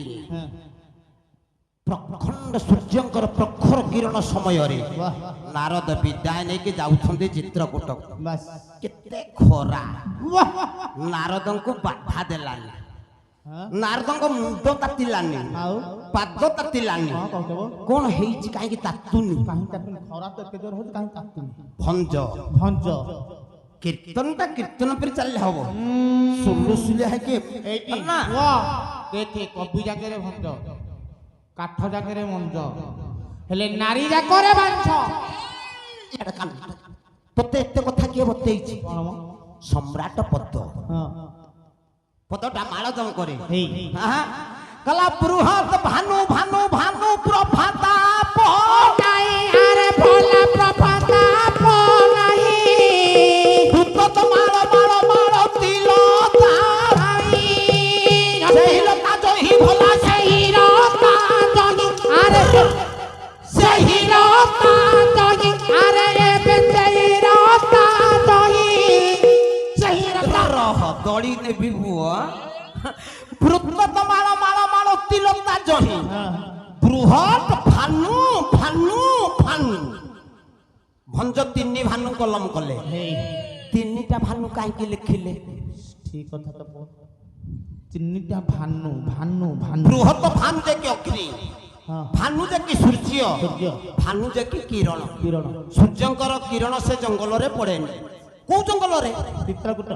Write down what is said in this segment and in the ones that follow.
ରାତିରେ ପ୍ରଖଣ୍ଡ ସୂର୍ଯ୍ୟଙ୍କର ପ୍ରଖର କିରଣ ସମୟରେ ନାରଦ ବିଦାୟ ନେଇକି ଯାଉଛନ୍ତି ଚିତ୍ରକୂଟ। କେତେ ଖରା ନାରଦଙ୍କୁ ବାଧା ଦେଲାନି। ନାରଦଙ୍କ ମୁଣ୍ଡ ତାତିଲାନି, ପାଦ ତାତିଲାନି। କଣ ହେଇଛି କାହିଁକି ତାତୁନି? ଭଞ୍ଜ ଭଞ୍ଜ କୀର୍ତ୍ତନଟା କୀର୍ତ୍ତନ ପରେ ଚାଲିଲେ ହବ। ସୁଲୁସୁଲିଆ ହେଇକି ଦେଖେ କବି ଜାଗାରେ ଭଞ୍ଜ, କାଠ ଜାଗାରେ ମଞ୍ଜ, ହେଲେ ନାରୀ ଜାଗାରେ ବାଞ୍ଛ। ତତେ ଏତେ କଥା କିଏ ବତେଇଛି? ସମ୍ରାଟ ପଦ ପଦଟା ମାଳଦମ କରେ। କଲା ବୃହତ ଭାନୁ ଭାନୁ ଭାନୁ ପ୍ରଭାତାପ ନାହିଁ, ଆରେ ଭଲ ପ୍ରଭାତାପ ନାହିଁ। ଭୂତ ମାଳ ମାଳ ମାଳ ତିଲ ତାରାଇ ସେହି ଲତା ଜହି ଭଲା ସେହି ରତା ଜହି, ଆରେ ସେହି ରତା ଜହି, ଆରେ ଏବେ ସେହି ରତା ଜହି, ସେହି ରତା ରହ ଦଳି ନେବି ପୁଅ। ବୃହତ ମାଳ ମାଳ ମାଳ ତିଲତା ଜହି ବୃହତ ଭାନୁ ଭାନୁ ଭାନୁ। ଭଞ୍ଜ ତିନି ଭାନୁ କଲମ କଲେ। ତିନିଟା ଭାନୁ କାହିଁକି ଲେଖିଲେ? ଠିକ କଥା ତ ପୁଅ। ତିନିଟା ଭାନୁ ଭାନୁ ଭାନୁ। ବୃହତ ଭାନୁ ଯେ କି ଅଗ୍ନି, ଭାନୁ ଯେ କି ସୂର୍ଯ୍ୟ, ଭାନୁ ଯେ କି କିରଣ। ସୂର୍ଯ୍ୟଙ୍କର କିରଣ ସେ ଜଙ୍ଗଲରେ ପଡେନି। କୋଉ ଜଙ୍ଗଲରେ? ଚିତ୍ରକୂଟ।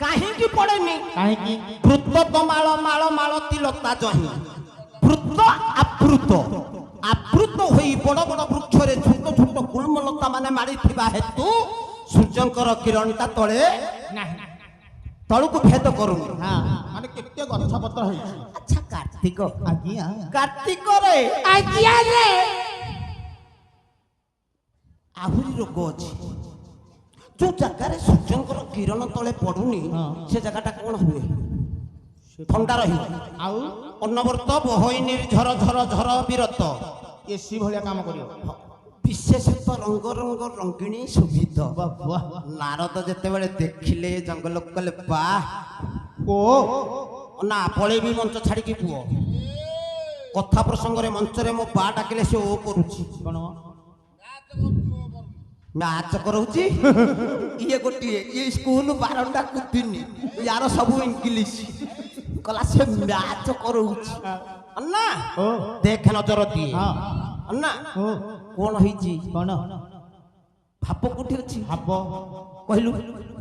କାହିଁକି ପଡେନି? କାହିଁକି? ବୃତ ମାଳ ମାଳ ମାଳ ତିଲତା ଜହି ବୃତ ଆବୃତ ଆବୃତ ହୋଇ ବଡ ବଡ ବୃକ୍ଷରେ ଛୋଟ ଛୋଟ ଗୁଳ୍ମଲତା ମାନେ ମାଡ଼ିଥିବା ହେତୁ ସୂର୍ଯ୍ୟଙ୍କର କିରଣଟା ତଳେ ତଳକୁ ଭେଦ କରୁନି। ମାନେ କେତେ ଗଛ ପତ୍ର ହେଇଛି। ଆଚ୍ଛା କାର୍ତ୍ତିକ, ଆଜ୍ଞା କାର୍ତ୍ତିକରେ ଆଜ୍ଞା ରେ ଆହୁରି ରୋଗ ଅଛି। ଯୋଉ ଜାଗାରେ ସୂର୍ଯ୍ୟଙ୍କର କିରଣ ତଳେ ପଡୁନି ସେ ଜାଗାଟା କଣ ହୁଏ? ଥଣ୍ଡା ରହିବ। ଆଉ ଅନବର୍ତ ବହଇ ନିର୍ଝର ଝର ଝର ବିରତ ଏସି ଭଳିଆ କାମ କରିବ। ବିଶେଷତଃ ରଙ୍ଗ ରଙ୍ଗ ରଙ୍ଗିଣୀ ଶୋଭିତ। ନାରଦ ଯେତେବେଳେ ଦେଖିଲେ ଜଙ୍ଗଲ କଲେ ବାଃ ଓ ନା ପଳେଇବି ମଞ୍ଚ ଛାଡିକି ପୁଅ। କଥା ପ୍ରସଙ୍ଗରେ ମଞ୍ଚରେ ମୋ ବା ଡାକିଲେ ସେ ଓ କରୁଛି। କଣ ମ୍ୟାଚ କରଉଛି? ଇଏ ଗୋଟିଏ ଇଏ ସ୍କୁଲ ବାରଣ୍ଡା କୁଦିନି, ୟାର ସବୁ ଇଂଲିଶ। କଲା ସେ ମ୍ୟାଚ କରଉଛି ନା। ଦେଖ ନଜର ଦିଏ ନା। କଣ ହେଇଛି? କଣ ଭାବ କୋଉଠି ଅଛି? ଭାବ କହିଲୁ?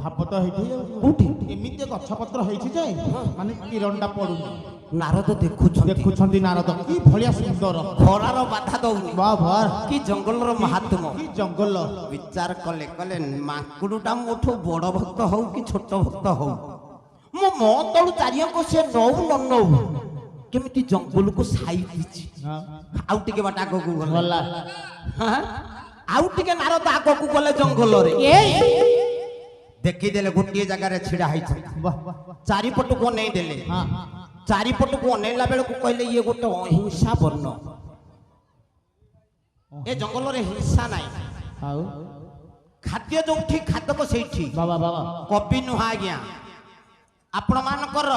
ଭାବ ତ ହେଇଛି କୋଉଠି? ଏମିତି ଗଛ ପତ୍ର ହେଇଛି ଯେ ମାନେ କିରଣଟା ପଡୁନି। ନାରଦ ଦେଖୁଛନ୍ତି ନାରଦ କି ଭଳିଆ ସୁନ୍ଦର, ଖରାର ବାଧା ଦଉନି। କି ଜଙ୍ଗଲର ମହାତ୍ମ, କି ଜଙ୍ଗଲ। ବିଚାର କଲେ କଲେ ମାଙ୍କୁଡୁଟା ମୋଠୁ ବଡ ଭକ୍ତ ହଉ କି ଛୋଟ ଭକ୍ତ ହଉ, ମୁଁ ମୋ ତଳୁ ଚାରିଆଙ୍କୁ ସେ ନଉ ନ ନଉ କେମିତି ଜଙ୍ଗଲକୁ ସାଇ ଦେଇଛି। ଆଉ ଟିକେ ବାଟ ଆଗକୁ ଗଲା, ଆଉ ଟିକେ ନାରଦ ଆଗକୁ ଗଲେ ଜଙ୍ଗଲରେ ଦେଖିଦେଲେ ଗୋଟିଏ ଜାଗାରେ ଛିଡା ହେଇଛନ୍ତି। ଚାରିପଟକୁ ଅନେଇ ଦେଲେ। ଚାରିପଟକୁ ଅନେଇଲା ବେଳକୁ କହିଲେ ଇଏ ଗୋଟେ ଅହିଂସା ବର୍ଣ୍ଣ। ଏ ଜଙ୍ଗଲରେ ହିଂସା ନାହିଁ। ଆଉ ଖାଦ୍ୟ ଯୋଉଠି ଖାଦକ ସେଇଠି। କବି ନୁହଁ ଆଜ୍ଞା। ଆପଣ ମାନଙ୍କର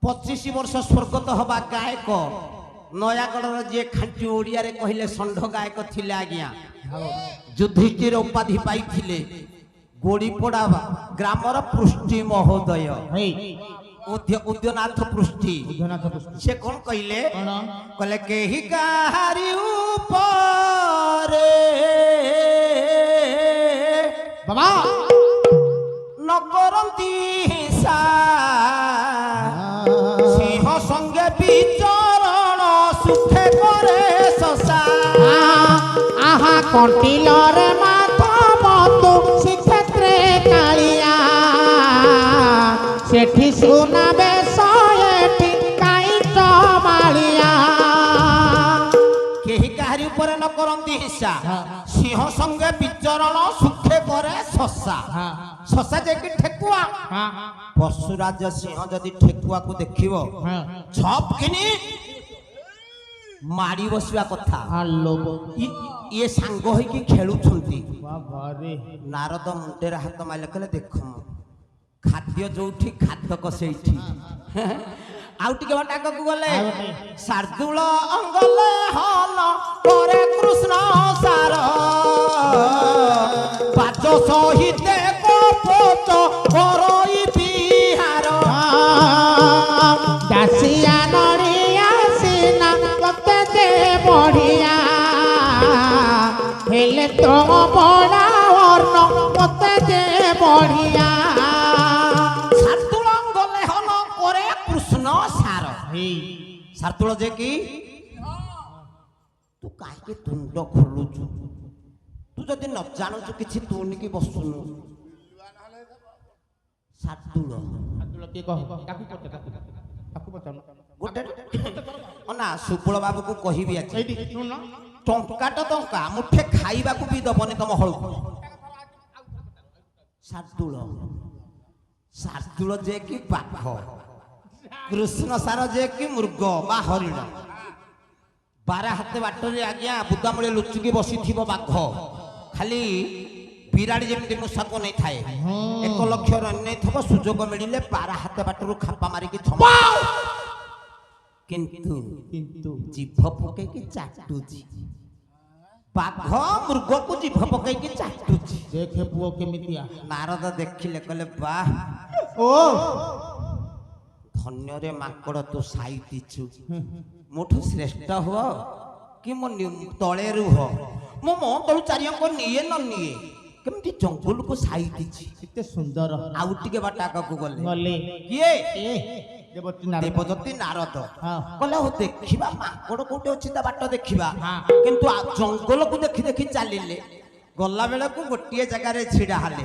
25 ବର୍ଷ ସ୍ୱର୍ଗତ ହବା ଗାୟକ ନୟାଗଡ଼ର ଯିଏ ଖାଣ୍ଟି ଓଡ଼ିଆରେ କହିଲେ ଷଣ୍ଢ ଗାୟକ ଥିଲେ ଆଜ୍ଞା। ଯୁଧିଷ୍ଠିର ଉପାଧି ପାଇଥିଲେ ଗୋଡ଼ିପଡ଼ା ଗ୍ରାମର ପୃଷ୍ଟି ମହୋଦୟ, ଉଦ୍ୟନାଥ ପୃଷ୍ଟି। ସେ କଣ କହିଲେ? କହିଲେ କେହି କାହାରି ଉପରେ ନ କରନ୍ତି ହିଂସା, ସିଂହ ସଙ୍ଗେ ବିଚରଣ ସୁଖେ କରେ ଶଶା। ଆହା କଣ୍ଟିଲରେ ମାଧବ ତୁ ଶ୍ରୀକ୍ଷେତ୍ରେ କାଳିଆ, ସେଠି ସୁନା ବେଶ ଏଠି କାଇଁଚ ମାଳିଆ। କେହି କାହାରି ଉପରେ ନ କରନ୍ତି ହିଂସା, ସିଂହ ସଙ୍ଗେ ବିଚରଣ ସୁଖେ କରେ ଶଶା। ଶଶା ଯାଇକି ଠେକୁଆ, ପଶୁରାଜ ସିଂହ ଯଦି ଠେକୁଆକୁ ଦେଖିବ ଛପ୍ କିନି ମାଡ଼ି ବସିବା କଥା। ଇଏ ସାଙ୍ଗ ହେଇକି ଖେଳୁଛନ୍ତି। ନାରଦ ମୁଣ୍ଡରେ ହାତ ମାରିଲେ କହିଲେ ଦେଖ ଖାଦ୍ୟ ଯୋଉଠି ଖାଦକ ସେଇଠି ଆଉ ଟିକେ ବାଟ ଆଗକୁ ଗଲେ ଶାର୍ଦୁଳ ଅଙ୍ଗଲେ ହଲ ପରେ କୃଷ୍ଣ ସାର ବାଜ ସହିତେ କପୋତ କରଇ ବିହାର ଦାସିଆ ନଡ଼ିଆ ସିନା ମତେ ଦେ ବଢିଆ ହେଲେ ତ ବଡ଼ା ଅର୍ଣ୍ଣ ମତେ ଦେ ବଢିଆ ଶାର୍ଦୁଳ ଯେ କି ତୁ କାହିଁକି ତୁଣ୍ଡ ଖୋଲୁଛୁ ତୁ ଯଦି ନ ଜାଣୁଛୁ କିଛି ତୁଣିକି ବସୁନୁ ଶାର୍ଦୁଳ ଗୋଟେ ନା ସୁବଳ ବାବୁକୁ କହିବି ଆଜି ଟଙ୍କାଟା ଟଙ୍କା ମୁଠେ ଖାଇବାକୁ ବି ଦବନି ତମ ହଳକୁ ଶାର୍ଦୁଳ ଯେ କି ବାଘ କୃଷ୍ଣ ସାର ଯେ କି ମୃଗ ବା ହରିଣ ବାର ହାତ ବାଟରେ ଆଜ୍ଞା ବୁଦାମୂଳେ ଲୁଚିକି ବସିଥିବ ବାଘ ଖାଲି ବିରାଡ଼ି ଯେମିତି ମୂଷାକୁ ନେଇଥାଏ 1 ଲକ୍ଷ ନେଇଥିବ ସୁଯୋଗ ମିଳିଲେ ବାର ହାତ ବାଟରୁ ଖାପା ମାରିକି କିନ୍ତୁ ଜିଭ ପକେଇକି ଚାଟୁଛି ବାଘ ମୃଗକୁ ଜିଭ ପକେଇକି ଚାଟୁଛି ଦେଖେ ପୁଅ କେମିତିଆ ନାରଦ ଦେଖିଲେ କହିଲେ ବାଃ ଓ ଧନ୍ୟରେ ମାଙ୍କଡ଼ ତୁ ସାଇତିଛୁ ମୋଠୁ ଶ୍ରେଷ୍ଠ ହୁଅ କି ମୋ ତଳେ ରୁହ ମୁଁ ମୋ ତଳୁ ଚାରିଆଙ୍କ ନିଏ ନ ନିଏ କେମିତି ଜଙ୍ଗଲକୁ ସାଇତିଛି କେତେ ସୁନ୍ଦର ଆଉ ଟିକେ ବାଟ ଆଗକୁ ଗଲେ କିଏ ଦେବଦତ୍ତୀ ନାରଦ କହିଲେ ହଉ ଦେଖିବା ମାଙ୍କଡ଼ କୋଉଠି ଅଛି ତା ବାଟ ଦେଖିବା କିନ୍ତୁ ଜଙ୍ଗଲକୁ ଦେଖି ଦେଖି ଚାଲିଲେ ଗଲା ବେଳକୁ ଗୋଟିଏ ଜାଗାରେ ଛିଡା ହେଲେ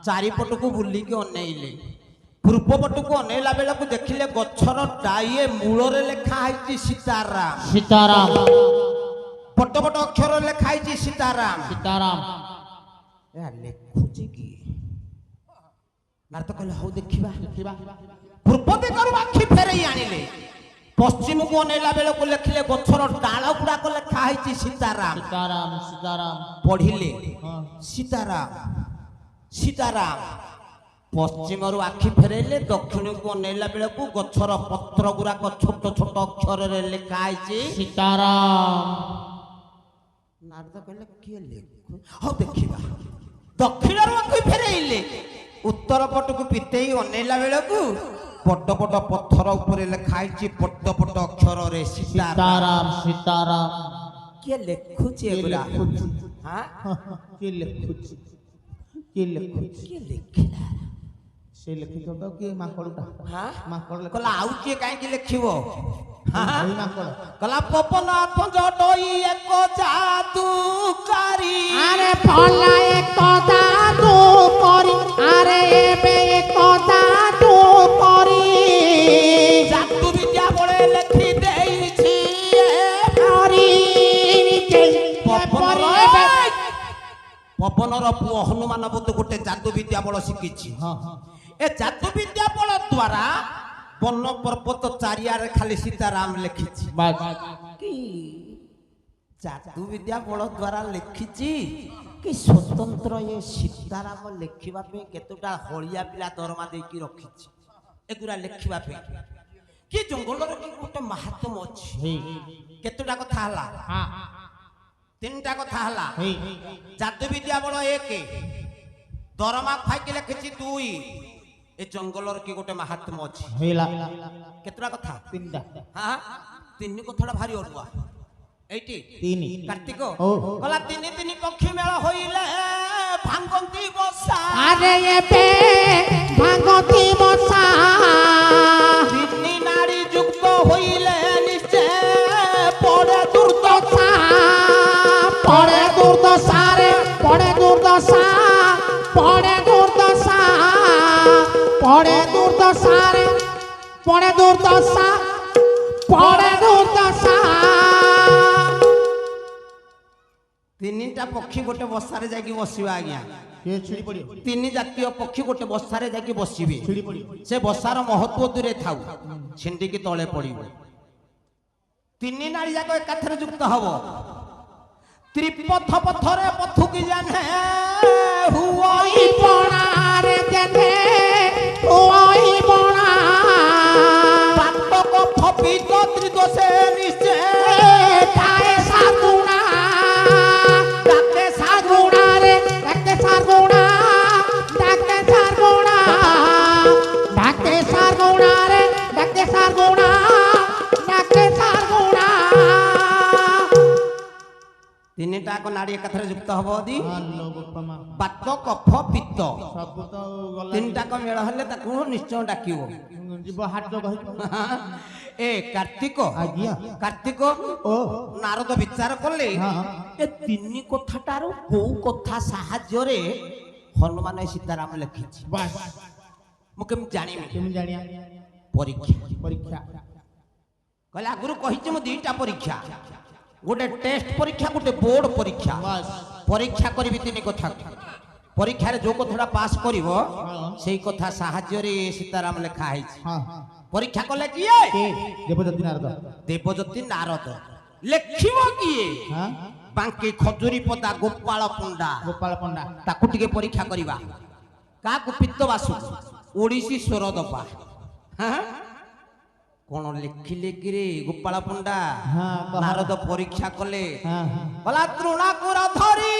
ଚାରିପଟକୁ ବୁଲିକି ଅନେଇଲେ ପୂର୍ବ ପଟକୁ ଅନେଇଲା ବେଳକୁ ଦେଖିଲେ ଗଛର ଡାଇଏ ମୂଳରେ ଲେଖା ହେଇଛି ସୀତାରାମ ବଡ ବଡ ଅକ୍ଷରରେ ଲେଖା ହେଇଛି ସୀତାରାମ ଲେଖୁଛି କି ନାରଦ କହିଲେ ହଉ ଦେଖିବା ପୂର୍ବ ଦିଗରୁ ଆଖି ଫେରେଇ ଆଣିଲେ ପଶ୍ଚିମକୁ ଅନେଇଲା ବେଳକୁ ଲେଖିଲେ ଗଛର ଡାଳ ଗୁଡାକ ଲେଖା ହେଇଛି ସୀତାରାମ ପଢିଲେ ସୀତାରାମ ପଶ୍ଚିମରୁ ଆଖି ଫେରେଇଲେ ଦକ୍ଷିଣକୁ ଅନେଇଲା ବେଳକୁ ଗଛର ପତ୍ର ଗୁଡାକ ଛୋଟ ଛୋଟ ଅକ୍ଷରରେ ଲେଖା ହେଇଛି ସୀତାରାମ ନାରଦ କହିଲେ କିଏ ଲେଖୁ ହଉ ଦେଖିବା ଦକ୍ଷିଣରୁ ଆଖି ଫେରେଇଲେ ଉତ୍ତର ପଟକୁ ପିତେଇ ଅନେଇଲା ବେଳକୁ ବଡ ବଡ ପଥର ଉପରେ ଲେଖା ହେଇଛି ବଡ ବଡ ଅକ୍ଷରରେ ସୀତାରାମ କିଏ ଲେଖୁଛି ଏଗୁଡ଼ା କିଏ ଲେଖିଲା ସେ ଲେଖିଥିବ କିଏ ମାଙ୍କଡଟା କହିଲା ଆଉ କିଏ କାହିଁକି ଲେଖିବ କହିଲା ପବନ ପଞ୍ଜଟଇ ଏକ ଯାଦୁକାରୀ ଆରେ ଭଲା ଏକ ଯାଦୁ କରି ଆରେ ଏବେ ଏକ ଯାଦୁ କରି ଯାଦୁ ବିଦ୍ୟା ବଳେ ଲେଖି ଦେଇଛି ପବନର ପୁଅ ହନୁମାନ ବୋଧ ଗୋଟେ ଯାଦୁ ବିଦ୍ୟା ବଳ ଶିଖିଛି ଏ ଯାଦୁ ବିଦ୍ୟା ବଳ ଦ୍ୱାରା ବନ ପର୍ବତ ଚାରିଆରେ ଖାଲି ସୀତାରାମ ଲେଖିଛି କି ଯାଦୁ ବିଦ୍ୟା ବଳ ଦ୍ୱାରା ଲେଖିଛି କି ସ୍ୱତନ୍ତ୍ର ଏ ସୀତାରାମ ଲେଖିବା ପାଇଁ କେତେଟା ହଳିଆ ପିଲା ଦରମା ଦେଇକି ରଖିଛି ଏଗୁଡ଼ା ଲେଖିବା ପାଇଁ କି ଜଙ୍ଗଲର କି ଗୋଟେ ମାହାତ୍ମ ଅଛି କେତେଟା କଥା ହେଲା 3ଟା କଥା ହେଲା ଯାଦୁ ବିଦ୍ୟା ବଳ 1 ଦରମା ଖାଇକି ଲେଖିଛି 2 ଏ ଜଙ୍ଗଲର କି ଗୋଟେ ମାହାତ୍ମ ଅଛି କେତେଟା କଥା 3ଟା 3 କଥାଟା ଭାରି ଅଡୁଆ ଏଇଠି 3 କାର୍ତ୍ତିକ ଗଲା 3 ପକ୍ଷୀ ମେଳ ହୋଇଲେ ଭାଙ୍ଗନ୍ତି ବସା ଆରେ ଏବେ ଭାଙ୍ଗନ୍ତି ବସା 3 ନାରୀ ଯୁକ୍ତ ହୋଇଲେ ନିଶ୍ଚୟ ପଡେ ଦୁର୍ଦଶା ପଡେ ଦୁର୍ଦଶାରେ ପଡେ ଦୁର୍ଦଶା ପଡେ দুর্দশা পড়ে দুর্দশারে পড়ে দুর্দশা পড়ে দুর্দশা। তিনটা পক্ষী গোটে বসারে যাই বসিবা আজ্ঞা, তিন জাতীয় পক্ষী গোটে বসারে যাই বসিবে, সে বসার মহত্ব দূরে থাউ ছিন্ডিকি তলে পড়িব। তিন নারী যাক একাথরে যুক্ত হব, ত্রিপথ পথরে পথুকি জানে হুয়াই পড়ারে জানে ତିନିଟାକ ନାଡ଼ି ଏକାଥରେ ଯୁକ୍ତ ହବ ଯଦି ହାଲୋ ବୋପା ମା ବାତ କଫ ପିତ୍ତ ସବୁ ତ ଗଲା ତିନିଟାକ ମେଳ ହେଲେ ତାକୁ ନିଶ୍ଚୟ ଡାକିବ। ଯିବ ହାଟ କହିବ ଏ କାର୍ତ୍ତିକ ଆଜ୍ଞା କାର୍ତ୍ତିକ ଓ ନାରଦ ବିଚାର କଲେ ହଁ ଏ ତିନି କଥାଟାରୁ କୋଉ କଥା ସାହାଯ୍ୟରେ ହନୁମାନ ସୀତାରାମ ଲେଖିଛି ବାସ୍ ମୁଁ କେମିତି ଜାଣିବି? କେମିତି ଜାଣିଆ ପରୀକ୍ଷା ପରୀକ୍ଷା କହିଲେ ଆଗରୁ କହିଛି ମୁଁ ଦିଟା ପରୀକ୍ଷା ଗୋଟେ ଟେଷ୍ଟ ପରୀକ୍ଷା ଗୋଟେ ବୋର୍ଡ ପରୀକ୍ଷା ବାସ୍ ପରୀକ୍ଷା କରିବି ତିନି କଥା ପରୀକ୍ଷାରେ ଯୋଉ କଥାଟା ପାସ୍ କରିବ ହଁ ସେଇ କଥା ସାହାଯ୍ୟରେ ସୀତାରାମ ଲେଖା ହେଇଛି। ହଁ ପରୀକ୍ଷା କଲେ କିଏ? ଦେବଦତ୍ତୀ ନାରଦ ଦେବଜ୍ୟୋତି ନାରଦ। ଲେଖିବ କିଏ? ହଁ ବାଙ୍କି ଖଜୁରୀ ପଦା ଗୋପାଳ ପଣ୍ଡା। ଗୋପାଳ ପଣ୍ଡା ତାକୁ ଟିକେ ପରୀକ୍ଷା କରିବା। କାହାକୁ? ପିତ୍ତ ବାସୁ ଓଡିଶୀ ସ୍ୱର ଦବା। କଣ ଲେଖିଲେ କିରେ ଗୋପାଳ ପଣ୍ଡା? ହଁ, କହ। ନାରଦ ପରୀକ୍ଷା କଲେ ହଁ କଲା ତୃଣାକୁର ଧରି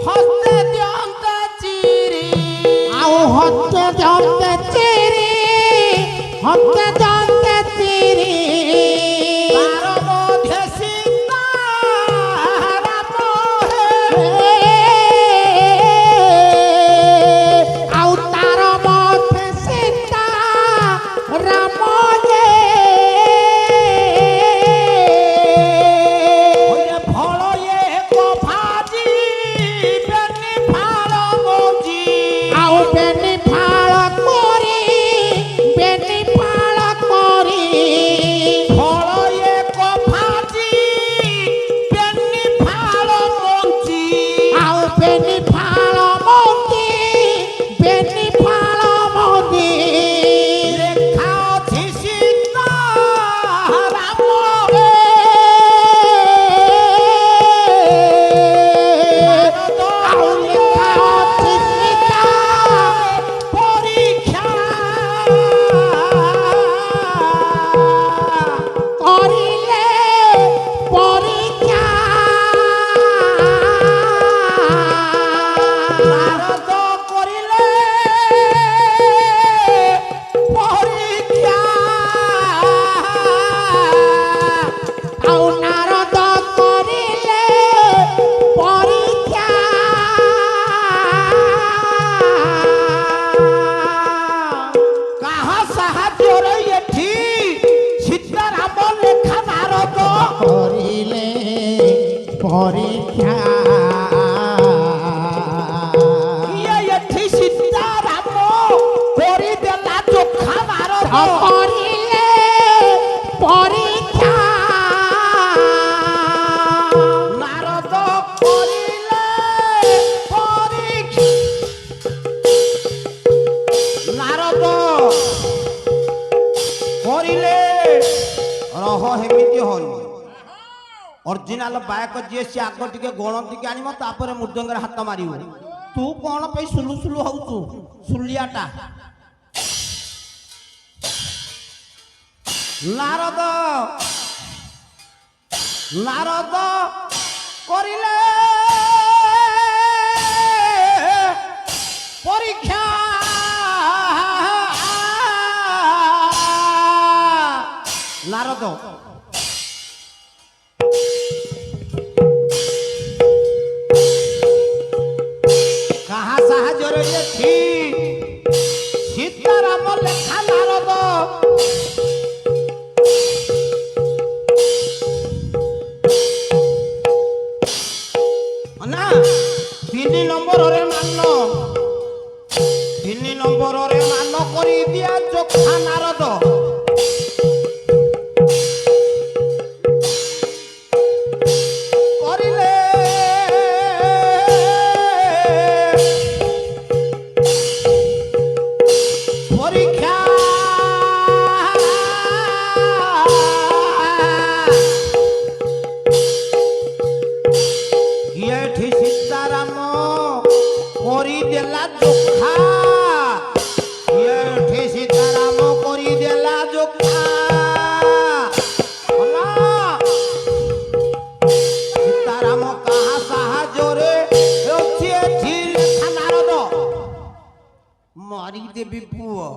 ହସ୍ତେ ଦିଅନ୍ତେ ଚିରି ଆଉ ହତେ ଜନ୍ତେ ଚିରି ହତେ ଜନ୍ତେ ଚିରି ତାର ମଧ୍ୟ ସୀତା ରାମ ହେ। ଆଉ ତାର ମତେ ସୀତା ରାମ ওরে ফল এক ভাজি বেনি ফাল মজি ଆଉ ବେନି ଫାଳ କରି ବେନି ଫାଳ କରି ফল এক ভাজি বেনি ফাল মজি ଆଉ ବେନି ଫାଳ ମନ୍ଦି ବେନି ଫାଳ ମନ୍ଦି লেখা ଅଛି সীতা রাম ଆଉ ଲେଖା ଅଛି ସୀତା পরীক্ষা କରିଲେ ପରୀକ୍ଷା নারদ করিলে পরীক্ষা ଆଉ ନାରଦ କରିଲେ ପରୀକ୍ଷା কাহা সাহায্যরে এঠি সীতারাম লেখা নারদ କରିଲେ ପରୀକ୍ଷା কিয়ে এঠি সীতারাম করিদেলা চোখা নারদ କରିଲେ ପରୀକ୍ଷା নারদ করিলে পরীক্ষা নারদ করিলে রহ হেমিতি হল অরিজিনাল বায়ক ଯିଏ ସେ ଆଗ ଟିକେ ଗଣତିକି ଆଣିବ ତାପରେ ମୃଦଙ୍ଗରେ ହାତ ମାରିବ। ତୁ କଣ ପାଇଁ ସୁଲୁ ସୁଲୁ ହଉଛୁ ସୁଲିଆଟା? ନାରଦ ନାରଦ କରିଲେ পরীক্ষা নারদ কাহা সাহায্যরে এঠি সীতারাম লেখা নারদ না 3 নম্বরে মান 3 নম্বরে মান করি দিয়া চোখা নারদ করিলে পরীক্ষা এঠি সীতারাম করিদেলা চোখা এঠি সীতারাম করিদেলা চোখা সীতারাম কাহা সাহায্যরে ହେଉଛି ଏଠି ଲେଖା ନାରଦ ମାରିଦେବି ପୁଅ।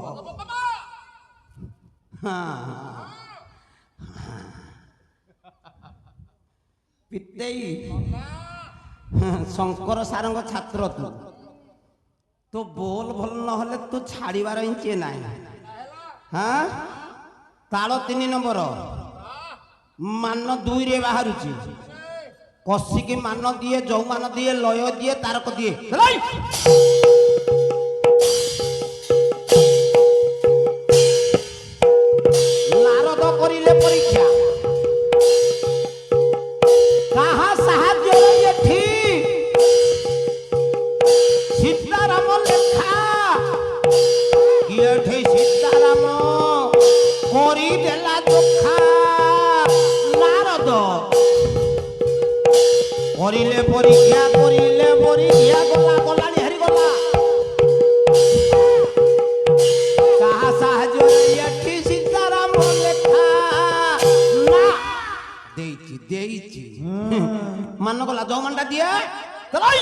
ପିତେଇ ଶଙ୍କର ସାରଙ୍କ ଛାତ୍ର ତୁ ତୋ ବୋଲ ଭଲ ନହେଲେ ତୁ ଛାଡ଼ିବାର ଇଞ୍ଚେ ନାହିଁ। ହଁ ତାଳ 3 ନମ୍ବର ମାନ 2ରେ ବାହାରୁଛି କଷିକି ମାନ ଦିଏ ଯୌମାନ ଦିଏ ଲୟ ଦିଏ ତାରକ ଦିଏ। ନାରଦ କରିଲେ ପରୀକ୍ଷା କାହା ସାହାଯ୍ୟ ଏଠି ସୀତାରାମ ଲେଖା ଏଠି ସୀତାରାମ କରିଦେଲା ଚୋଖା। ନାରଦ କରିଲେ ପରୀକ୍ଷା ଗଲା ଗଲାଣି ହାରି ଗଲା। କାହା ସାହାଯ୍ୟ ଏଠି ସୀତାରାମ ଲେଖା ନା ଦେଇଛି ମାନ ଗଲା ଯୌମାନଟା ଦିଏ ଚলাই।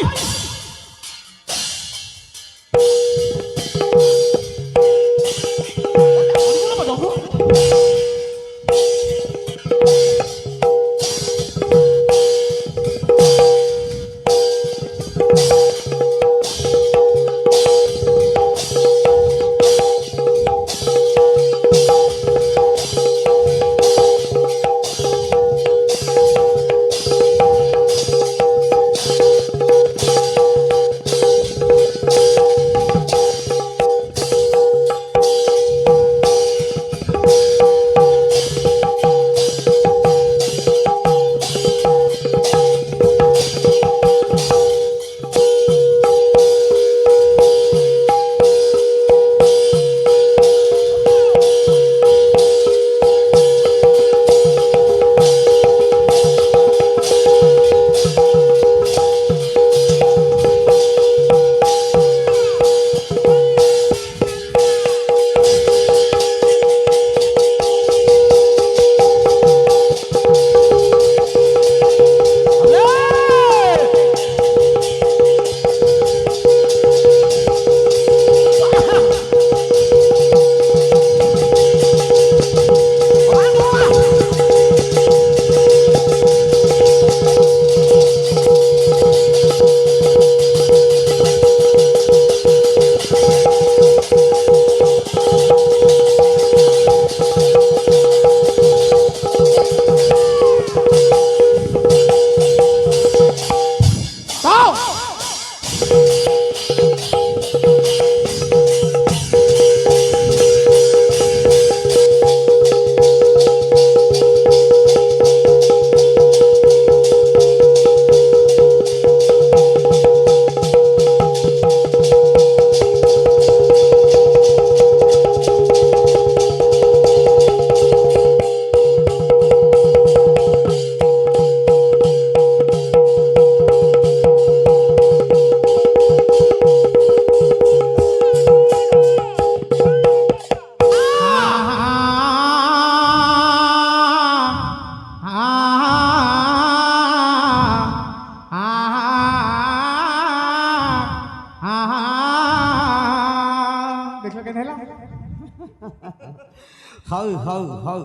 ହଉ ହଉ ହଉ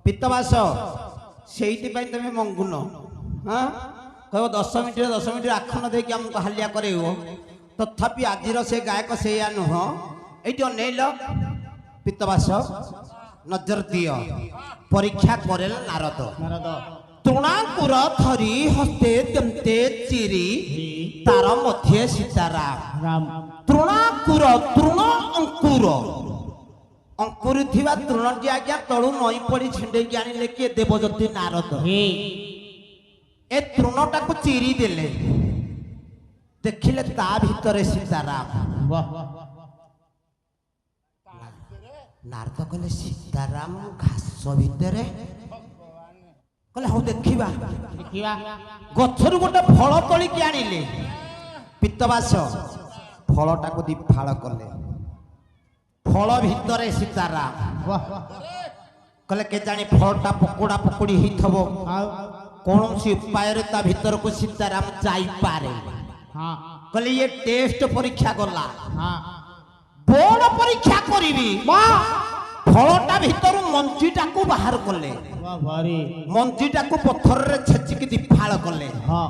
ପିତ୍ତବାସ ସେଇଥିପାଇଁ ତମେ ମଙ୍ଗୁନ। ହଁ କହିବ 10 ମିନିଟରେ ଆଖନ ଦେଇକି ଆମକୁ ହାଲିଆ କରେଇବ। ତଥାପି ଆଜିର ସେ ଗାୟକ ସେଇଆ ନୁହଁ। ଏଇଠି ଅନେଇଲ ପିତ୍ତବାସ ନଜର ଦିଅ। ପରୀକ୍ଷା କରେଲ ନାରଦ ତୃଣାଙ୍କୁର ଧରି ହସ୍ତେ ତେମ୍ତେ ଚିରି ତାର ମଧ୍ୟେ ସୀତାରାମ। ତୃଣାଙ୍କୁର ତୃଣ ଅଙ୍କୁର ଅଙ୍କୁରି ଥିବା ତୃଣଟି ଆଜ୍ଞା ତଳୁ ନଈ ପଡ଼ି ଛିଣ୍ଡେଇକି ଆଣିଲେ କିଏ? ଦେବଜ୍ୟୋତି ନାରଦ। ଏ ତୃଣଟାକୁ ଚିରି ଦେଲେ ଦେଖିଲେ ତା ଭିତରେ ସୀତାରାମ। ନାରଦ କହିଲେ ସୀତାରାମ ଘାସ ଭିତରେ? କହିଲେ ହଉ ଦେଖିବା। ଗଛରୁ ଗୋଟେ ଫଳ ତୋଳିକି ଆଣିଲେ। ପିତ୍ତବାସ ଫଳଟାକୁ ଦି ଫାଳ କଲେ। ଫଳ ଭିତରେ ସୀତାରାମ। କହିଲେ କେଜାଣି ଫଳଟା ପକୋଡ଼ା ପକୋଡ଼ି ହେଇଥିବ। କୌଣସି ଉପାୟରେ ତା ଭିତରକୁ ସୀତାରାମ ଯାଇପାରେ। କହିଲେ ଇଏ ଟେଷ୍ଟ ପରୀକ୍ଷା ଗଲା। ବଡ଼ ପରୀକ୍ଷା କରିବି। ଫଳଟା ଭିତରୁ ମଞ୍ଜିଟାକୁ ବାହାର କଲେ, ଭାରି ମଞ୍ଜିଟାକୁ ପଥରରେ ଛେଚିକି ଦିଫାଳ କଲେ। ହଁ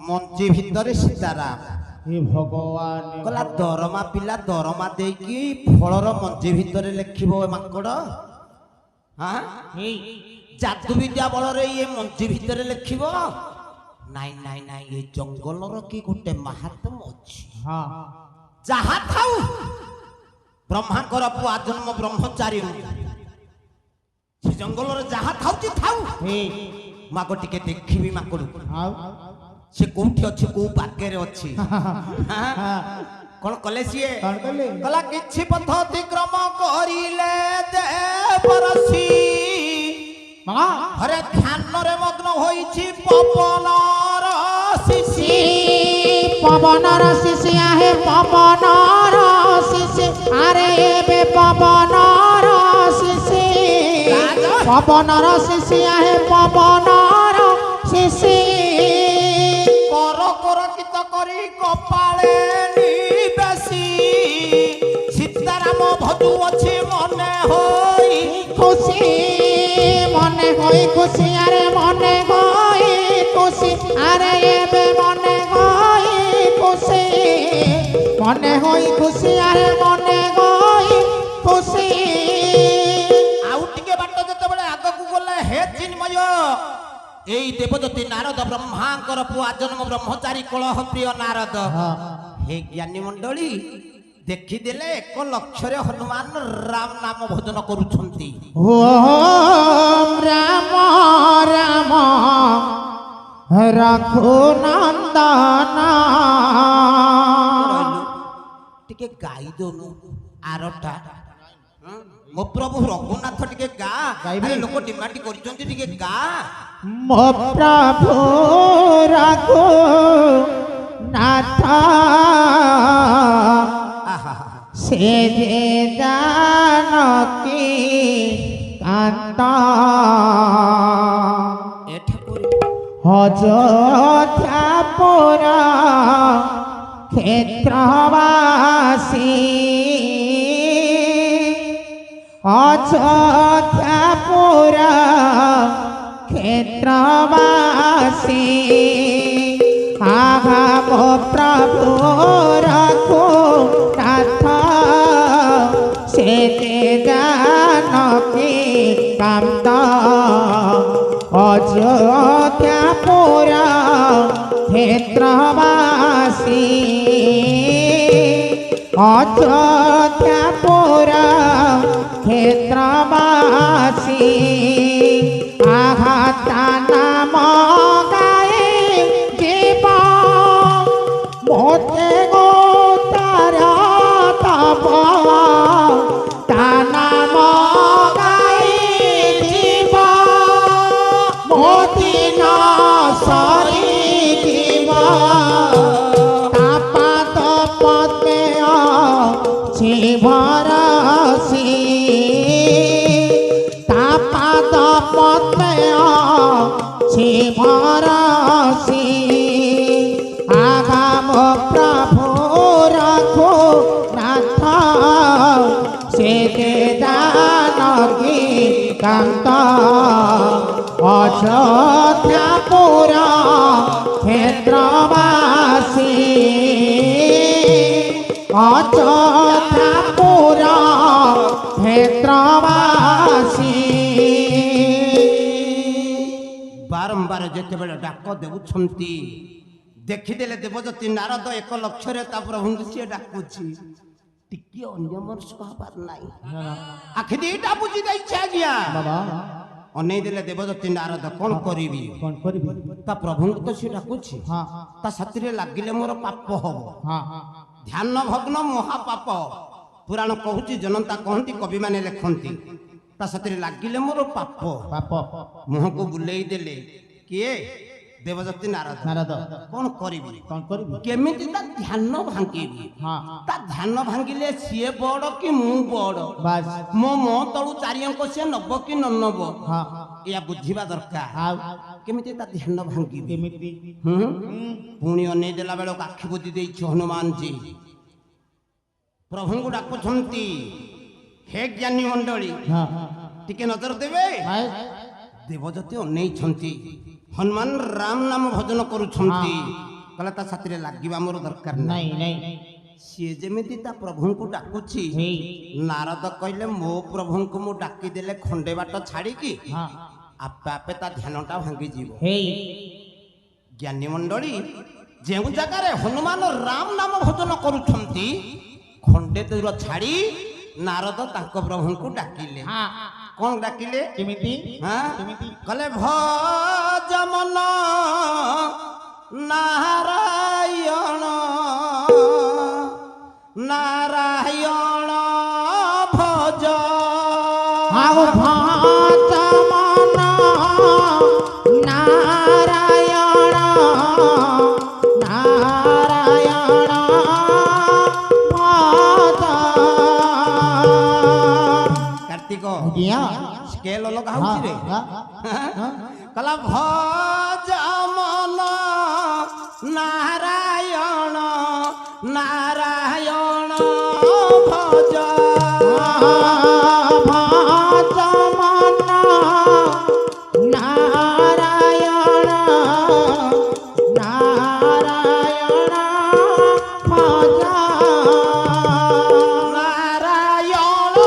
ମଞ୍ଜି ଭିତରେ ସୀତାରାମ ହେ ଭଗବାନ କହିଲା ଦରମା ପିଲା ଦରମା ଦେଇକି ଫଳର ମଞ୍ଜି ଭିତରେ ଲେଖିବ ଏ ମାଙ୍କଡ? ହଁ ହେଇ ଯାଦୁ ବିଦ୍ୟା ବଳରେ ଇଏ ମଞ୍ଜି ଭିତରେ ଲେଖିବ? ନାଇଁ ନାଇଁ ନାଇଁ, ଏ ଜଙ୍ଗଲର କି ଗୋଟେ ମାହାତ୍ମ୍ୟ ଅଛି। ହଁ ଯାହା ଥାଉ, ବ୍ରହ୍ମାଙ୍କର ପୁଅ ଆଜନ୍ମ ବ୍ରହ୍ମଚାରୀ, ସେ ଜଙ୍ଗଲରେ ଯାହା ଥାଉଛି ଥାଉ, ହେଇ ମାଗ ଟିକେ ଦେଖିବି ମାଙ୍କଡ ଆଉ ସେ କୋଉଠି ଅଛି, କୋଉ ପାଗରେ ଅଛି। କଣ କଲେ ସିଏ? କଣ କଲେ? କହିଲା କିଛି ପଥ ଅତିକ୍ରମ କରିଲେ ଦେବରସି, ମା ହରେ ଧ୍ୟାନରେ ମଗ୍ନ ହୋଇଛି ପବନର ଶିଶି। ପବନର ଶିଶି ଆହେ ପବନର ଶିଶି, ଆରେ ଏବେ ପବନର ଶିଶି, ପବନର ଶିଶି ଆହେ ପବନର ଶିଶି। କର କର କିତ କରି କପାଳେ ନିବେଶୀ, ସୀତାରାମ ଭଜୁ ଅଛି ମନେ ହୋଇ খুশি মনে হই খুশি, আরে মনে হই খুশি, আরে এবে মনে হই খুশি, মনে হই খুশি, আরে মনে হই খুশি। ଆଉ ଟିକେ ବାଟ ଯେତେବେଳେ ଆଗକୁ ଗଲେ, ହେ ଚିନ୍ମୟ, ଏଇ ଦେବଦତ୍ତୀ ନାରଦ ବ୍ରହ୍ମାଙ୍କର ପୁଅ ଆଜନ୍ମ ବ୍ରହ୍ମଚାରୀ କଳହ ପ୍ରିୟ ନାରଦ, ହେ ଜ୍ଞାନୀ ମଣ୍ଡଳୀ ଦେଖିଦେଲେ 1 ଲକ୍ଷରେ ହନୁମାନ ରାମ ନାମ ଭଜନ କରୁଛନ୍ତି। ওম রাম রাম রঘুনন্দন। ରହିଲୁ ଟିକେ ଗାଇ ଦଉନୁ ଆରଟା। ମୋ ପ୍ରଭୁ ରଘୁନାଥ ଟିକେ ଗା, ଗାଇବି? ଆରେ ଲୋକ ଡିମାଣ୍ଡ କରିଛନ୍ତି ଟିକେ ଗା। ମୋ ପ୍ରଭୁ ରଘୁନାଥ ଆହା ସେ ଯେ ଜାନକୀ କାନ୍ତ, ଏଠାକୁ অযোধ্যাপুর ক্ষেত্রবাসী, অযোধ্যাপুর ক্ষেত্রবাসী, আগাম প্রভু রঘুনাথ সেতে জানকী কান্ত, অযোধ্যাপুর ক্ষেত্রবাসী, অযোধ্যাপুর ক্ষেত্রবাসী, আঘাতা নাম গায়ে জীব মোতে গো তার তব, তা নাম গায়ে জীব মোতি ন সরি জীব, তাপাত পদ্মে শিবরসি, তাপাত পদ্মে শিবরসি, আগাম প্রভু রঘুনাথ সে জানকী কান্ত, অযোধ্যাপুর ক্ষেত্রবাসী, অযোধ্যাপুর ক্ষেত্রবাসী। ବାରମ୍ବାର ଯେତେବେଳେ ଡାକ ଦେଉଛନ୍ତି, ଦେଖିଦେଲେ ଦେବଦତ୍ତୀ ନାରଦ 1 ଲକ୍ଷରେ ତା ପ୍ରଭୁଙ୍କୁ ସିଏ ଡାକୁଛି, ଟିକେ ଅନ୍ୟମନସ୍କ ହବାର ନାହିଁ। ଆଖି ଦିଟା ବୁଝି ଦେଇଛି ଆଜ୍ଞା। ବାବା ଅନେଇ ଦେଲେ ଦେବଦତ୍ତୀ ନାରଦ, କଣ କରିବି? କଣ କରିବି? ତା ପ୍ରଭୁଙ୍କୁ ତ ସିଏ ଡାକୁଛି, ହଁ ତା ସାଥିରେ ଲାଗିଲେ ମୋର ପାପ ହବ। ହଁ ଧ୍ୟାନ ଭଗ୍ନ ମହାପାପ, ପୁରାଣ କହୁଛି, ଜନତା କହନ୍ତି, କବିମାନେ ଲେଖନ୍ତି, ତା ସାଥିରେ ଲାଗିଲେ ମୋର ପାପ। ପାପ ମୁହଁକୁ ବୁଲେଇ ଦେଲେ କିଏ? ଦେବଦତ୍ତୀ ନାରଦ। ନାରଦ କଣ କରିବି? କଣ କରିବି? କେମିତି ତା ଧ୍ୟାନ ଭାଙ୍ଗିବି? ହଁ ତା ଧ୍ୟାନ ଭାଙ୍ଗିଲେ ସିଏ ବଡ କି ମୁଁ ବଡ? ବାସ୍ ମୋ ତଳୁ 4 ଅଙ୍କ ସିଏ ନବ କି ନ ନବ, ହଁ ଏହା ବୁଝିବା ଦରକାର। ଆଉ କେମିତି ତା ଧ୍ୟାନ ଭାଙ୍ଗିବି? କେମିତି? ପୁଣି ଅନେଇ ଦେଲା ବେଳକୁ ଆଖି ବୁଝି ଦେଇଛି ହନୁମାନଜୀ, ପ୍ରଭୁଙ୍କୁ ଡାକୁଛନ୍ତି, ହେ ଜ୍ଞାନୀ ମଣ୍ଡଳୀ ହଁ ଟିକେ ନଜର ଦେବେ। ଭାଇ ଦେବଜ୍ୟୋତି ଅନେଇଛନ୍ତି, ହନୁମାନ ରାମ ନାମ ଭଜନ କରୁଛନ୍ତି। କହିଲା ତା ସାଥିରେ ଲାଗିବା ମୋର ଦରକାର ନାହିଁ। ନାଇଁ ନାଇଁ ସିଏ ଯେମିତି ତା ପ୍ରଭୁଙ୍କୁ ଡାକୁଛି, ହେଇ ନାରଦ କହିଲେ ମୋ ପ୍ରଭୁଙ୍କୁ ମୁଁ ଡାକିଦେଲେ ଖଣ୍ଡେ ବାଟ ଛାଡ଼ିକି ହଁ ଆପେ ଆପେ ତା ଧ୍ୟାନଟା ଭାଙ୍ଗିଯିବ। ହେଇ ଜ୍ଞାନୀ ମଣ୍ଡଳୀ ଯେଉଁ ଜାଗାରେ ହନୁମାନ ରାମ ନାମ ଭଜନ କରୁଛନ୍ତି, ଖଣ୍ଡେ ଦୂର ଛାଡ଼ି ନାରଦ ତାଙ୍କ ପ୍ରଭୁଙ୍କୁ ଡାକିଲେ। ହଁ କଣ ଡାକିଲେ? କେମିତି ହଁ କେମିତି କହିଲେ ଭଜ ମନ ନାରାୟଣ ନାରାୟଣ ଭଜ। ଆଉ ଭାତ ମନ ନାରାୟଣ ନାରାୟଣ ଭାତ। କାର୍ତ୍ତିକ ଆଜ୍ଞା ସ୍କେଲ ଅଲଗା ହଉଛି ରେ। କହିଲା ଭଜ ମନ ନାରାୟଣ ନାରାୟଣ ଭଜ। ଭାତ ମନ ନାରାୟଣ ନାରାୟଣ ଭଜ। ନାରାୟଣ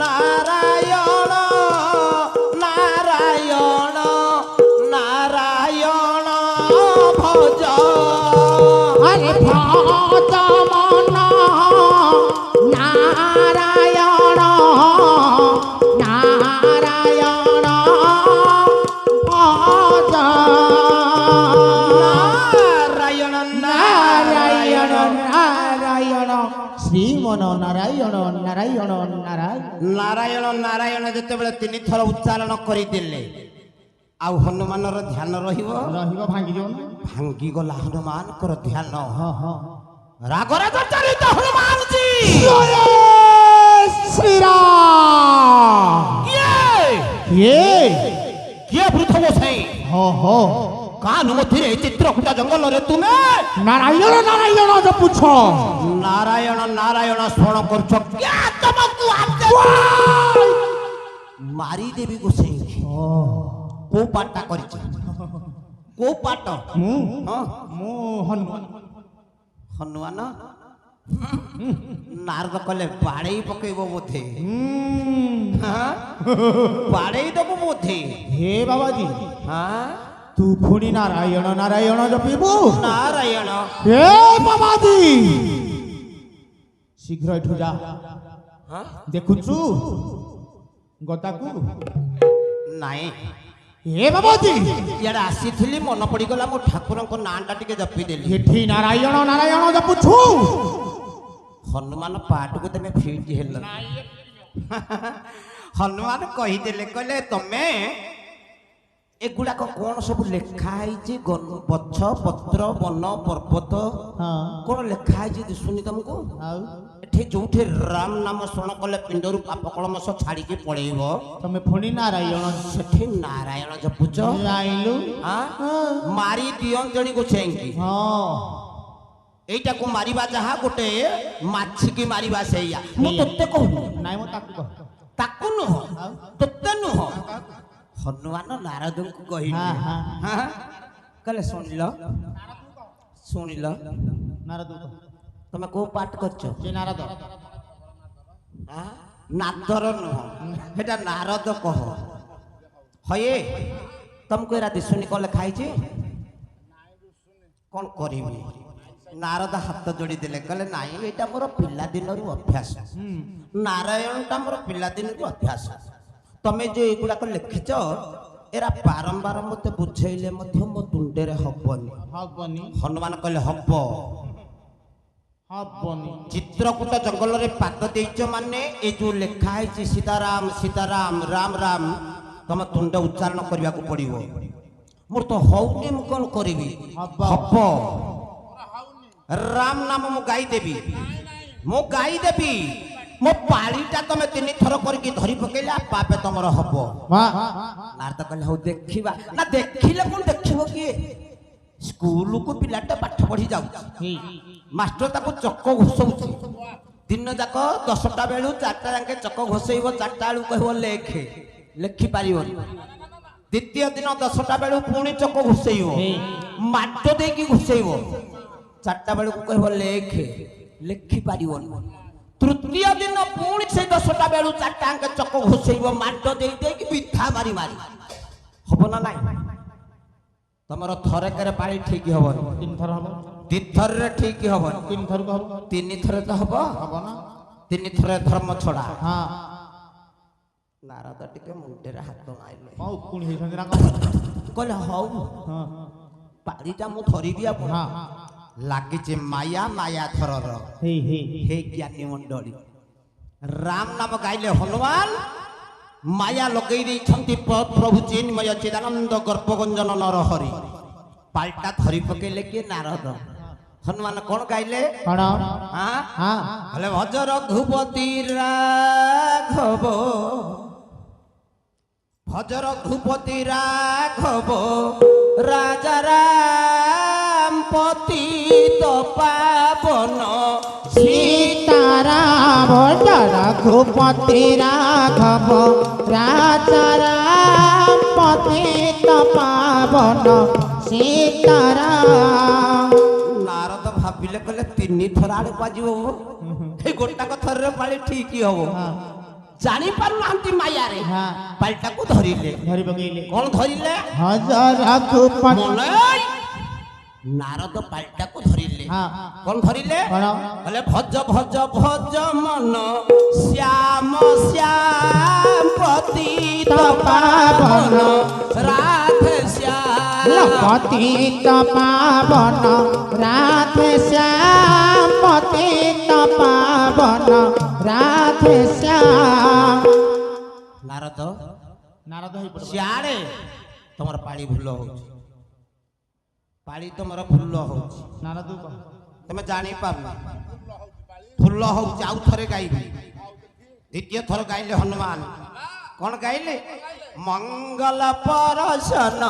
ନାରାୟଣ ନାରାୟଣ ନାରାୟଣ ଭଜ। ଆରେ ଭାତ ମନ ନାରାୟଣ ନାରାୟଣ ଭଜ। ନାରାୟଣ ନାରାୟଣ ନାରାୟଣ ଶ୍ରୀମନ ନାରାୟଣ ନାରାୟଣ ନାରାୟଣ। ନାରାୟଣ ନାରାୟଣ ଯେତେବେଳେ 3 ଥର ଉଚ୍ଚାରଣ କରିଦେଲେ, ଆଉ ହନୁମାନର ଧ୍ୟାନ ରହିବ? ରହିବ ଭାଙ୍ଗିଯିବ ନା। ଭାଙ୍ଗିଗଲା ହନୁମାନଙ୍କର ଧ୍ୟାନ। ହଁ ହଁ ରାଗରେ ଚରିତ ହନୁମାନ ଜି ଶ୍ରୀରାମ କିଏ କିଏ କିଏ ବୃଥ ଗୋସାଇଁ? ହୋ ହୋ କାନୁମଥିରେ ଚିତ୍ରକୂଟ ଜଙ୍ଗଲରେ ତୁମେ ନାରାୟଣ ନାରାୟଣ ଜପୁଛ। ନାରାୟଣ ନାରାୟଣ ସ୍ମରଣ କରୁଛ। କିଏ ତମକୁ ମାରିଦେବି ଗୋସାଇଁ। କୋଉ ପାଠଟା କରିଛ? କୋଉ ପାଠ? ମୁଁ ହଁ ମୁଁ ହନୁମାନ। ହନୁମାନ। ନାରଦ କଲେ ବାଡ଼େଇ ପକେଇବ ବୋଧେ। ହଁ? ବାଡ଼େଇ ଦବୁ ବୋଧେ। ହେ ବାବାଜୀ ହଁ ତୁ ପୁଣି ନାରାୟଣ ନାରାୟଣ ଜପିବୁ? ନାରାୟଣ ହେ ବାବାଜୀ ଶୀଘ୍ର ଏଠୁ ଯା। ହଁ? ଦେଖୁଛୁ ଗଦାକୁ? ନାଇଁ ହେ ବାବାଜୀ ଇଆଡ଼େ ଆସିଥିଲି, ମନେ ପଡ଼ିଗଲା ମୋ ଠାକୁରଙ୍କ ନାଁଟା ଟିକେ ଜପିଦେଲି। ଏଠି ନାରାୟଣ ନାରାୟଣ ଜପୁଛୁ? ହନୁମାନ ପାଠକୁ ତମେ ଫିଟ୍ ହେଲ। ହନୁମାନ କହିଦେଲେ, କହିଲେ ତମେ ଏଗୁଡ଼ାକ କଣ ସବୁ ଲେଖା ହେଇଛି? ଗଛ ପତ୍ର ବନ ପର୍ବତ ହଁ କଣ ଲେଖା ହେଇଛି ଦିଶୁନି ତମକୁ? ଆଉ ଏଠି ଯୋଉଠି ରାମ ନାମ ସ୍ମରଣ କଲେ ପିଣ୍ଡରୁ ପାପ କଳମସ ଛାଡ଼ିକି ପଳେଇବ, ତମେ ପୁଣି ନାରାୟଣ ସେଠି ନାରାୟଣ ଜପୁଛ? ଜାଇଲୁ? ଆଁ? ମାରି ଦିଅନ୍ତଣି ଗୋଛେଇକି। ହଁ এইটাକୁ ମାରିବା ଯାହା ଗୋଟେ ମାଛିକି ମାରିବା ସେଇଆ। ମୁଁ ତୋତେ କହୁନି, ନାଇଁ ମୁଁ ତାକୁ କହ। ତାକୁ ନୁହଁ, ତୋତେ ନୁହଁ, ହନୁମାନ ନାରଦଙ୍କୁ କହିଲେ। ହଁ, ହଁ। ହଁ? କହିଲେ ଶୁଣିଲ ଶୁଣିଲ ନାରଦ କହ। ତମେ କୋଉ ପାଠ କରିଛ? ସେ ନାରଦ ଆଁ? ନାଦର ନୁହଁ, ସେଟା ନାରଦ କହ। ହଏ ତମକୁ ଏରା ଦିଶୁନି କଣ ଲେଖା ହେଇଛି? କଣ କରିବି? ନାରଦ ହାତ ଯୋଡ଼ି ଦେଲେ, କହିଲେ ନାଇଁ ଏଇଟା ମୋର ପିଲାଦିନରୁ ଅଭ୍ୟାସ। ନାରାୟଣଟା ମୋର ପିଲାଦିନରୁ ଅଭ୍ୟାସ। ତମେ ଯେ ଏଗୁଡ଼ାକ ଲେଖିଛ, ଏରା ବାରମ୍ବାର ମତେ ବୁଝେଇଲେ ମଧ୍ୟ ମୋ ତୁଣ୍ଡରେ ହବନି। ହବନି ହନୁମାନ କହିଲେ ହବ। ହବନି। ଚିତ୍ରକୂଟ ଜଙ୍ଗଲରେ ପାଦ ଦେଇଛ ମାନେ ଏ ଯୋଉ ଲେଖା ହେଇଛି ସୀତାରାମ ସୀତାରାମ ରାମ ରାମ, ତମ ତୁଣ୍ଡ ଉଚ୍ଚାରଣ କରିବାକୁ ପଡ଼ିବ। ମୋର ତ ହଉନି, ମୁଁ କଣ କରିବି? ହବ। ରାମ ନାମ ମୁଁ ଗାଇଦେବି, ମୁଁ ଗାଇଦେବି। ମୋ ପାଳିଟା ତମେ 3 ଥର କରିକି ଧରି ପକେଇଲେ ଆପେ ଆପେ ତମର ହବ। ନାରଦ କହିଲେ ହଉ ଦେଖିବା। ନା ଦେଖିଲେ କଣ ଦେଖିବ କିଏ? ସ୍କୁଲକୁ ପିଲାଟା ପାଠ ପଢି ଯାଉଛି, ମାଷ୍ଟର ତାକୁ ଚକ ଘୋଷଉଛି। ଦିନ ଯାକ 10ଟା ବେଳୁ 4ଟା ଯାକେ ଚକ ଘୋଷେଇବ, 4ଟା ବେଳୁ କହିବ ଲେଖେ, ଲେଖିପାରିବନି। ଦ୍ୱିତୀୟ ଦିନ 10ଟା ବେଳୁ ପୁଣି ଚକ ଘୋଷେଇବ, ମାଟ ଦେଇକି ଘୋଷେଇବ, 4ଟା ବେଳକୁ କହିବ ଲେଖେ, ଲେଖିପାରିବନି। ତୃତୀୟ ଦିନ ପୁଣି ସେଇ 10ଟା ବେଳୁ 4ଟା ଯାକେ ଚକ ଘୋଷେଇବ, ମାଟ ଦେଇ ଦେଇକି ବିଧା ମାରି ମାରି। ହବ ନା ନାଇଁ? ତମର ଥରକରେ ପାଳି ଠିକ ହବନି, 3 ଥର ହବ, 2 ଥରରେ ଠିକ ହବନି, 3 ଥରକୁ ହବ, 3 ଥର ତ ହବ। ହବ ନା? 3 ଥର ଧର୍ମ ଛଡା। ହଁ ନାରଦ ଟିକେ ମୁଣ୍ଡରେ ହାତ ମାରିଲେ, କଣ ଉକୁଣି ହେଇଛନ୍ତି ନା କଣ? କହିଲେ ହଉ ହଁ ପାଳିଟା ମୁଁ ଧରିବି। ଆଉ ହଁ ଲାଗିଛି ମାୟା ମାୟା ଥରର। ହେଇ ହେଇ ହେ ଜ୍ଞାନୀ ମଣ୍ଡଳୀ, ରାମ ନାମ ଗାଇଲେ ହନୁମାନ ମାୟା ଲଗେଇ ଦେଇଛନ୍ତି ପ୍ରଭୁ ଚିନ୍ମୟ ଚିଦାନନ୍ଦ ଗର୍ଭଗଞ୍ଜନ ନରହରି। ପାଳିଟା ଧରି ପକେଇଲେ କିଏ? ନାରଦ। ହନୁମାନ କଣ ଗାଇଲେ? କଣ? ହେଲେ ଭଜ ରଘୁପତି ରାଘବ, ଭଜ ରଘୁପତି ରାଘବ, ରାଜା ରାମ ପତିତ ପାବନ ସୀତାରାମ ରଘୁପତି ରାଘବ, ରାଜା ରାମ ପତିତ ପାବନ ସୀତାରାମ। ନାରଦ ଭାବିଲେ, କହିଲେ 3 ଥର ଆଡେ କୁହାଯିବ, ଏଇ ଗୋଟାକ ଥରରେ ପାଳି ଠିକ ହବ। ଜାଣି ପାରୁନାହାନ୍ତି ମାୟାରେ, ପାଳିଟାକୁ ଧରିଲେ। ଧରି ପକେଇଲେ କଣ ଧରିଲେ? ରଘୁପତି। ନାରଦ ପାଳିଟାକୁ ଧରିଲେ। କଣ ଧରିଲେ? କଣ? କହିଲେ ଭଜ ଭଜ ଭଜ ମନ ଶ୍ୟାମ ଶ୍ୟାମ ପତିତ ପାବନ ରାଧେ ଶ୍ୟାମ ପତିତ ପାବନ ରାଧେ ଶ୍ୟାମ, ପତିତ ପାବନ ରାଧେ ଶ୍ୟାମ। ନାରଦ ନାରଦ ସିଆଡେ ତମର ପାଳି ଭୁଲ ହଉଛି, ପାଳି ତମର ଭୁଲ ହଉଛି। ନାରଦ ତମେ ଜାଣିପାରୁନ, ଭୁଲ ହଉଛି। ଆଉ ଥରେ ଗାଇବି। ଦ୍ୱିତୀୟ ଥର ଗାଇଲେ ହନୁମାନ କଣ ଗାଇଲେ? ମଙ୍ଗଳ ପରଶନ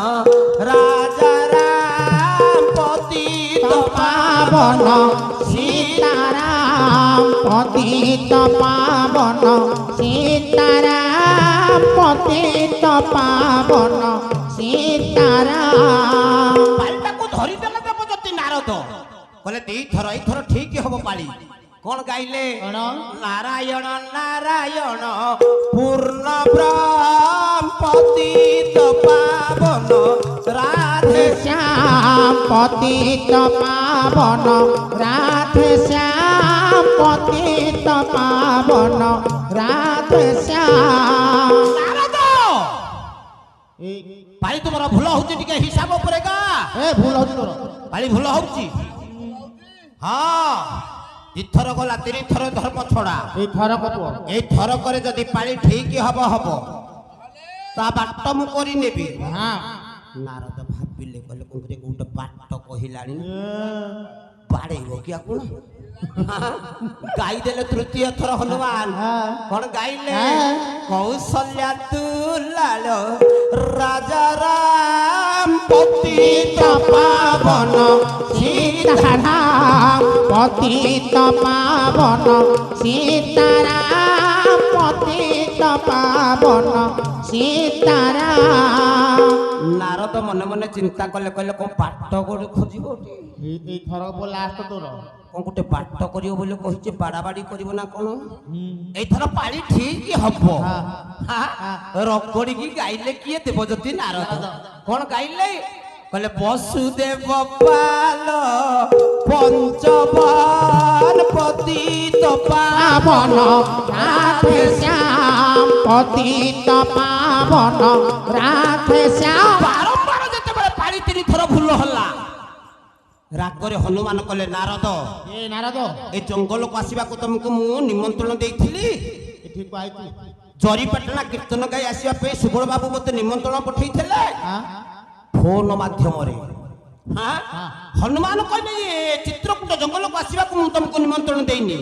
ରାଜା ରାମ ପତିତ ପାବନ ସୀତାରାମ, ପତିତ ପାବନ ସୀତାରାମ, ପତିତ ପାବନ ସୀତାରାମ। ପାଳିଟାକୁ ଧରିଦେଲେ ଦେବଜ୍ୟୋତି ନାରଦ। କହିଲେ 2 ଥର, ଏଇଥର ଠିକ ହବ ପାଳି। କଣ ଗାଇଲେ? ନାରାୟଣ ନାରାୟଣ ପୂର୍ଣ୍ଣ ବ୍ରହ୍ମ ପତିତ ପାବନ ରାଧେ ଶ୍ୟାମ, ପତିତ ପାବନ ରାଧେ ଶ୍ୟାମ, ପତିତ ପାବନ ରାଧେ ଶ୍ୟାମ। ନାରଦ ପାଳି ତୁମର ଭୁଲ ହଉଛି, ଟିକେ ହିସାବ ଉପରେ ଗା। ଭୁଲ ହଉଛି ତୋର ପାଳି ଭୁଲ ହଉଛି। ହଁ 2 ଥର ଗଲା, 3 ଥର ଧର୍ମ ଛଡା। ଏଇ ଥର করে ଯଦି ପାଳି ଠିକ ହବ ହବ, ତା ବାଟ ମୁଁ କରି ନେବି। ନାରଦ ଭାବିଲେ, କହିଲେ ଗୋଟେ ବାଟ କହିଲାଣି, ବାଡେଇବ କି ଆପଣ? ଗାଇଦେଲେ ତୃତୀୟ ଥର ହନୁମାନ। କଣ ଗାଇଲେ? କୌଶଲ୍ୟା ଦୁଲାଳ ରାଜା ରାମ ପତିତ ପାବନ ସୀତାରାମ, ପତିତ ପାବନ ସୀତାରାମ, ପତିତ ପାବନ ସୀତାରାମ। ନାରଦ ମନେ ମନେ ଚିନ୍ତା କଲେ, କହିଲେ କଣ ପାଟ ଗୋଟେ ଖୋଜିବ? ଏଇଥର ଲାଷ୍ଟ ତୋର କଣ ଗୋଟେ ପାଟ କରିବ ବୋଲି କହିଛି, ବାଡାବାଡି କରିବ ନା କଣ? ଏଇଥର ପାଳି ଠିକ ହବ। ରଗଡିକି ଗାଇଲେ କିଏ? ଦେବଜ୍ୟୋତି ନାରଦ। କଣ ଗାଇଲେ? କହିଲେ ବସୁଦେବ ପାଲ ପଞ୍ଚବନ ପତିତ ପାବନ ରାଧେ ଶ୍ୟାମ, ପତିତ ପାବନ ରାଧେ ଶ୍ୟାମ। ବାରମ୍ବାର ଯେତେବେଳେ ପାଳି 3 ଥର ଭୁଲ ହେଲା, ରାଗରେ ହନୁମାନ କଲେ, ନାରଦ ନାରଦ ଏ ଜଙ୍ଗଲକୁ ଆସିବାକୁ ତମକୁ ମୁଁ ନିମନ୍ତ୍ରଣ ଦେଇଥିଲି। ଏଠିକୁ ଆଇଥିଲି, ଜରିପାଟଣା କୀର୍ତ୍ତନ ଗାଇ ଆସିବା ପାଇଁ ସୁବଳ ବାବୁ ମତେ ନିମନ୍ତ୍ରଣ ପଠେଇଥିଲେ ଫୋନ ମାଧ୍ୟମରେ। ହନୁମାନ କହିଲେ, ଚିତ୍ରକୂଟ ଜଙ୍ଗଲକୁ ଆସିବାକୁ ମୁଁ ତମକୁ ନିମନ୍ତ୍ରଣ ଦେଇନି।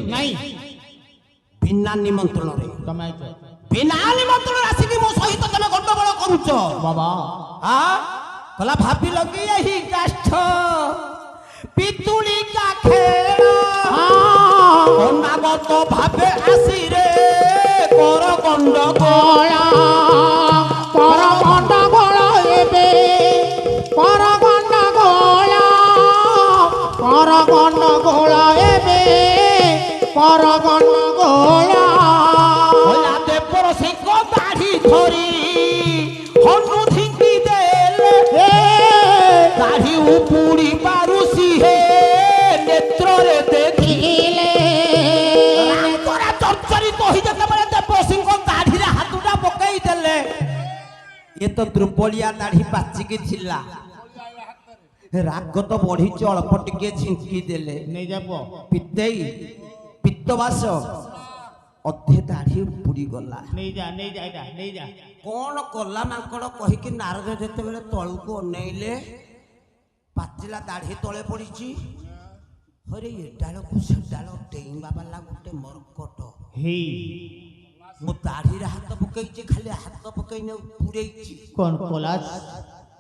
ବିନା ନିମନ୍ତ୍ରଣରେ ତମେ ଆଇଛ ବିନା ନିମନ୍ତ୍ରଣ ଆସିକି ମୋ ସହିତ ତମେ ଗଣ୍ଡଗୋଳ କରୁଛ ବାବା କଲା ଭାବିଲ କି ଏହି କାଷ୍ଠ ପିତୁଳି କା ଖେଳ ଅନାଗତ ଭାବେ ଆସି ରେ କର ଗଣ୍ଡଗୋଳ ପର ଗଣ୍ଡଗୋଳ ଏବେ ପର ଗଣ୍ଡଗୋଳ ପର ଗଣ୍ଡଗୋଳ ଏବେ ପର ଗଣ୍ଡଗୋଳ ଦେବର ସେ ଦାଢି ଧରି ହନୁ ଝିଙ୍କି ଦେଲେ ଦାଢି ଉପୁଡ଼ି ପାରୁସି ହେ ନେତ୍ରରେ ଦେଖିଲେ ଚର୍ଚ୍ଚରିତ ହୋଇ ଯେତେବେଳେ ଦେବସିଂହ ଦାଢିରେ ହାତଟା ପକେଇ ଦେଲେ ଏ ତ ଦ୍ରୁପଳିଆ ଦାଢି ପାଚିକି ଥିଲା ରାଗ ତ ବଢିଛି ଅଳ୍ପ ଟିକେ ଝିଙ୍କି ଦେଲେ ନେଇଯାବ ପିତେଇ ପିତ୍ତବାସ ଅଧେ ଦାଢି ଉପୁଡ଼ି ଗଲା ନେଇଯା ନେଇଯା ଏଇଟା ନେଇଯା କଣ କଲା ମାଙ୍କଡ କହିକି ନାରଦ ଯେତେବେଳେ ତଳକୁ ଅନେଇଲେ ପାଚିଲା ଦାଢି ତଳେ ପଡିଛି ହରେ ଏ ଡାଳକୁ ସେ ଡାଳ ଡେଇଁବା ବାଲା ଗୋଟେ ମର୍କଟ ହେଇ ମୋ ଦାଢିରେ ହାତ ପକେଇଛି ଖାଲି ହାତ ପକେଇନେ ପୁରେଇଛି କଣ କଲା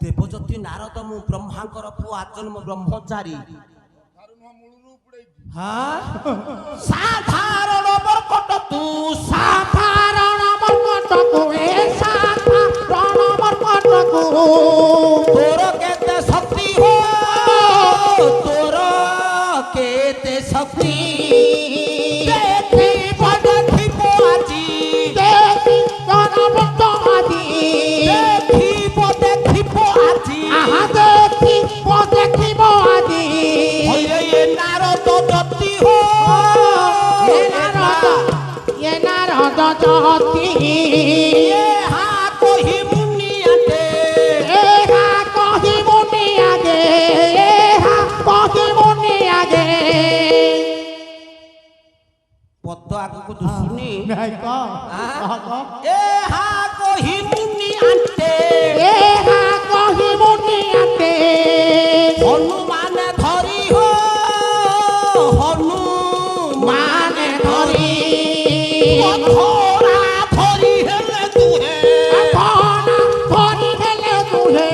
ଦେବଜ୍ୟୋତି ନାରଦ ମୁଁ ବ୍ରହ୍ମାଙ୍କର ପୁଅ ଆଜନ୍ମ ବ୍ରହ୍ମଚାରୀ ସାଧାରଣ ମର୍କଟ ତୁ ସାଧାରଣ ମର୍କଟକୁ ଏ ସାଧାରଣ ମର୍କଟକୁ ତୋର କେତେ ଶକ୍ତି ହୋ ତୋର କେତେ ଶକ୍ତି ଦେଖିବ ଦେଖିବ ଆଜି ଜନମତ ଆଜି ଦେଖିବ ଦେଖିବ ଆଜି ଆହା ଦେଖିବ ଦେଖିବ ଆଜି ଏ ନାରଦ ଦତି ହୋ ଏ ନାରଦ ଜତି হা কহি মুনিয়াতে এহা কহি মুনি আগে এহা কহি মুনি আগে পদ্ম আগକୁ দুশুনি নাই ক এ হা কহি মুনিয়াতে এহা কহি মুনি আগে হনুমান ধরি হো হনুমান ধরি ধরা ধরি হেলে তুহে ধরা ধরি হেলে তুহে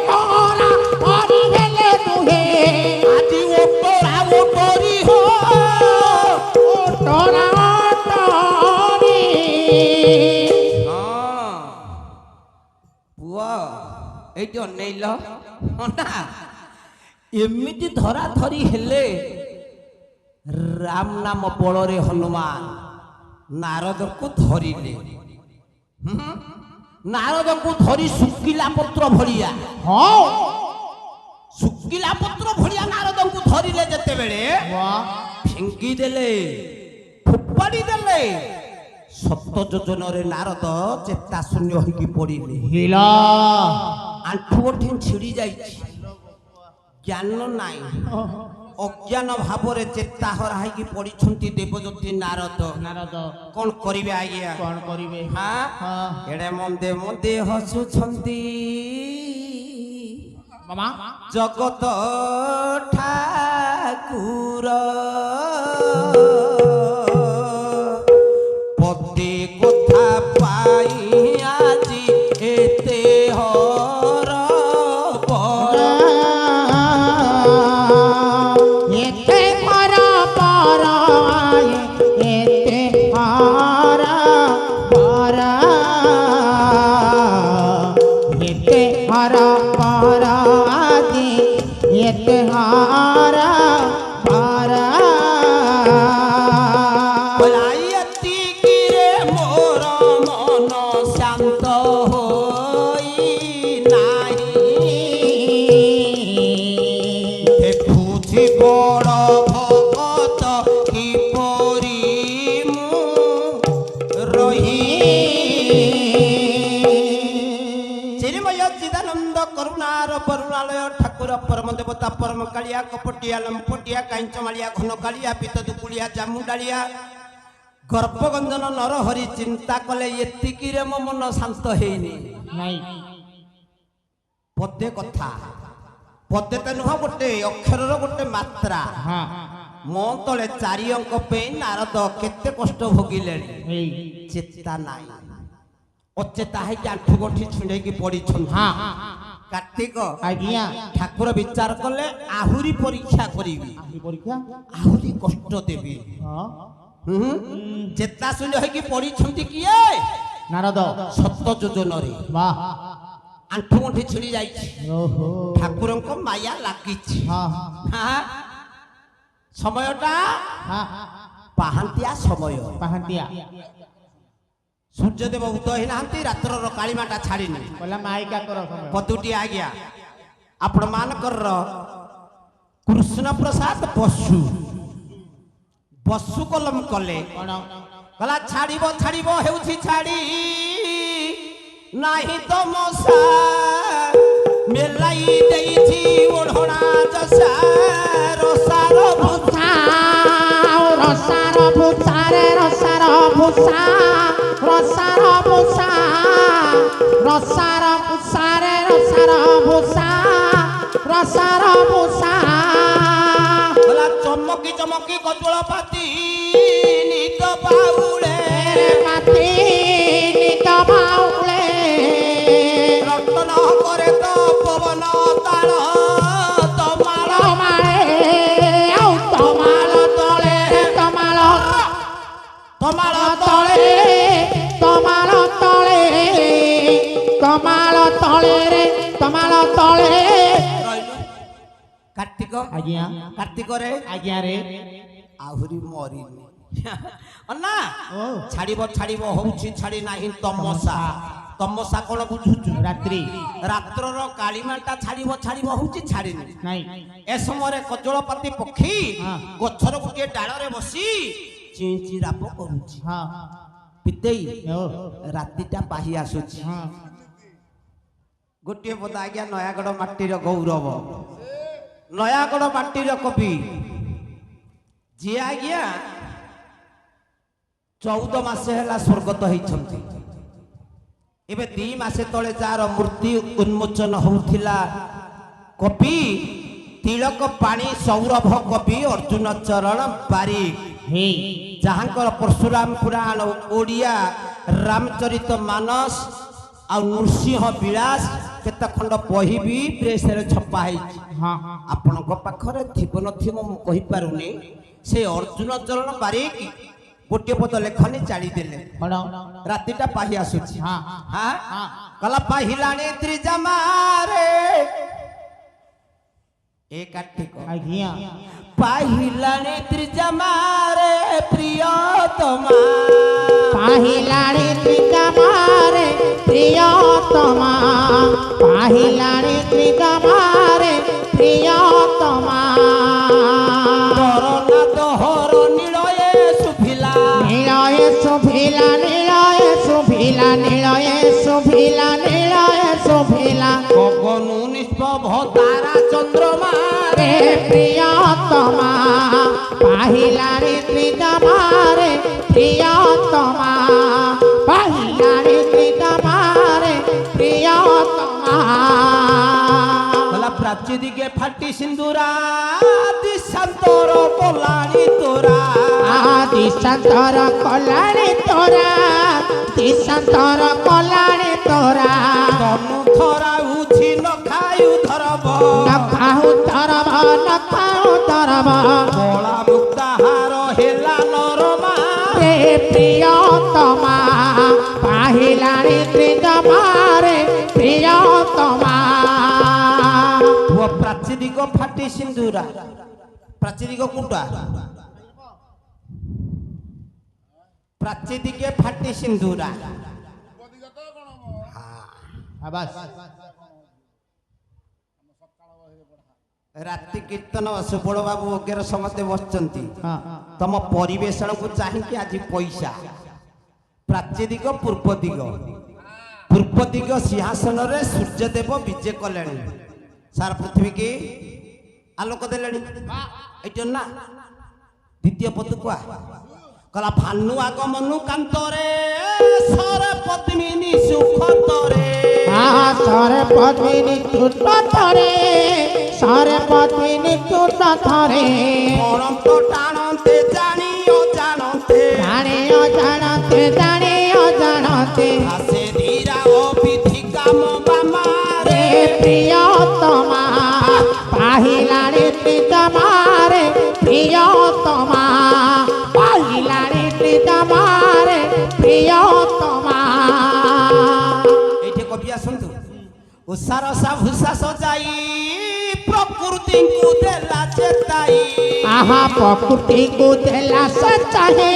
ধরা ধরি হেলে তুহে আজি ওপরা ওপরি হো তোরা তোরি পুয়া এইটি অনেইল না এমিতি ধরা ধরি হেলে রাম নাম বଳରେ হনুমান ନାରଦଙ୍କୁ ଧରିଲେ ନାରଦଙ୍କୁ ଧରି ଶୁଖିଲା ପତ୍ର ଭଳିଆ ହଁ ଶୁଖିଲା ପତ୍ର ଭଳିଆ ନାରଦଙ୍କୁ ଧରିଲେ ଯେତେବେଳେ ବାহ ଫିଙ୍ଗି ଦେଲେ ଫୋପାଡ଼ି ଦେଲେ ସପ୍ତ ଯୋଜନରେ ନାରଦ ଚେତା ଶୂନ୍ୟ ହୋଇକି ପଡ଼ିଲେ ହିଲା ଆଣ୍ଠୁ ଗଣ୍ଠି ଛିଡ଼ି ଯାଇଛି ଜ୍ଞାନ ନାହିଁ ଅଜ୍ଞାନ ଭାବରେ ଚେତା ହରା ହେଇକି ପଡ଼ିଛନ୍ତି ଦେବଜ୍ୟୋତି ନାରଦ ନାରଦ କଣ କରିବେ ଆଜ୍ଞା କଣ କରିବେ ଏଡେ ମନ୍ଦେ ମନ୍ଦେ ହସୁଛନ୍ତି ମାମା ଜଗତ ଠାକୁର ପଦେ କଥା ପାଇ ଆଜି ଏତେ ହର ଏତେ ହର ପର ଏତେ ହର ପର ଏତେ ହର ପର ଆଜି ଏତେ ହର ପର ଏତିକିରେ ମୋର ମନ ଶାନ୍ତ ହୋଇ ନାହିଁ ଦେଖୁଛି ବଡ଼ ଭଗତ କିପରି ମୁଁ ରହି ଚିନ୍ମୟ ଚିଦାନନ୍ଦ କରୁଣାର କରୁଣାଳୟ ଠାକୁର ପରମ ଦେବତା ପରମ କାଳିଆ କପଟିଆ ଲମ୍ପଟିଆ କାଇଁଚମାଳିଆ ଘନ କାଳିଆ ପିତ ଦୁକୁଳିଆ ଜାମୁଡାଳିଆ ଗର୍ଭଗଞ୍ଜନ ନରହରି ଚିନ୍ତା କଲେ ଏତିକିରେ ମୋ ମନ ଶାନ୍ତ ହେଇନି ନାଇଁ ପଦେ କଥା ପଦେ ତ ନୁହଁ ଗୋଟେ ଅକ୍ଷରର ଗୋଟେ ମାତ୍ରା ହଁ ମୋ ତଳେ 4 ଅଙ୍କ ପାଇଁ ନାରଦ କେତେ କଷ୍ଟ ଭୋଗିଲେଣି ଏଇ ଚେତା ନାହିଁ ଅଚେତା ହେଇକି ଆଣ୍ଠୁ ଗଣ୍ଠି ଛିଣ୍ଡେଇକି ପଡ଼ିଛନ୍ତି ହଁ କାର୍ତ୍ତିକ ଆଜ୍ଞା ଠାକୁର ବିଚାର କଲେ ଆହୁରି ପରୀକ୍ଷା କରିବି ଆହୁରି ପରୀକ୍ଷା ଆହୁରି କଷ୍ଟ ଦେବି ହଁ ଚେତା ଶୂନ୍ୟ ହେଇକି ପଡ଼ିଛନ୍ତି କିଏ ନାରଦ ସତ ଯୋଜନରେ ବାହ ଆଣ୍ଠୁ ଗଣ୍ଠି ଛିଡ଼ି ଯାଇଛି ଓହୋ ଠାକୁରଙ୍କ ମାୟା ଲାଗିଛି ହଁ ହାଁ ସମୟଟା ହଁ ପାହାନ୍ତିଆ ସମୟ ପାହାନ୍ତିଆ ସୂର୍ଯ୍ୟଦେବ ଉଦୟ ହେଇନାହାନ୍ତି ରାତ୍ରର କାଳିମାଟା ଛାଡ଼ିନି କହିଲା ମାଇକା କର ସମୟ ପଦୁଟି ଆଜ୍ଞା ଆପଣ ମାନଙ୍କର କୃଷ୍ଣ ପ୍ରସାଦ ବସୁ ବସୁ କଲମ କଲେ କଣ କହିଲା ଛାଡ଼ିବ ଛାଡ଼ିବ ହେଉଛି ଛାଡ଼ି ନାହିଁ ତ ମଶା ମେଲାଇ ଦେଇଛି ଓଢ଼ଣା ଜସା ରସାର ଭୂଷା ରସାର ଭୂଷାରେ ରସାର ଭୂଷା ରସାର ଭୂଷା ରସାର ଭୂଷାରେ ରସାର ଭୂଷା ରସାର ଭୂଷା କହିଲା ଚମକି ଚମକି କଜଳ ପାତି ନିଦ ବାଉଳେ ପାତି ନିଦ ବାଉଳେ ରତନ କରେ ତ ପବନ ତାଳ ତମାଳ ତମାଳେ ଆଉ ତମାଳ ତଳେ ତମାଳ ତମାଳ ତଳେ ତମାଳ ତଳେ ତମାଳ ତଳେ ରେ ତମାଳ ତଳେ ରହିଲୁ କାର୍ତ୍ତିକ ଆଜ୍ଞା କାର୍ତ୍ତିକରେ ଆଜ୍ଞା ରେ ଆହୁରି ମରିନି ନା ଓ ଛାଡ଼ିବ ଛାଡ଼ିବ ହଉଛି ଛାଡ଼ି ନାହିଁ ତମସା ତମସା କଣ ବୁଝୁଛୁ ରାତ୍ରି ରାତ୍ରର କାଳିମାଟା ଛାଡ଼ିବ ଛାଡ଼ିବ ହଉଛି ଛାଡ଼ିନି ନାଇଁ ଏ ସମୟରେ କଜଳପାତି ପକ୍ଷୀ ହଁ। ଗଛର ଗୋଟିଏ ଡାଳରେ ବସି ଚିଞ୍ଚି ରାପ କରୁଛି ହଁ ପିତେଇ ଓ ରାତିଟା ପାହି ଆସୁଛି ହଁ ଗୋଟିଏ ପଦ ଆଜ୍ଞା ନୟାଗଡ଼ ମାଟିର ଗୌରବ ନୟାଗଡ଼ ମାଟିର କବି ଯିଏ ଆଜ୍ଞା 14 ମାସ ହେଲା ସ୍ୱର୍ଗତ ହେଇଛନ୍ତି ଏବେ 2 ମାସ ତଳେ ଯାହାର ମୂର୍ତ୍ତି ଉନ୍ମୋଚନ ହଉଥିଲା କବି ତିଳକ ପାଣି ସୌରଭ କବି ଅର୍ଜୁନ ଚରଣ ବାରିକ ହେଇ ଯାହାଙ୍କର ପରଶୁରାମ ପୁରାଣ ଓଡ଼ିଆ ରାମଚରିତ ମାନସ ଆଉ ନୃସିଂହ ବିଳାସ କେତେ ଖଣ୍ଡ ବହି ବି ପ୍ରେସରେ ଛପା ହେଇଛି ହଁ ଆପଣଙ୍କ ପାଖରେ ଥିବ ନଥିବ ମୁଁ କହିପାରୁନି ସେ ଅର୍ଜୁନ ଚରଣ ବାରିକ ଗୋଟିଏ ପଦ ଲେଖନି ଚାଳିଦେଲେ କଣ ରାତିଟା ପାହି ଆସୁଛି ହଁ ହଁ ହଁ କଲା ପାହିଲାଣି ତ୍ରିଜମାରେ ଏ କାର୍ତ୍ତିକ ଆଜ୍ଞା ପାହିଲାଣି ତ୍ରିଜମାରେ ପ୍ରିୟତମା ପାହିଲାଣି ତ୍ରିଜମାରେ ପ୍ରିୟତମା ପାହିଲାଣି ତ୍ରିଜମାରେ ପ୍ରିୟତମା କରନା ଦହର ନୀଳଏ ଶୁଭିଲା ନୀଳଏ ଶୁଭିଲା ନୀଳଏ ଶୁଭିଲା ନୀଳଏ ଶୁଭିଲା ନୀଳଏ ଶୁଭିଲା ଗଗନୁ ନିଷ୍ପଭ ତାରା ଚନ୍ଦ୍ରମା ରେ ପ୍ରିୟତମା ପାହିଲାଣି ତ୍ରିଜମାରେ ପ୍ରିୟତମା ପାହିଲାଣି ତ୍ରିଜମାରେ ପ୍ରିୟତମା ଗଲା ପ୍ରାଚୀ ଦିକେ ଫାଟି ସିନ୍ଦୁରା ଦିଶାନ୍ତର କଲାଣି ତୋରା ଦିଶାନ୍ତର କଲାଣି ତୋରା ଦିଶାନ୍ତର କଲାଣି ତୋରା ତନୁ ଧରାଉଛି ନ ଖାୟୁ ଧରବ ନଖାହୁ ତରବ ନଖାହୁ ତରବ କଳା ମୁକ୍ତାହାର ହେଲା ନରମା ରେ ପ୍ରିୟତମା ପାହିଲାଣି ତ୍ରିଜମାରେ ପ୍ରିୟତମା ପୁଅ ପ୍ରାଚୀ ଦିଗ ଫାଟି ସିନ୍ଦୁରା ପ୍ରାଚୀ ଦିଗ କୋଉଟା ପ୍ରାଚୀ ଦିକେ ଫାଟି ସିନ୍ଦୁରା ରାତି କୀର୍ତ୍ତନ ସୁବଳ ବାବୁ ବଗେର ସମସ୍ତେ ବସିଛନ୍ତି ତମ ପରିବେଷଣକୁ ଚାହିଁକି ଆଜି ପଇସା ପ୍ରାଚୀ ଦିଗ ପୂର୍ବ ଦିଗ ସିଂହାସନରେ ସୂର୍ଯ୍ୟଦେବ ବିଜେ କଲେଣି ସାରା ପୃଥିବୀ କି ଆଲୋକ ଦେଲେଣି ଏଇଟା ନା ଦ୍ୱିତୀୟ ପଦ କୁଆ କଲା ଭାନୁ ଆଗମନୁ କାନ୍ତରେ ସରେ ପଦ୍ମିନୀ ସୁଖତରେ ସରେ ପଦ୍ମିନୀ ତୁଟରେ ସରେ ପଦ୍ମିନୀ তুত ধরে অনন্ত টানতে জানি অজানতে জানে অজানতে জানে অজানতে হাসে ধীরা ও বিধি কাম বামারে রে প্রিয়তমা পাহিলারে তোমারে প্রিয়তমা পাহিলারে তোমারে প্রিয়তমা এইটি কবি আসন্তু উষার সা ভূষা সজাই প্রকৃতিକୁ ଦେଲା ଚେତାଇ आहा प्रकृति को देला से चाहे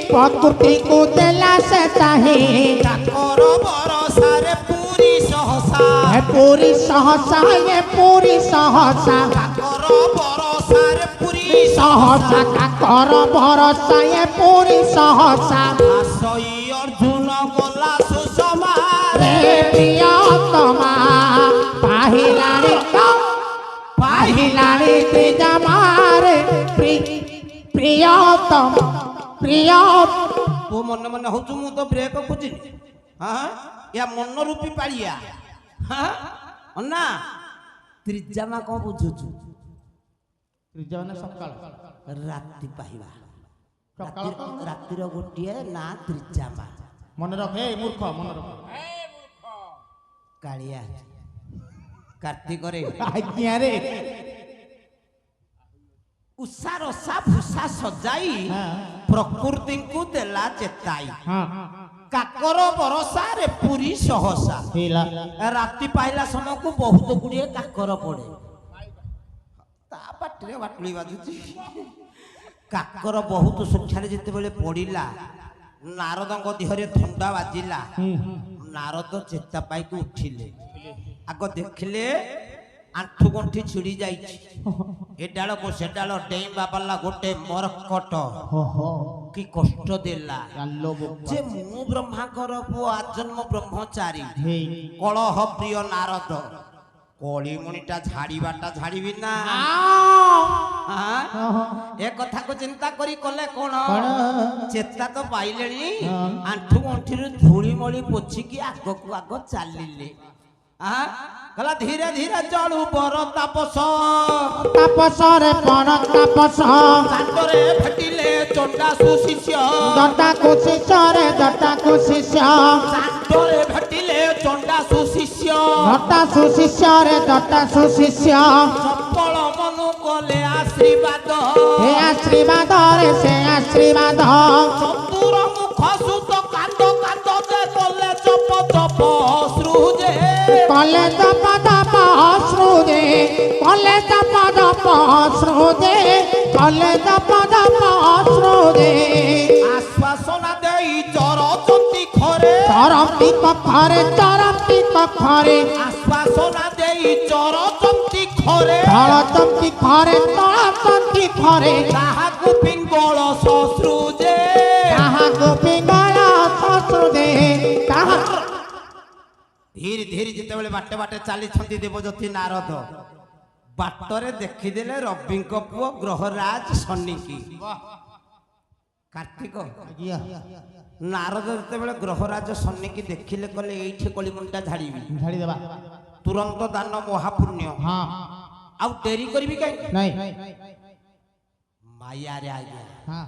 प्रकृति को देला से चाहे କାକର ବରସାରେ ପୁରୀ ସହସା ये पूरी सहसा ये पूरी सहसा କାକର ବରସାରେ ପୁରୀ सहसा का कर भरोसा ये पूरी सहसा ଆସଇ ଅର୍ଜୁନ ଗଲା ସୁଷମାରେ रे प्रियतमा पाहिलारे पाहिलारे जमारे प्रियतम प्रिय ତୁ ମନେ ମନେ ହଉଛୁ ମୁଁ ତ ବ୍ରେକ୍ ଖୋଜିନି ହଁ ୟା ମନ ରୂପୀ ପାଳିଆ ହଁ ଅନା ତ୍ରିଜାମା କଣ ବୁଝୁଛୁ ତ୍ରିଜନ ସକାଳ ରାତି ପାହିବା ସକାଳ ରାତିର ଗୋଟିଏ ନା ତ୍ରିଜାମା ମନେ ରଖେ ମୂର୍ଖ ମନେ ରଖ କାଳିଆ କାର୍ତ୍ତିକରେ ଆଜ୍ଞା ରେ ଉଷା ରସା ଭୂଷା ସଜାଇ ପ୍ରକୃତିକୁ ଦେଲା ଚେତାଇ ହଁ କାକର ବରସାରେ ପୁରୀ ସହସା ହେଲା ରାତି ପାଇଲା ସମୟକୁ ବହୁତ ଗୁଡିଏ କାକର ପଡେ ତା ପାଟିରେ ବାଟୁଳି ବାଜୁଛି କାକର ବହୁତ ସଂଖ୍ୟାରେ ଯେତେବେଳେ ପଡିଲା ନାରଦଙ୍କ ଦେହରେ ଥଣ୍ଡା ବାଜିଲା ନାରଦ ଚେତା ପାଇକି ଉଠିଲେ ଆଗ ଦେଖିଲେ ଆଣ୍ଠୁ ଗଣ୍ଠି ଛିଡି ଯାଇଛି ଏ ଡାଳକୁ ସେ ଡାଳ ଡେଇଁବା ବାଲା ଗୋଟେ ମରକଟ କି କଷ୍ଟ ଦେଲା ଯେ ମୁଁ ବ୍ରହ୍ମାଙ୍କର ପୁଅ ଆଜନ୍ମ ବ୍ରହ୍ମଚାରୀ କଳହ ପ୍ରିୟ ନାରଦ କଳିମଣିଟା ଝାଡ଼ିବାଟା ଝାଡ଼ିବି ନା ଏ କଥାକୁ ଚିନ୍ତା କରି କଲେ କଣ ଚେତା ତ ପାଇଲେଣି ଆଣ୍ଠୁ ଗଣ୍ଠିରୁ ଧୂଳି ମଳି ପୋଛିକି ଆଗକୁ ଆଗ ଚାଲିଲେ କହିଲା ଧୀରେ ଧୀରେ ଚଳୁ ବର ତାପସ ତାପସରେ ପଣ ତାପସ କାଣ୍ଡରେ ଭେଟିଲେ ଚଣ୍ଡାସୁ ଶିଷ୍ୟ ଜଟାକୁ ଶିଷ୍ୟରେ ଜଟାକୁ ଶିଷ୍ୟ କାଣ୍ଡରେ ଭେଟିଲେ ଚଣ୍ଡାସୁ ଶିଷ୍ୟ ଜଟାସୁ ଶିଷ୍ୟରେ ଜଟାସୁ ଶିଷ୍ୟ ଚପଳ ମନୁ କଲେ ଆଶୀର୍ବାଦ ସେ ଆଶୀର୍ବାଦରେ ସେ ଆଶୀର୍ବାଦ ଚତୁର ମୁଖ ସୁତ କାନ୍ଦ କାନ୍ଦ ଯେ କଲେ ଚପ ଚପ ସୃଜେ କଲେ ଜପ ଜପ ଅଶ୍ରୁଦେ କଲେ ଜପ ଜପ ଅଶ୍ରୁଦେ କଲେ ଜପ ଜପ ଅଶ୍ରୁଦେ ଆଶ୍ୱାସନା ଦେଇ ଚରଚନ୍ତି ଖରେ ଚରମ୍ପି କଖରେ ଚରମ୍ପି କଖରେ ଆଶ୍ୱାସନା ଦେଇ ଚରଚନ୍ତି ଖରେ ତଳଚନ୍ତି ଖରେ ତଳଚନ୍ତି ଖରେ କାହାକୁ ପିଙ୍ଗଳ ସସୃଜେ କାହାକୁ ପିଙ୍ଗଳ ଶଶ୍ରୁଦେ କାହା ଧୀରେ ଧୀରେ ଯେତେବେଳେ ବାଟେ ବାଟେ ଚାଲିଛନ୍ତି ଦେବଜ୍ୟୋତି ନାରଦ ବାଟରେ ଦେଖିଦେଲେ ରବିଙ୍କ ପୁଅ ଗ୍ରହରାଜ ଶନିକି କାର୍ତ୍ତିକ ନାରଦ ଯେତେବେଳେ ଗ୍ରହରାଜ ଶନିକି ଦେଖିଲେ କହିଲେ ଏଇଠି କଳିମଣିଟା ଝାଡ଼ିବି ଝାଡ଼ିଦେବା ତୁରନ୍ତ ଦାନ ମହାପୁଣ୍ୟ ହଁ ଆଉ ଡେରି କରିବି କାହିଁକି ନାଇଁ ମାୟାରେ ଆଜ୍ଞା ହଁ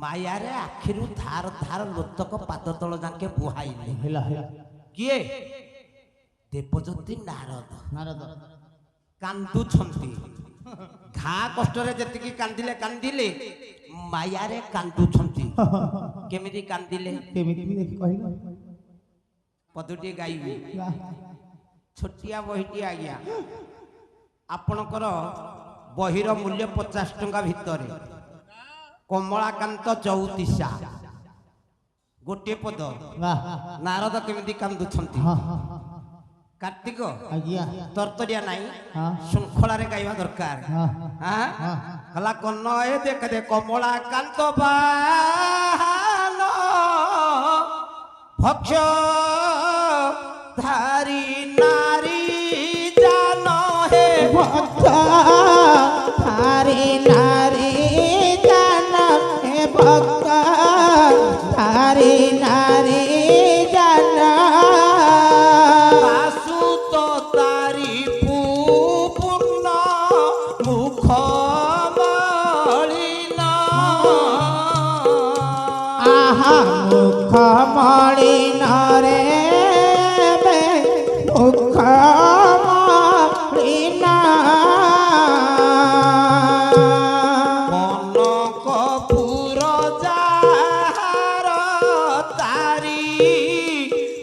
ମାୟାରେ ଆଖିରୁ ଧାର ଧାର ଲୋତକ ପାଦ ତଳ ଯାକେ ବୁହାଇଲେ ହେଲା ହେଲା କିଏ ଦେବଜ୍ୟୋତି ନାରଦ ନାରଦ କାନ୍ଦୁଛନ୍ତି ଘା କଷ୍ଟରେ ଯେତିକି କାନ୍ଦିଲେ କାନ୍ଦିଲେ ମାୟାରେ କାନ୍ଦୁଛନ୍ତି କେମିତି କାନ୍ଦିଲେ କେମିତି କହିଲ ପଦଟିଏ ଗାଇବି ଛୋଟିଆ ବହିଟିଏ ଆଜ୍ଞା ଆପଣଙ୍କର ବହିର ମୂଲ୍ୟ 50 ଟଙ୍କା ଭିତରେ କମଳାକାନ୍ତ ଚଉତିଶା ଗୋଟିଏ ପଦ ନାରଦ କେମିତି କାନ୍ଦୁଛନ୍ତି କାର୍ତ୍ତିକ ଆଜ୍ଞା ତରତରିଆ ନାହିଁ ହଁ ଶୃଙ୍ଖଳାରେ ଗାଇବା ଦରକାର ହଁ ହେଲା କନ ଏ ଦେଖ ଦେ କମଳାକାନ୍ତ ବାହାନ ଭକ୍ଷ ଧାରି ନାରୀ ଜାନ ହେ ଭକ୍ତ ଧାରି ନାରୀ ଜାନ ହେ ଭକ୍ତ ଧାରି ନାରୀ ଜାନ ବାସୁ ତ ତାରି ପୂର୍ଣ୍ଣ মুখ মলিନରେ মুখ মলিন কনকপুর যাহার তারি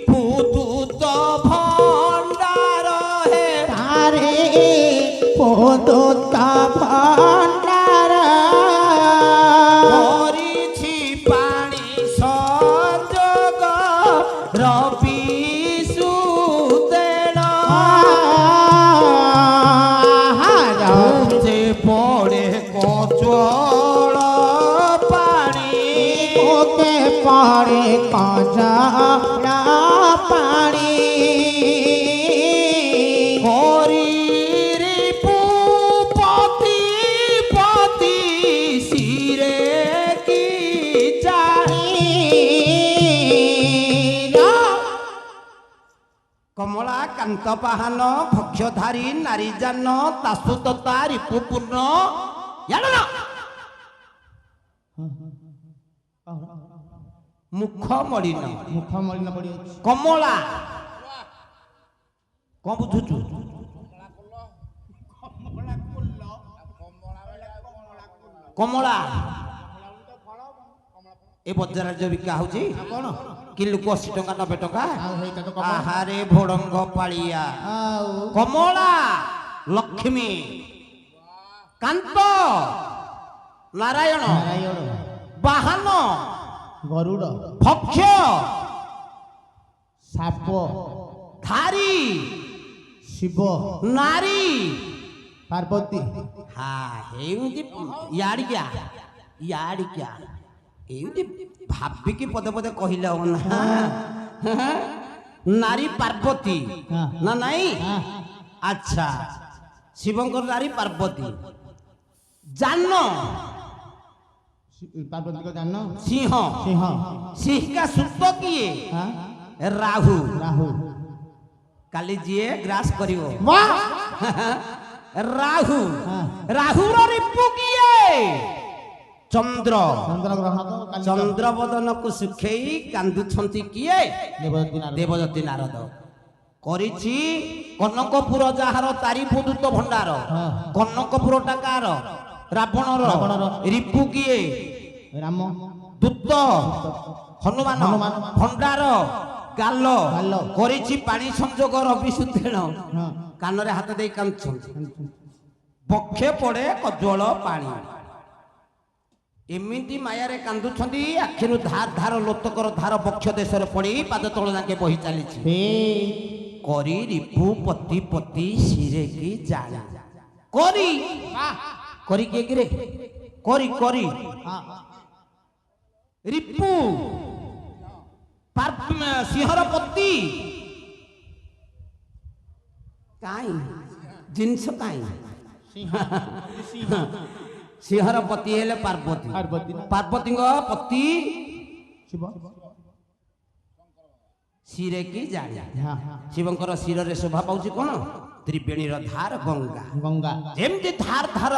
পুতুত ভণ্ডার হে তারে পদুত ভণ্ডার କରିଛି ପାଣି ସଂଯୋଗ ରବି ସୁଦେଣ ଯେ ପଡ଼େ କଚଳ ପାଣି ওকে পরে কজলা পানি হরি পতি পতি শিরে কি চাহি কমলা কান্ত পাহান ভক্ষধারী নারী জান তাসুততা রিপুপূর্ণ জানো না মুখ মলিন মুখ মলিন পড়িযাଉଛି কমলা কଣ ବୁଝୁଛୁ କମଳା ଏ ବଜାରରେ ଯୋଉ ବିକା ହଉଛି କଣ କିଲୋକୁ 80 ଟଙ୍କା 90 ଟଙ୍କା ଆଉ ହେଇଟା ତ କମଳା ଆହାରେ ଭୋଡଙ୍ଗ ପାଳିଆ ଆଉ କମଳା ଲକ୍ଷ୍ମୀ କାନ୍ତ ନାରାୟଣ ନାରାୟଣ ବାହନ ଗରୁଡ଼ ଭକ୍ଷ ସାପ ଧାରୀ ଶିବ ନାରୀ ପାର୍ବତୀ ହଁ ଏମିତି ୟାଡ଼ିକିଆ ଏମିତି ଭାବିକି ପଦେ ପଦେ କହିଲେ ହବ ନା ନାରୀ ପାର୍ବତୀ ହଁ। ନା ନାଇଁ ହଁ। ଆଚ୍ଛା ଶିବଙ୍କର ନାରୀ ପାର୍ବତୀ ଜାନ ପାର୍ବତୀଙ୍କ ଜାନ ସିଂହ ସିଂହ ସିଂହିକା ସୁତ କିଏ ହଁ ରାହୁ ରାହୁ କାଲି ଯିଏ ଗ୍ରାସ କରିବ ବାଃ ରାହୁ ହଁ। ରାହୁର ରିପୁ କିଏ ଚନ୍ଦ୍ର ଚନ୍ଦ୍ର ଗ୍ରହ ତ କାଲି ଚନ୍ଦ୍ରବଦନକୁ ଶୁଖେଇ କାନ୍ଦୁଛନ୍ତି କିଏ ଦେବଦତ୍ତୀ ନାରଦ ଦେବଦତ୍ତୀ ନାରଦ କରିଛି କନକପୁର ଯାହାର ତାରି ପୁଦୁତ ଭଣ୍ଡାର ହଁ। କନକପୁରଟା କାହାର ରାବଣର ରାବଣର। ରିପୁ କିଏ ରାମ ଦୂତ ହନୁମାନ ହନୁମାନ। ଭଣ୍ଡାର ଗାଲ ଗାଲ। କରିଛି ପାଣି ସଂଯୋଗ ରବି ସୁତେଣ ହଁ କାନରେ ହାତ ଦେଇ କାନ୍ଦୁଛନ୍ତି ବକ୍ଷେ ପଡେ କଜ୍ୱଳ ପାଣି ଏମିତି ମାୟାରେ କାନ୍ଦୁଛନ୍ତି ଆଖିରୁ ଧାର ଧାର ଲୋତକର ଧାର ବକ୍ଷ ଦେଶରେ ପଡି ପାଦ ତଳ ଯାକେ ବହି ଚାଲିଛି ହେ କରି ରିପୁ ପତି ପତି ଶିରେ କି ଜାଣି କରି କରି କିଏ କିରେ କରି ହଁ ରିପୁ ସିଂହର ପତି କାଇଁ ଜିନିଷ କାଇଁ ସିଂହର ପତି ହେଲେ ପାର୍ବତୀ ପାର୍ବତୀ ନା ପାର୍ବତୀଙ୍କ ପତି ଶିବ ଶିରେ କି ଜାଣି ହଁ ହଁ ଶିବଙ୍କର ଶିରରେ ଶୋଭା ପାଉଛି କଣ ତ୍ରିବେଣୀର ଧାର ଗଙ୍ଗା ଗଙ୍ଗା ଯେମିତି ଧାର ଧାର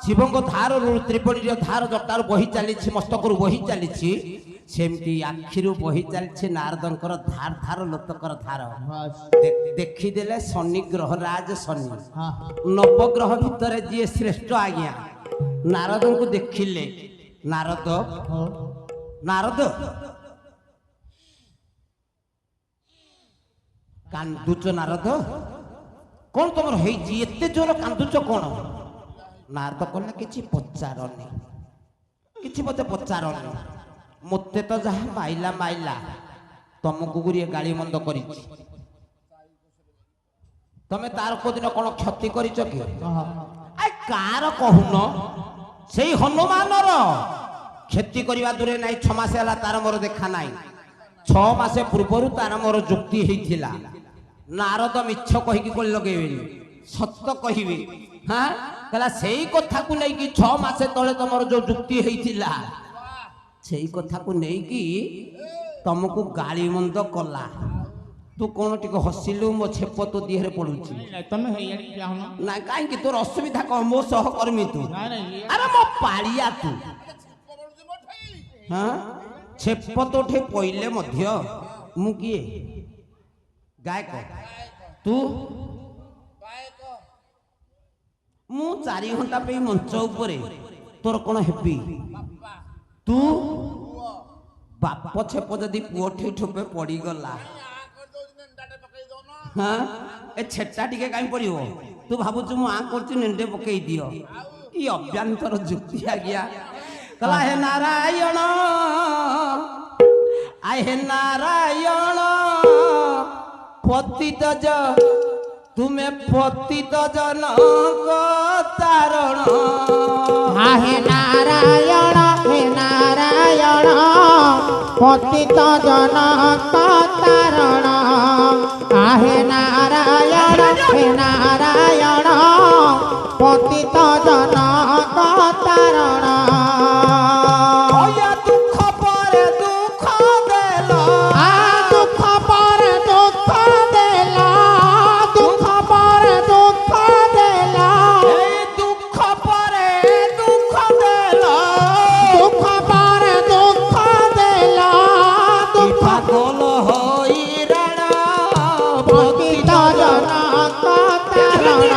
ଶିବଙ୍କ ଧାରରୁ ତ୍ରିବେଣୀର ଧାର ଜଟାରୁ ବହି ଚାଲିଛି ମସ୍ତକରୁ ବହି ଚାଲିଛି ସେମିତି ଆଖିରୁ ବହି ଚାଲିଛି ନାରଦଙ୍କର ଧାର ଧାର ଲୋତକର ଧାର ବାସ୍ ଦେଖିଦେଲେ ଶନି ଗ୍ରହ ରାଜ ଶନି ହଁ ନବଗ୍ରହ ଭିତରେ ଯିଏ ଶ୍ରେଷ୍ଠ ଆଜ୍ଞା ନାରଦଙ୍କୁ ଦେଖିଲେ ନାରଦ ହଉ ନାରଦ କାନ୍ଦୁଛ ନାରଦ କଣ ତମର ହେଇଛି ଏତେ ଜୋର କାନ୍ଦୁଛ କଣ ନାରଦ କହିଲା କିଛି ପଚାରନି କିଛି ମତେ ପଚାରନି ମୋତେ ତ ଯାହା ମାଇଲା ମାଇଲା ତମକୁ ଗୁରିଏ ଗାଳି ମନ୍ଦ କରିଛି ତମେ ତାର କୋଉଦିନ କଣ କ୍ଷତି କରିଛ କି କାର କହୁନ ସେଇ ହନୁମାନର କ୍ଷତି କରିବା ଦୂରେ ନାହିଁ 6 ମାସ ହେଲା ତାର ମୋର ଦେଖା ନାହିଁ 6 ମାସ ପୂର୍ବରୁ ତାର ମୋର ଯୁକ୍ତି ହେଇଥିଲା ନାରଦ ମିଛ କହିକି କୋଳି ଲଗେଇବେନି ସତ କହିବେ ହଁ କହିଲା ସେଇ କଥାକୁ ନେଇକି 6 ମାସ ତଳେ ତମର ଯୋଉ ଯୁକ୍ତି ହେଇଥିଲା ସେଇ କଥାକୁ ନେଇକି ତମକୁ ଗାଳି ମନ୍ଦ କଲା ତୁ କଣ ଟିକେ ହସିଲୁ ମୋ ଛେପ ତୋ ଦିହରେ ପଡୁଛି ତମେ ହେଇଆଡି ଯାଉନ ନା କାହିଁକି ତୋର ଅସୁବିଧା କଣ ମୋ ସହକର୍ମୀ ତୁ ନାଇଁ ନାଇଁ ଆରେ ମୋ ପାଳିଆ ତୁ ହଁ ଛେପ ତ ଉଠେଇ ପଇଲେ ମଧ୍ୟ ମୁଁ କିଏ ଗାୟକ ତୁ ମୁଁ 4 ଘଣ୍ଟା ପାଇଁ ମଞ୍ଚ ଉପରେ ତୋର କ'ଣ ହେବି ତୁ ବାପ ଛେପ ଯଦି ପୁଅ ଠି ଠୋପେ ପଡ଼ିଗଲା ହଁ ଏ ଛେଟା ଟିକେ କାହିଁ ପଡ଼ିବ ତୁ ଭାବୁଛୁ ମୁଁ ଆ କରୁଛି ନେଣ୍ଡେ ପକେଇ ଦିଅ କି ଅଭ୍ୟନ୍ତର ଯୁକ୍ତି ଆଜ୍ଞା କଲା ହେ ନାରାୟଣ ଆଏ ହେ ନାରାୟଣ ପତିତ ତୁମେ ପତିତ ଜନକ ତାରଣ ହେ ନାରାୟଣ ପତିତ ଜନକ ତାରଣ ହେ ନାରାୟଣ ପତିତ ଜନକ ତାରଣ ଦୁଃଖ ପରେ ଦୁଃଖ ଦେଲ ଦୁଃଖ ପରେ ଦୁଃଖ ଦେଲ ଦୁଃଖ ପରେ ଦୁଃଖ ଦେଲ ଦୁଃଖ ପରେ ଦୁଃଖ ଦେଲ ଦୁଃଖ ପରେ ଦୁଃଖ ଦେଲ ଦୁଃଖ ପାଗଳ ହଇରାଣ ପତିତ ଜନକ ତାରଣ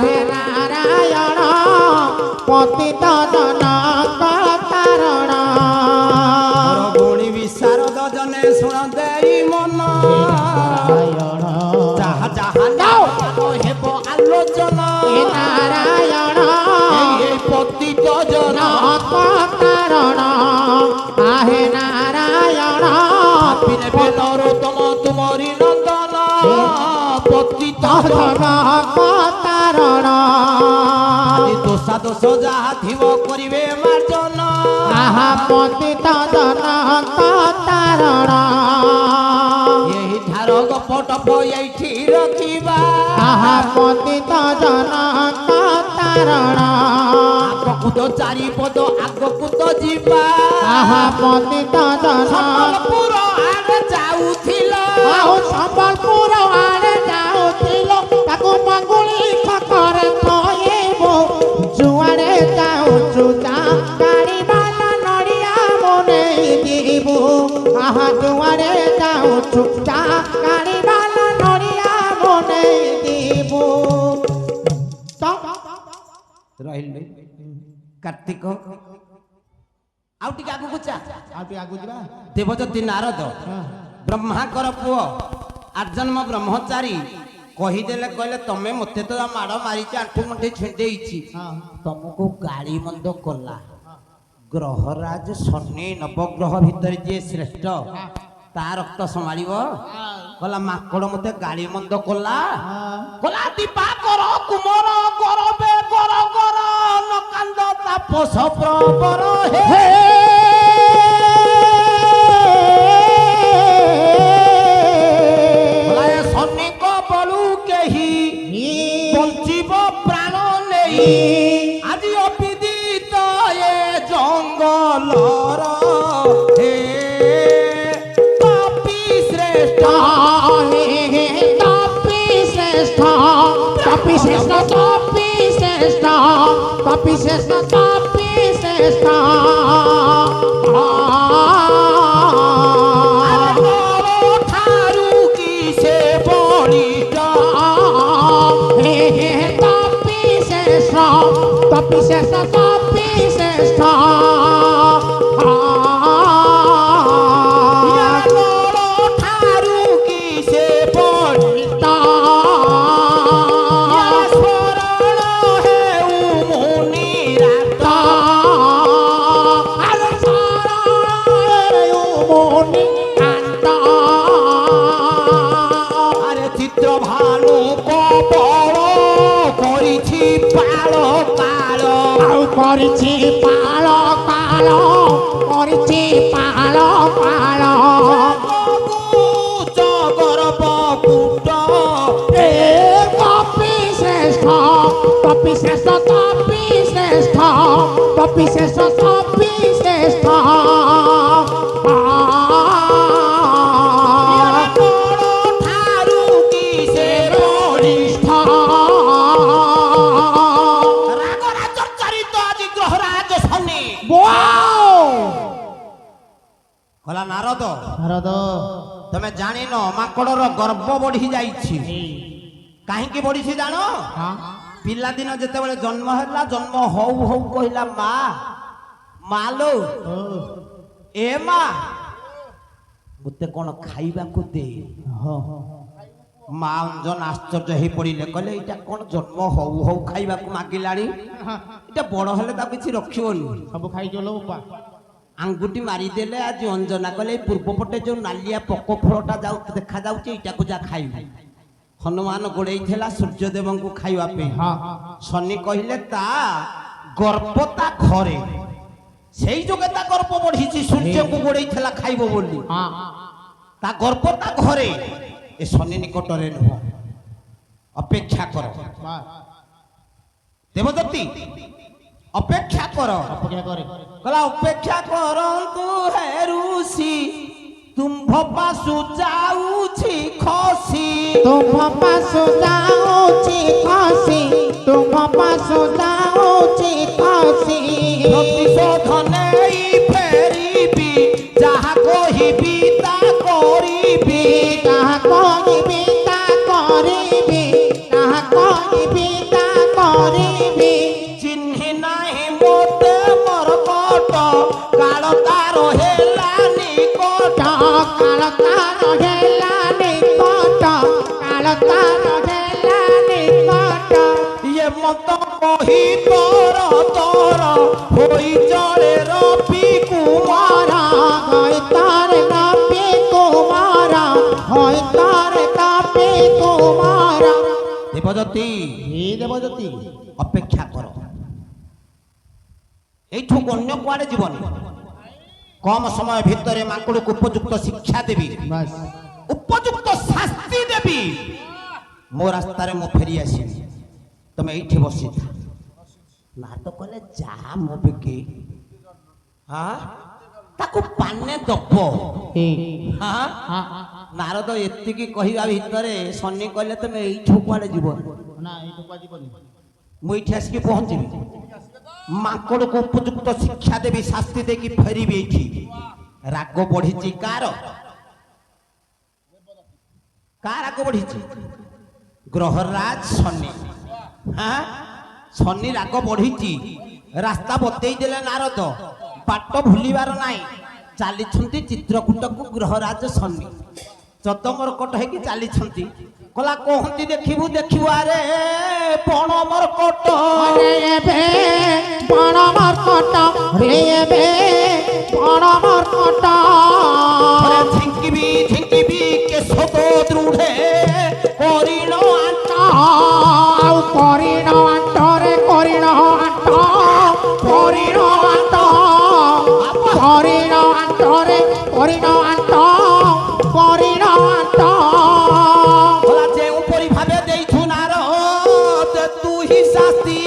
ହେ ନାରାୟଣ ପତିତ ଜନକ ତାରଣ ଭଉଣୀ ବିଶାରଦ ଜନେ ଶୁଣ ଦେଇ ମନ ଯାହା ଯାହା ହେବ ଆଲୋଚନା ନାରାୟଣ এই পতিত ଜନକ ତାରଣ ହେ ନାରାୟଣ জনপি নরোত্তম তুমরি নন্দন পতিত জনক তাରଣ দোষা দোষ যাহা থিব করিবে মার্জন পতিত জনক তাରଣ এই ধার গপ টপ এইটি রখিবা পতিত জনক তাରଣ আগকু তো 4 পদ আগকু তো ଯିବା পতিত জনক সম্বলপুর আড়ে যাউথিল ଆଉ ସମ୍ବଲପୁର ଆଡ଼େ ଯାଉଥିଲ ତାକୁ ମଙ୍ଗୁଳି ଛକରେ ଥୋଇବୁ ଯୁଆଡ଼େ ଯାଉଛୁ ଯା ଗାଡ଼ି ବାଲା ନଡ଼ିଆ ବନେଇ ଯିବୁ ଯୁଆଡ଼େ ଯାଉଛୁ ଯା ଗାଡ଼ି ବାଲା ନଡ଼ିଆ ବନେଇ ଯିବୁ ରହିଲେ କାର୍ତ୍ତିକ ଆଉ ଟିକେ ଆଗକୁ ଚା ଆଉ ଟିକେ ଆଗକୁ ଯିବା ଦେବଦତ୍ତୀ ନାରଦ ବ୍ରହ୍ମାଙ୍କର ପୁଅ ଆଜନ୍ମ ବ୍ରହ୍ମଚାରୀ କହିଦେଲେ କହିଲେ ତମେ ମତେ ତ ମାଡ଼ ମାରିଛି ଆଣ୍ଠୁ ମୁଣ୍ଠି ଛିଣ୍ଡେଇଛି ତମକୁ ଗାଳି ମନ୍ଦ କଲା ଗ୍ରହରାଜ ଶନି ନବଗ୍ରହ ଭିତରେ ଯିଏ ଶ୍ରେଷ୍ଠ ତା ରକ୍ତ ସମ୍ଭାଳିବ କହିଲା ମାଙ୍କଡ଼ ମତେ ଗାଳି ମନ୍ଦ କଲା କହିଲା ଦୀପା କର କୁମର ଗରବେ ଗର ଗର ନକାନ୍ଦ ତାପସ ପ୍ରବର ହେ ଶନିଙ୍କ ବଳୁ କେହି ବଞ୍ଚିବ ପ୍ରାଣ ନେଇ ଆଜି ଅପିଦିତ ଏ ଜଙ୍ଗଲର ହେ କପି ଶ୍ରେଷ୍ଠ কপি শ্রেষ্ঠ কপি শ্রেষ্ঠ কপি শ্রেষ্ঠ কপি শ্রেষ্ঠ কপি শ্রেষ্ঠ ଠାରୁ କି ସେ ବଳିଷ୍ଠ কপি শ্রেষ্ঠ কপি শ্রেষ্ঠ কপি শ্রেষ্ঠ ଠାରୁ କି ସେ ବଳିଷ୍ଠ ସ୍ମରଣ ହେଉ ମୁନି ରାତ আরে চিত্র ভানু কপল করিছি পাল কাল କରିଛି ପାଳ ପାଳ କରିଛି ପାଳ ପାଳ জগর বকুট এ কপি শ্রেষ্ঠ কপি শ্রেষ্ঠ কপি শ্রেষ্ঠ কপি শ্রেষ্ঠ কপি শ্রেষ্ঠ ঠারু কি সে বলিষ্ঠ রাগরাজ চরিত আজ গ্রহরাজ শনি ହରଦ ତମେ ଜାଣିନ ମାଙ୍କଡର ଗର୍ବ ବଢି ଯାଇଛି। କାହିଁକି ବଢିଛି ଜାଣ? ପିଲାଦିନ ଯେତେବେଳେ ଜନ୍ମ ହେଲା, ଜନ୍ମ ହଉ ହଉ କହିଲା ମା ମାଲୋ ଏ ମା ମତେ କଣ ଖାଇବାକୁ ଦେ। ମା ଅଞ୍ଜନ ଆଶ୍ଚର୍ଯ୍ୟ ହେଇ ପଡିଲେ, କହିଲେ ଏଇଟା କଣ ଜନ୍ମ ହଉ ହଉ ଖାଇବାକୁ ମାଗିଲାଣି, ଏଇଟା ବଡ ହେଲେ ତାକୁ କିଛି ରଖିବନି, ସବୁ ଖାଇଚଲ ବାପା। ଆଙ୍ଗୁଠି ମାରିଦେଲେ। ଆଜି ଅଞ୍ଜନା କହିଲେ ଏଇ ପୂର୍ବ ପଟେ ଯୋଉ ନାଲିଆ ପୋକ ଫଳଟା ଦେଖା ଯାଉଛି ଏଇଟାକୁ ଯା ଖାଇବୁ। ହନୁମାନ ଗୋଡେଇଥିଲା ସୂର୍ଯ୍ୟଦେବଙ୍କୁ ଖାଇବା ପାଇଁ। ଶନି କହିଲେ ତା ଗର୍ବ ତା ଘରେ, ସେଇ ଯୋଗେ ତା ଗର୍ବ ବଢିଛି। ସୂର୍ଯ୍ୟଙ୍କୁ ଗୋଡେଇଥିଲା ଖାଇବ ବୋଲି, ତା ଗର୍ବ ତା ଘରେ, ଏ ଶନି ନିକଟରେ ନୁହଁ। ଅପେକ୍ଷା କର ଦେବଦତ୍ତୀ, ଅପେକ୍ଷା କର। କହିଲା ଅପେକ୍ଷା କରନ୍ତୁ ହେ ଋଷି, ତୁମ୍ଭ ପାଶୁ ଯାଉଛି ଖସି, ତୁମ୍ଭ ପାଶୁ ଯାଉଛି ଖସି, ତୁମ୍ଭ ପାଶୁ ଯାଉଛି ଖସି। ପ୍ରତିଶୋଧ ନେଇ ଫେରିବି, ଯାହା କହିବି ତା କରିବି, ତାହା କହିବି ତା କରିବି, ତାହା କହିବି ତା କରିବି। ଚିହ୍ନି ନାହିଁ ମୋତେ ମରକଟ, କାଳ ତାର ହେଲା ନିକଟ, କାଳ ତାର ହେଲା ନିକଟ, କାଳ ତାର ହେଲା ନିକଟ। ଇଏ ମତ କହି ତୋର ତୋର ହୋଇ ଜଳେ ରବି କୁମାର, ହୋଇ ତାର କପି କୁମାର, ହୋଇ ତାର କପି କୁମାର। ଦେବଦତ୍ତୀ ହେ ଦେବଦତ୍ତୀ, ଅପେକ୍ଷା କର, এইঠু অন্য কুয়াড়ে জীবনী। কম সময় ভিতরে মাকুড়কে উপযুক্ত শিক্ষা দেবি, উপযুক্ত শাস্তি দেবি। মো রাস্তায় মু ফেরি আসিবি, তুমি এইঠে বসি না তো কলে যা মো বিকি। হ্যাঁ তাকে পানে দব। হ্যাঁ নারদ এতিকি কহিবা ভিতরে শনি কহিলে তুমি এইঠু কুয়াড়ে জীব না, এইটুকু জীবনী মু এইঠে আসিকি পৌঁছিবি। ମାଙ୍କଡକୁ ଉପଯୁକ୍ତ ଶିକ୍ଷା ଦେବି, ଶାସ୍ତି ଦେଇକି ଫେରିବି ଏଇଠି। ରାଗ ବଢିଛି କାର? କା ରାଗ ବଢିଛି? ଗ୍ରହରାଜ ଶନି। ହଁ ଶନି ରାଗ ବଢିଛି। ରାସ୍ତା ବତେଇ ଦେଲେ ନାରଦ, ବାଟ ଭୁଲିବାର ନାହିଁ। ଚାଲିଛନ୍ତି ଚିତ୍ରକୂଟକୁ ଗ୍ରହରାଜ ଶନି, ଚଦମରକଟ ହେଇକି ଚାଲିଛନ୍ତି। କଲା କହନ୍ତି ଦେଖିବୁ ଦେଖିବୁ, ଆରେ ବଣ ମରକଟ, ବଣ ମର୍କଟ ରେ ବେ ବଣ ମର୍କଟ। ঝিঙ্কিবি ঝিঙ্কিবি কেশ তো দৃঢ়ে করিণ আট, ଆଉ କରିଣ ଆଣ୍ଟରେ କରିଣ ଆଣ୍ଟ, କରିଣ ଆଣ୍ଟ, କରିଣ ଆଣ୍ଟରେ କରିଣ ଆଣ୍ଟ, କରିଣ ଆଣ୍ଟ। ଯେଉଁପରି ଭାବେ ଦେଇଛୁ ନାରଦ ତୁ ହି ଶାସ୍ତି,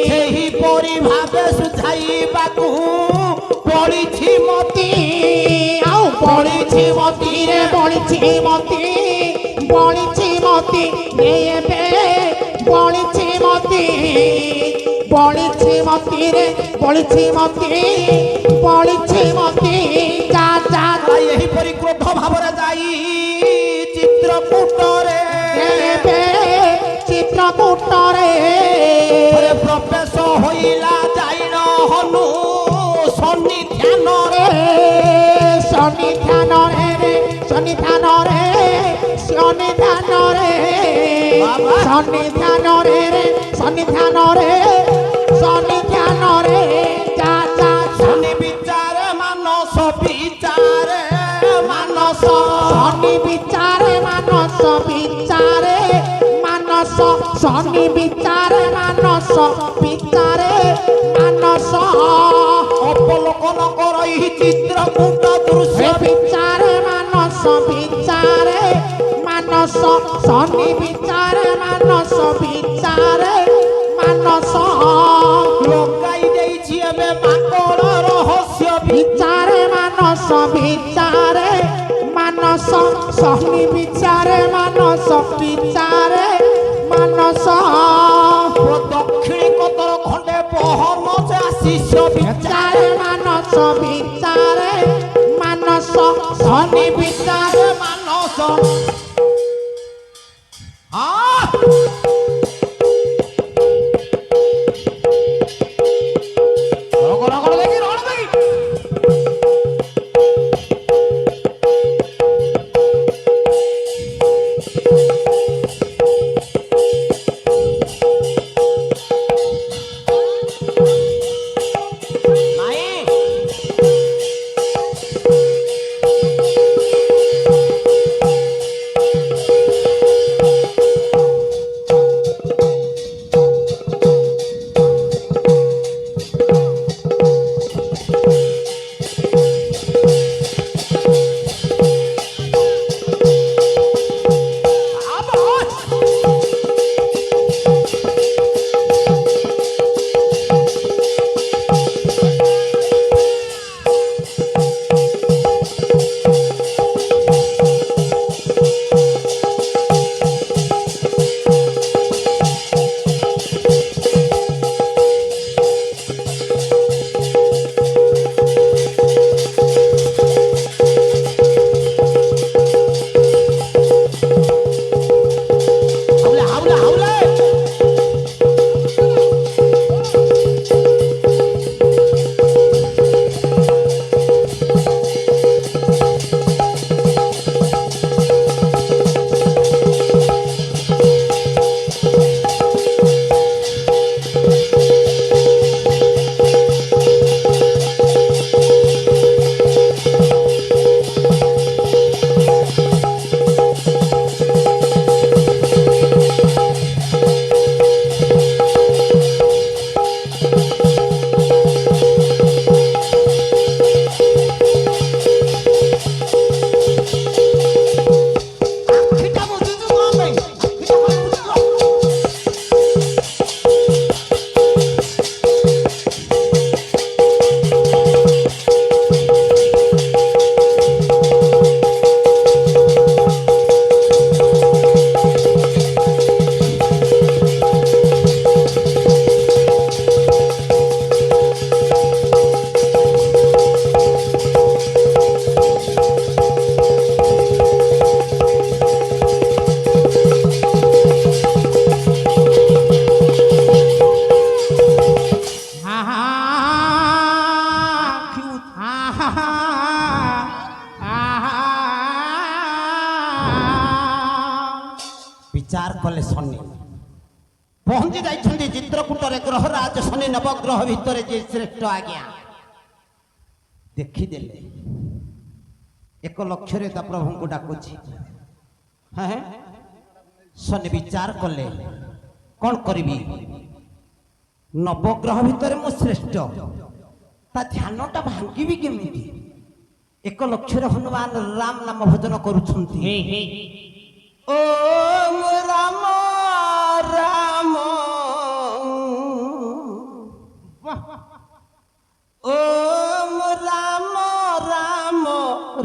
ସେହିପରି ଭାବେ ସୁଝାଇବାକୁ ପଡ଼ିଛି ମତି। ଆଉ ବଳିଛି ମତିରେ ବଳିଛି ମତି, ବଳିଛି ମତି ଏବେ ବଳିଛି ମତି, ବଳିଛି ମତିରେ ବଳିଛି ମତି, ବଳିଛି ମତି। ଯା ଯା ଏହିପରି କ୍ରୋଧ ଭାବରେ ଯାଇ ଚିତ୍ରକୂଟରେ ଏବେ ଚିତ୍ରକୂଟରେ ପ୍ରବେଶ ହୋଇଲା ଯାଇନ ହନୁ ଶନି ଧ୍ୟାନରେ, ଶନି ଧ୍ୟାନରେ, ଶନି ଧ୍ୟାନରେ, ଶନି ଧ୍ୟାନରେ, ଶନି ଧ୍ୟାନରେ, ଶନି ଧ୍ୟାନରେ, ଶନି ଧ୍ୟାନରେ। ଯା ଯା ଶନି ବିଚାରେ ମାନସ ବିଚାରେ ମାନସ, ଶନି ବିଚାରେ ମାନସ ବିଚାରେ ମାନସ, ଶନି ବିଚାରେ ମାନସ ବିଚାରେ ମାନସ। ଅବଲୋକନ କର ଏହି ଚିତ୍ରକୂଟ ଦୃଶ୍ୟ ବିଚାରେ ମାନସ ବିଚାରେ ମାନସ, ଶନି ବିଚାରେ ମାନସ ବିଚାରେ ମାନସ। ଲଗାଇ ଦେଇଛି ଏବେ ମାଙ୍କଡ ରହସ୍ୟ ବିଚାରେ ମାନସ ବିଚାରେ ମାନସ, ଶନି ବିଚାରେ ମାନସ ବିଚାରେ ମାନସ। ଦକ୍ଷିଣୀ କତର ଖଣ୍ଡେ ବହନ ସେ ଆଶିଷ ବିଚାରେ ମାନସ ବିଚାରେ ମାନସ, ଶନି ବିଚାର ମାନସ ରଗଡ଼ ଦେଖି ରଗଡ଼ ଦେଖି विचार कले शनि पहुंची जाइछन्ति चित्रकूटरे ग्रहराज शनि नवग्रह भितर जे श्रेष्ठ आज्ञा देखिदेले 1 लक्ष रे ता प्रभु को डाकुछि हैं शनि विचार कले कौन करिबी नवग्रह भितर मो श्रेष्ठ ता ध्यानटा भांगिबी केमिति 1 लक्ष रे हनुमान राम नाम भजन करूछन्ति ओम राम राम ओम राम राम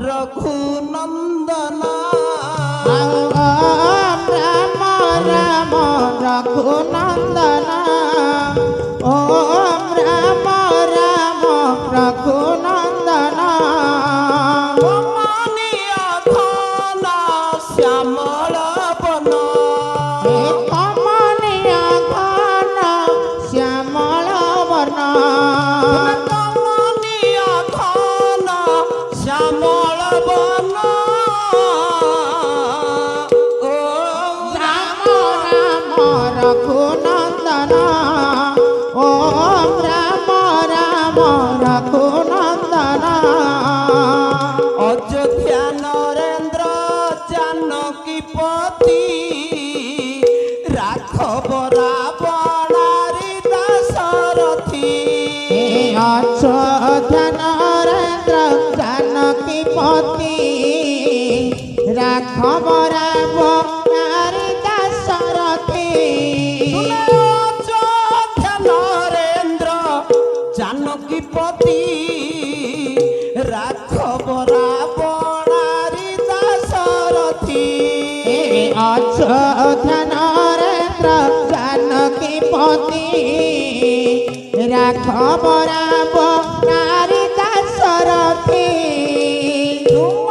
रघुनंदन ओम राम राम रघुनंदन ओम राम राम रघुनंदन अयोध्या नरेंद्र जानकी पति राघव रावणारी दाशरथी अयोध्या नरेंद्र जानकी पति राघव रावणारी दाशरथी अयोध्या नरेंद्र जानकी पति राघव रावणारी दाशरथी अयोध्या नरेंद्र जानकी पति राघव रावणारी दाशरथी तुम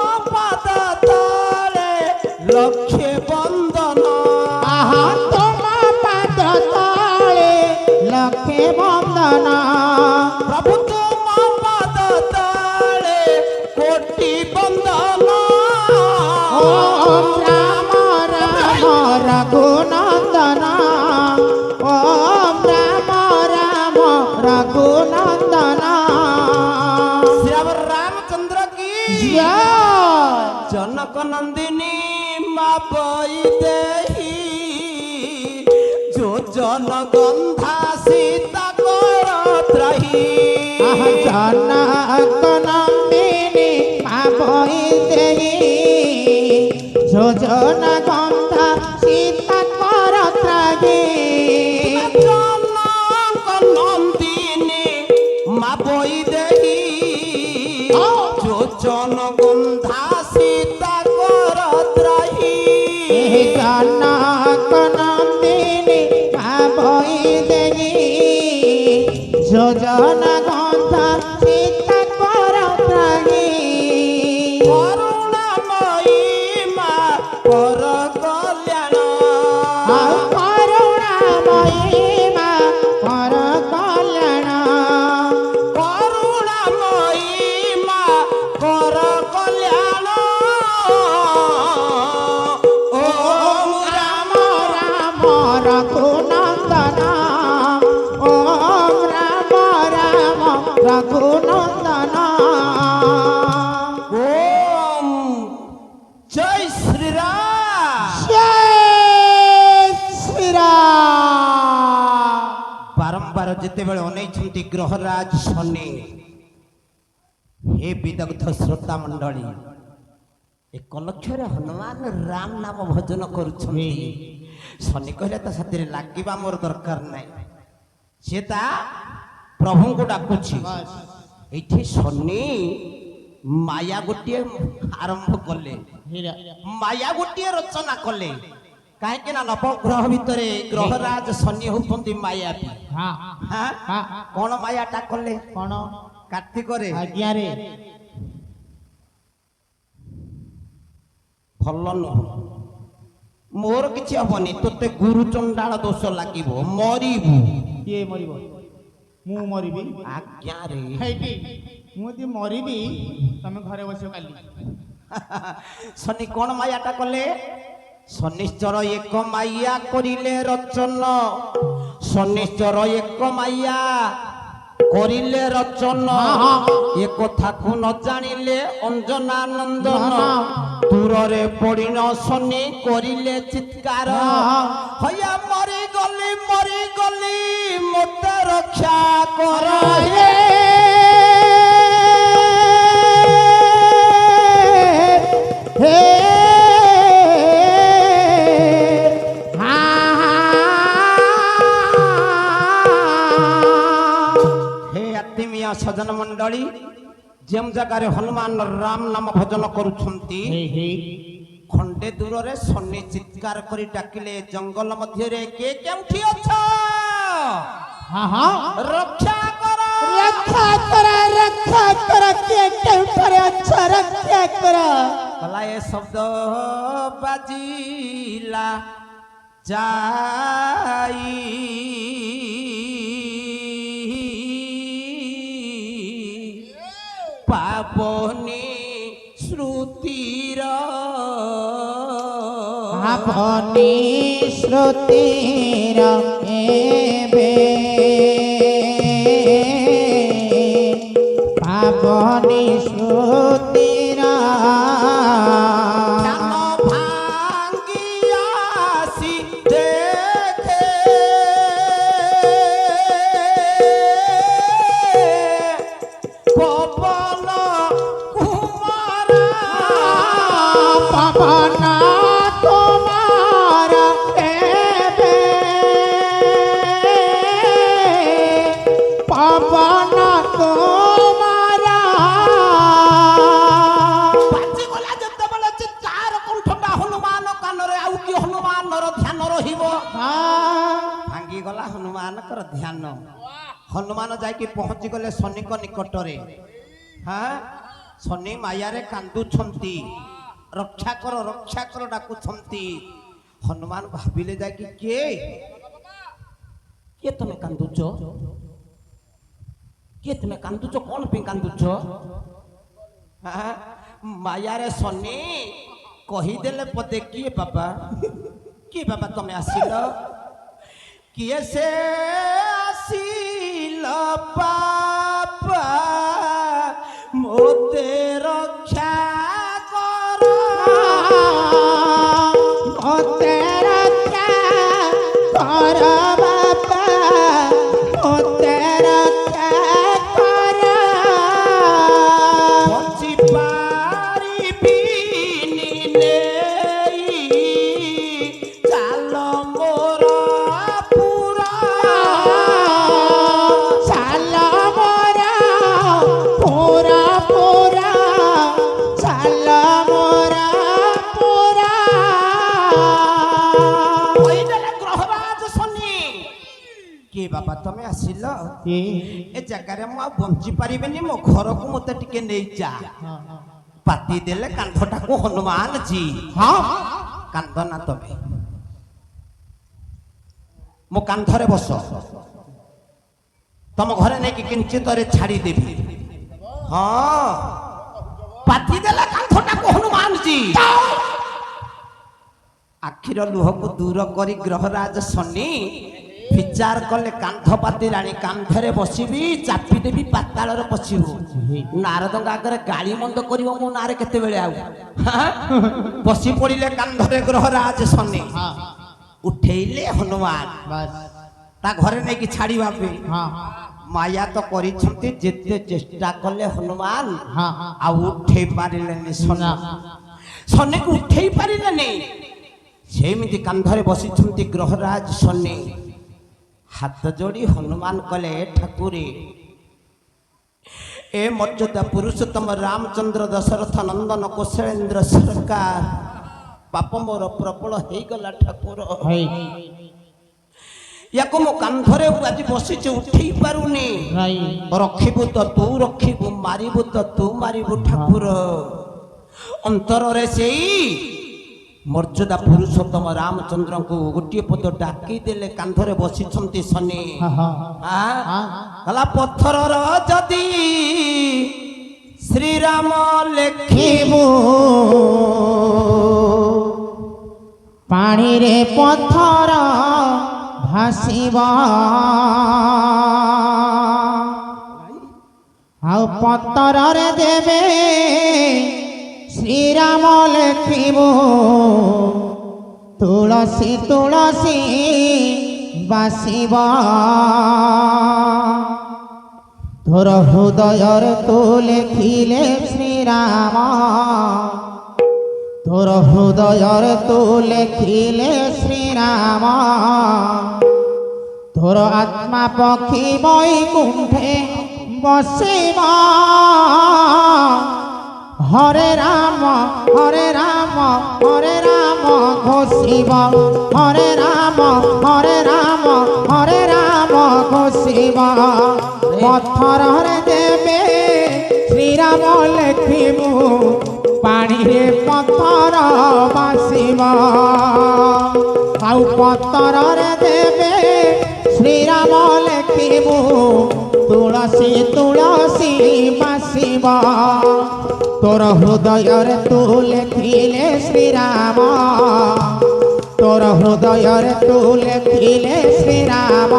रघुनंदन ओम राम राम रघुनंदन श्री रामचंद्र की जय। जनक नंदिनी माँ बई देही जो जन गंधा सीता करत्रही जनक नंदिनी पावई देई जोजन गंधा सीता कर त्रागी जनक नंदिनी माँ बई देही जो जन गंधा सीता करत्रही जनक नंदिनी पावई देई जोजन गंधा सीता कर त्रागी करुणामयी माँ कर कल्याण करुणामयी मा कर कल्याण करुणामयी माँ कर कल्याण ओम राम राम रघुनंदन ओम राम राम रघुनंदन ओम जय श्री राम। जय श्री राम। बारंबार जितेबेले अनेइछंती ग्रहराज शनि हे विदग्ध श्रोता मंडली एक लक्षरे हनुमान राम नाम भजन करुछंती शनि कहले ता साथी लागिबा मोर दरकार नै से ता प्रभु को डाकुछि एठी शनि माया गोटिए आरंभ कले माया गोटिए रचना कले काहे ना नवग्रह भितरे ग्रहराज शनि होउछंती मायावी हाँ हाँ हाँ कौन मायाटा कले कौन कार्तिक रे आज्ञा रे भल नुह मोर किछि हबनी तोते गुरु चंडाल दोष लागिबो मरिबु किए मरिब मु मरिबी आज्ञा रे हैटी मु जदि मरिबी तमे घरे बसियो काली शनि कौन मायाटा कले शनिश्चर एक माया करिले रचन शनिश्चर एक माया करिले रचन ए कथा को न जानिले अंजना नंदन दूररे पड़िन शनि करिले चित्कार हया मरी गली मते रक्षा कर हे हे मिया सजन मंडली जेम जगार हनुमान राम नाम भजन करुछंती खंडे दूर रे शनि चित्कार करी डाकिले जंगल मध्य रे के केउठी अछ हाँ हाँ रक्षा कर के केउठरे अच्छा रक्षा कर कला ए शब्द बाजिला जाई पापनी श्रुतिर आपनी श्रुतिर एबे पापनी श्रुतिर ध्यान भांगी आसी देखे पवन कुमार पवन कुमार एबे पवन कुमार बाजी गला जेतेबेले चित्कार कंठटा हनुमान कानरे आउ कि हनुमानर ध्यान रहिबो भांगी गला हनुमानकर ध्यान हनुमान जाइकी पहुंची गले शनि को निकटरे हाँ शनि माया रे कांदुछंती रक्षा कर डाकुछंती हनुमान भाबिले जाइकी के तमे कांदुछ कौन पे कांदुछ हाँ माया रे शनि कहीदेले पदे किए बाबा কি বাবা তুমি আসিল কিয়ে সে আসিল বাবা মোতে রক্ষা কর মতে রক্ষা কর বাবা মতে রক্ষা কর বঞ্চি পারিবিনি নেই চাল মোর পুরা চাল মোর পুরা পুরা চাল মোর পুরা কইদেলে গ্রহরাজ শনি কি বাবা তুমি আসিল এ জায়গায় মু আর বঞ্চি পারিবেনি মো ঘরକୁ মতে টিকে নেই যা পাতি দেলে কান্ধটাକୁ হনুমান জি হ্যাঁ কান্ধ না তবে ମୋ କାନ୍ଧରେ ବସ ତମ ଘରେ ନେଇକି କିଞ୍ଚିତରେ ଛାଡ଼ି ଦେବି ହଁ ପାତି ଦେଲେ କାନ୍ଧଟାକୁ ହନୁମାନ ଜି ଆଖିର ଲୁହକୁ ଦୂର କରି ଗ୍ରହରାଜ ଶନି ବିଚାର କଲେ କାନ୍ଧ ପାତିଲାଣି କାନ୍ଧରେ ବସିବି ଚାପି ଦେବି ପାତାଳରେ ପଶିବୁ ନାରଦଙ୍କ ଆଗରେ ଗାଳି ମନ୍ଦ କରିବ ମୋ ନାଁରେ କେତେବେଳେ ଆଉ ବସି ପଡ଼ିଲେ କାନ୍ଧରେ ଗ୍ରହରାଜ ଶନି ଉଠେଇଲେ ହନୁମାନ ତା ଘରେ ନେଇକି ଛାଡ଼ିବା ପାଇଁ ମାୟା ତ କରିଛନ୍ତି ଯେତେ ଚେଷ୍ଟା କଲେ ହନୁମାନ ଆଉ ଉଠେଇ ପାରିଲେନି ଶନି ଶନିକୁ ଉଠେଇ ପାରିଲେନି ସେମିତି କାନ୍ଧରେ ବସିଛନ୍ତି ଗ୍ରହରାଜ ଶନି ହାତ ଯୋଡ଼ି ହନୁମାନ କଲେ ଠାକୁରେ ଏ ମର୍ଯ୍ୟାଦା ପୁରୁଷୋତ୍ତମ ରାମଚନ୍ଦ୍ର ଦଶରଥ ନନ୍ଦନ କୌଶଳେନ୍ଦ୍ର ସରକାର ପାପ ମୋର ପ୍ରବଳ ହେଇଗଲା ଠାକୁର ୟାକୁ ମୋ କାନ୍ଧରେ ଆଜି ବସିଛି ଉଠେଇ ପାରୁନି ରଖିବୁ ତ ତୁ ରଖିବୁ ମାରିବୁ ତ ତୁ ମାରିବୁ ଠାକୁର ଅନ୍ତରରେ ସେଇ ମର୍ଯ୍ୟାଦା ପୁରୁଷୋତ୍ତମ ରାମଚନ୍ଦ୍ରଙ୍କୁ ଗୋଟିଏ ପଦ ଡାକି ଦେଲେ କାନ୍ଧରେ ବସିଛନ୍ତି ଶନି କଲା ପଥରର ଯଦି ଶ୍ରୀରାମ ଲେଖିବୁ ପାଣିରେ ପଥର ଭାସିବ ଆଉ ପତରରେ ଦେବେ ଶ୍ରୀରାମ ଲେଖିବୁ ତୁଳସୀ ତୁଳସୀ ବାସିବ ତୋର ହୃଦୟରେ ତୁ ଲେଖିଲେ ଶ୍ରୀରାମ ତୋର ହୃଦୟରେ ତୁ ଲେଖିଲେ ଶ୍ରୀରାମ ତୋର ଆତ୍ମା ପକ୍ଷୀ ବୈକୁଣ୍ଠେ ବସିବ হরে রাম হরে রাম হরে রাম ঘোষিব হরে রাম হরে রাম হরে রাম ঘোষিব পথরে দেবে শ্রীরাম লেখিবু পানিরে পথর বাসিব আউ পথরে দেবে শ্রীরাম লেখিবু তুলসী তুলসী বাসিব তোর হৃদୟରେ তু লেখিলে শ্রীরাম তোর হৃদୟରେ তু লেখিলে শ্রীরাম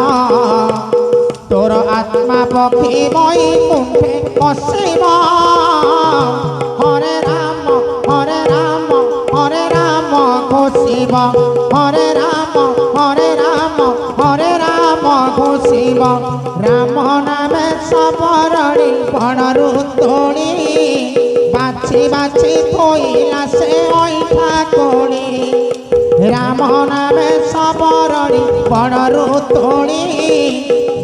তোর আত্মা পক্ষী বৈকুণ্ঠে বসিব হরে রাম হরে রাম হরে রাম ঘোষিব হরে রাম হরে রাম হরে রাম ঘোষিব রাম নামে সবরণী পণরু তোড়ি বাছি বাছি থইলা সে ঐঠা কোণী রাম নামে সবরণী পণরু তোড়ি